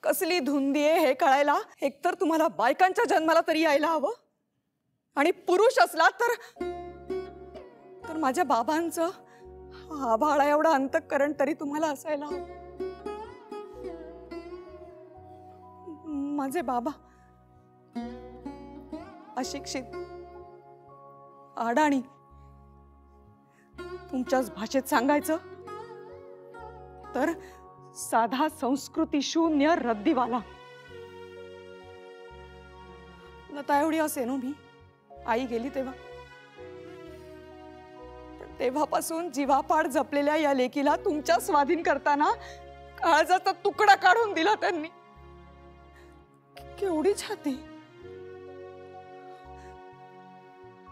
कसली धुंदी आहे हे कळायला एकतर तुम्हाला बायकांच्या जन्माला तरी यायला हवं, आणि पुरुष असला तर माझ्या बाबांचं आभाळा एवढं अंतःकरण तरी तुम्हाला असायला हवं. माझे बाबा अशिक्षित, अडाणी, तुमच्याच भाषेत सांगायचं तर साधा संस्कृती शून्य रद्दीवाला. लता एवढी असे ना मी, आई गेली तेव्हा, पण तेव्हापासून जीवापाड जपलेल्या या लेकीला तुमच्या स्वाधीन करताना काळजाचा तुकडा काढून दिला त्यांनी. केवढी छाती.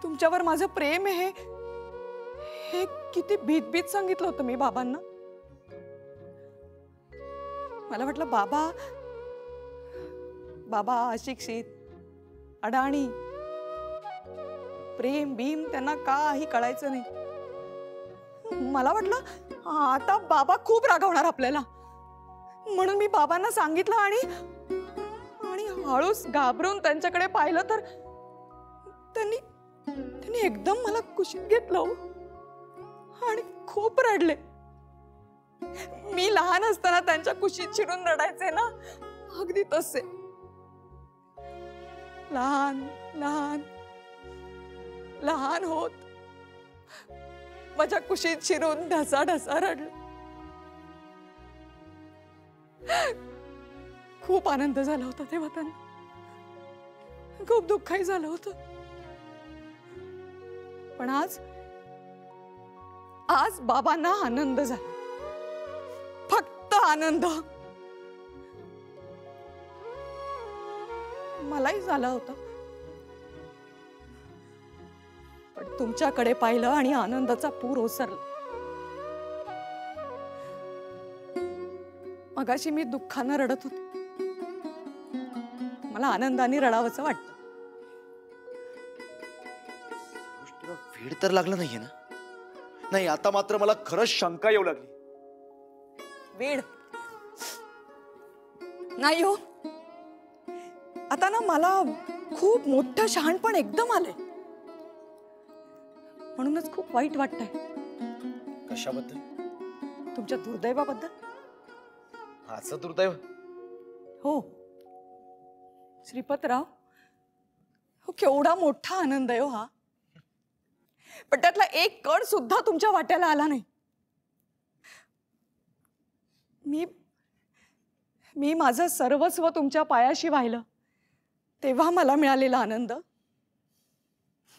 तुमच्यावर माझं प्रेम आहे हे किती भीत सांगितलं होतं मी बाबांना. मला वाटलं बाबा अशिक्षित, अडाणी, प्रेम बीम त्यांना काही कळायचं नाही. मला वाटलं आता बाबा खूप रागवणार आपल्याला, म्हणून मी बाबांना सांगितलं आणि हळूच घाबरून त्यांच्याकडे पाहिलं तर त्यांनी एकदम मला कुशीत घेतलं आणि खूप रडले. मी लहान असताना त्यांच्या कुशीत शिरून रडायचे ना, अगदी तसे लहान लहान लहान होत माझ्या कुशीत शिरून ढसा ढसा रडले. खूप आनंद झाला होता तेव्हा त्यांना, खूप दुःखही झालं होतं. पण आज बाबांना आनंद झाला, फक्त आनंद. मलाही झालं होतं. पण तुमच्याकडे पाहिलं आणि आनंदाचा पूर ओसरला. मगाशी मी दुःखानं रडत होते. मला आनंदाने रडावंसं वाटतं. तुला वेड तर लागलं नाहीये ना? नाही, आता मात्र मला खरंच शंका येऊ लागली. वेड नाही हो. आता ना मला खूप मोठं शहाणपण एकदम आलंय. म्हणूनच खूप वाईट वाटतंय. कशाबद्दल? तुमच्या दुर्दैवाबद्दल. असं दुर्दैव? हो श्रीपतराव, हो केवढा मोठा आनंद आहे हो हा. पण त्यातला एक कण सुद्धा तुमच्या वाट्याला आला नाही. मी माझं सर्वस्व तुमच्या पायाशी वाहिलं तेव्हा मला मिळालेला आनंद,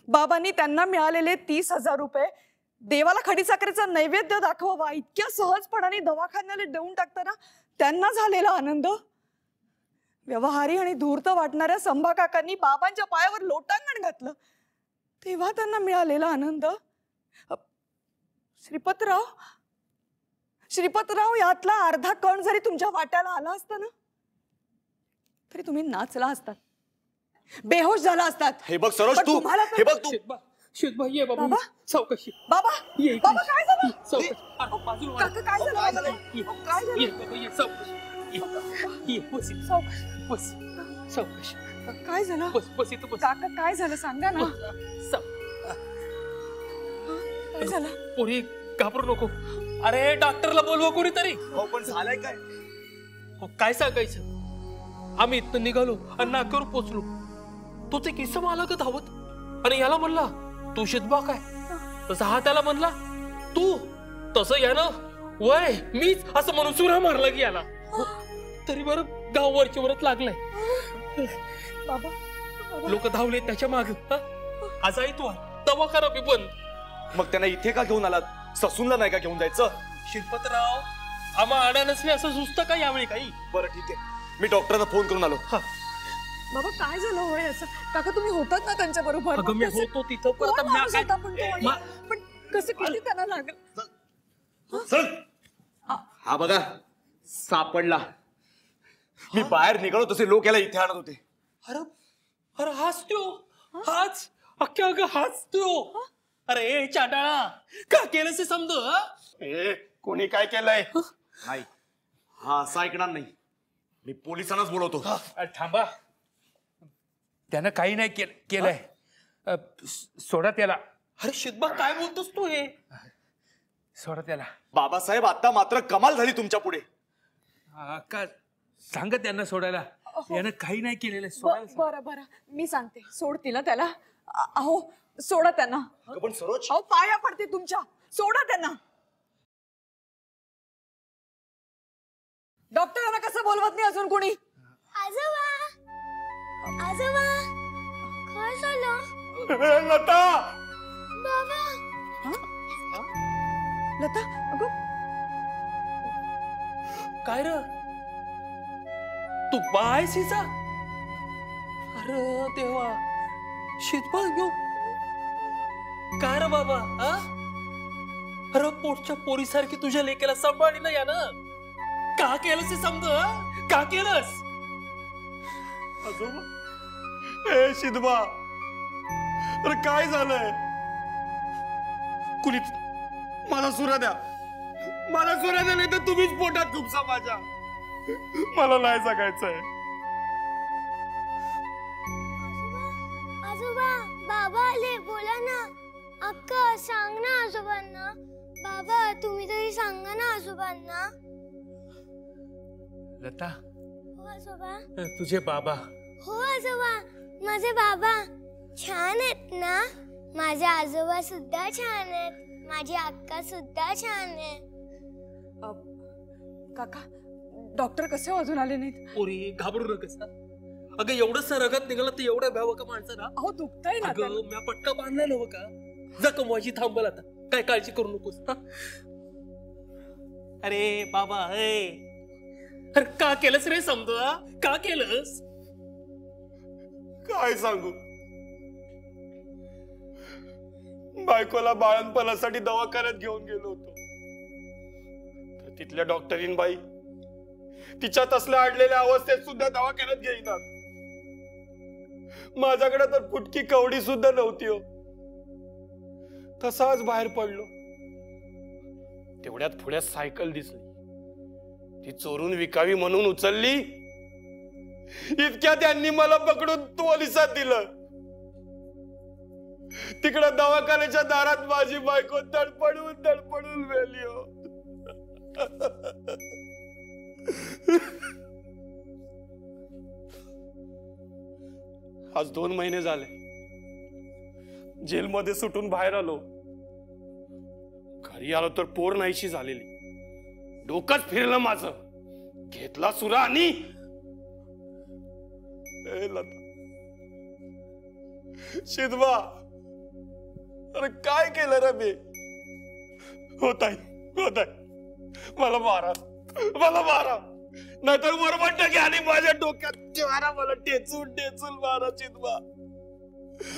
बाबांनी त्यांना मिळालेले 30,000 रुपये देवाला खडीसाखरेचा नैवेद्य दाखवावा इतक्या सहजपणाने दवाखान्याला देऊन टाकताना त्यांना झालेला आनंद, व्यवहारी आणि धूर्त वाटणाऱ्या संभा काकांनी बाबांच्या पायावर लोटांगण घातलं तेव्हा त्यांना मिळालेला आनंद. श्रीपतराव यातला अर्धा कण जरी तुमच्या वाट्याला आला असता ना तरी तुम्ही नाचला असतात, बेहोश झाला असतात. हे बघ सरोज, पण तू तुम्हाला तर- हे बघ तू. शितबा ये बाबा, बाबा? सावकाशी बाबा ये इकडे. बाबा काय झालं? सावकाशी. अरे, बाजूला वळ. काका काय झालं? ये, काय ये झालं? बाबा, ये सावकाशी. ये बस इथं. बस सावकाशी. काय झालं? बस इथं बस. काका काय झालं सांगा ना. साव- काय झालं? पोरी घाबरू नको. अरे डॉक्टरला बोलवा कोणीतरी. हो, पण झालंय काय? हो, काय सांगायचं. आम्ही इथनं निघालो आणि नाक्यावर पोचलो. तोच एक इसम आला का धावत आणि याला म्हणला तू शितबा काय, तसा हा त्याला म्हणला तू, तसं यानं वय मीच असं म्हणून सुरा मारला की याला. तरी बरं गाव वरच्या वरच लागलाय. बाबा लोक धावले त्याच्या माग. आज आई तू दवाखाना बी बंद. मग त्यांना इथे का घेऊन आलात? ससूनला नाही का घेऊन जायचं? शिरपतराव आम्हा आडा नसले असं सुचतं का यावेळी काही. बरं ठीक आहे, मी डॉक्टरांना फोन करून आलो. बाबा काय झालं होय असं? काका तुम्ही होतात ना त्यांच्या बरोबर? अगं मी होतो तिथं पण आता म्या काय- पण कसं किती त्यांना लागलं? चल. हा बघा सापडला. मी बाहेर निघालो तसे लोक याला इथे आणत होते. अरे अरे हाच त्यो, हाच अख्ख्या अगं हाच त्यो. अरे चाटाळा का केलं से समज. ए, कोणी काय केलंय? नाही, हा असं ऐकणार नाही. मी पोलिसांनाच बोलवतो. थांबा, त्यानं काही नाही केलंय. सोडा त्याला. अरे शितबा काय बोलतोस तू हे. सोडा त्याला. बाबासाहेब, आता मात्र कमाल झाली तुमच्या पुढे. का सांग त्यांना सोडायला. यानं काही नाही केलेलं. सोडायला सांग. बरं बरं मी सांगते. सोडतील ना त्याला. अहो सोडा त्यांना. अगं पण सरोज, अहो पाया पडते तुमच्या. सोडा त्यांना. डॉक्टरांना कसं बोलवत नाही अजून कोणी? आजोबा आजोबा काय झालं? लता, बाबा लता अगं काय र तू बायसीचा. अरे देवा, शितबा घेऊ काय रे बाबा. हा अरे पोटच्या पोरीसारखी तुझ्या लेकेला सांभाळली ना यानं. का केलंस हे समज. का केलंस? आजोबा, ए शिदबा, अरे काय झालंय? कुणी मला सुरा द्या, मला सुरा द्या, नाही तर तुम्हीच पोटात खुपसा माझ्या. मला नाही जगायचंय. आजोबा बाबा आले, बोला ना. अक्का सांग ना आजोबांना. बाबा तुम्ही तरी सांगा ना आजोबांना. लता, हो आजोबा. तुझे बाबा. हो आजोबा, माझे बाबा छान आहेत ना. माझे आजोबा सुद्धा छान आहेत. माझी अक्का सुद्धा छान आहे. काका डॉक्टर कसे अजून आले नाहीत? पोरी घाबरू नकस. अगं एवढं रगत निघालं तर एवढ्या भ्यावं का माणसाला. अहो दुखतंय ना त्याला. अगं म्या पटका बांधला नव्ह का. जखमवायची थांबल आता. काय काळजी करू नकोस. हा? अरे बाबा अरे का केलंस रे समजा. का केलंस? काय सांगू, बायकोला बाळणपणासाठी दवाखान्यात घेऊन गेलो होतो, तर तिथल्या डॉक्टरीन बाई तिच्या तसल्या अडलेल्या अवस्थेत सुद्धा दवाखान्यात घेईनात. माझ्याकडे तर फुटकी कवडी सुद्धा नव्हती हो. तसाच बाहेर पडलो. तेवढ्यात पुढ्यात सायकल दिसली, ती चोरून विकावी म्हणून उचलली. इतक्या त्यांनी मला पकडून पोलिसात दिलं. तिकडे दवाखान्याच्या दारात माझी बायको तडपडून मेली हो. आज 2 महिने झाले जेलमध्ये सुटून बाहेर आलो. घरी आलो तर पोर नाहीशी झालेली. डोकंच फिरलं माझं. घेतला सुरा आणि शिदवा, अरे काय केलं रे मी? होत आहे मला मारा नाहीतर वरवंट घ्या आणि माझ्या डोक्यात मारा. मला टेचून मारा चिदवा.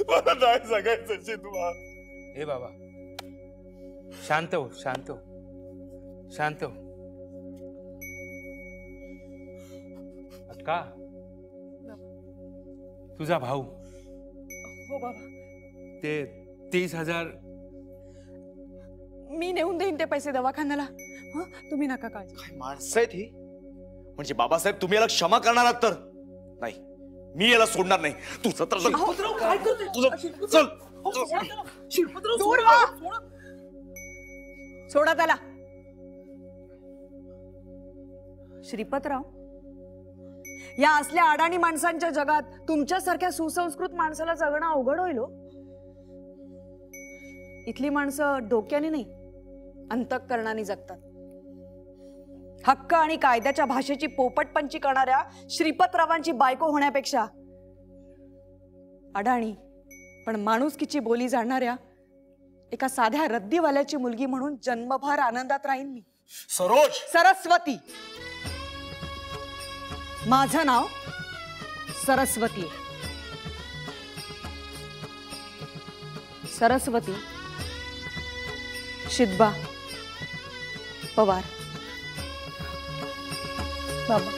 मला नाही जगायचं चिदवा. हे बाबा शांत हो. अक्का, तुझा भाऊ हो बाबा, ते 30,000 मी नेऊन देईन ते पैसे दवाखान्याला. हं? तुम्ही नका काळजी. काय माणसं आहेत ही? म्हणजे बाबासाहेब तुम्ही याला क्षमा करणार आहात तर? नाही, मी याला सोडणार नाही. तुझं तर चल. सोडा त्याला. श्रीपतराव, या असल्या अडाणी माणसांच्या जगात तुमच्यासारख्या सुसंस्कृत माणसाला जगणं अवघड होईल हो. इथली माणसं डोक्याने नाही, अंतःकरणाने जगतात. हक्क आणि कायद्याच्या भाषेची पोपटपंची करणाऱ्या श्रीपतरावांची बायको होण्यापेक्षा अडाणी पण माणुसकीची बोली जाणणाऱ्या एका साध्या रद्दीवाल्याची मुलगी म्हणून जन्मभर आनंदात राहीन मी. सरस्वती, माझं नाव सरस्वती. सरस्वती शिदबा पवार. बाबा.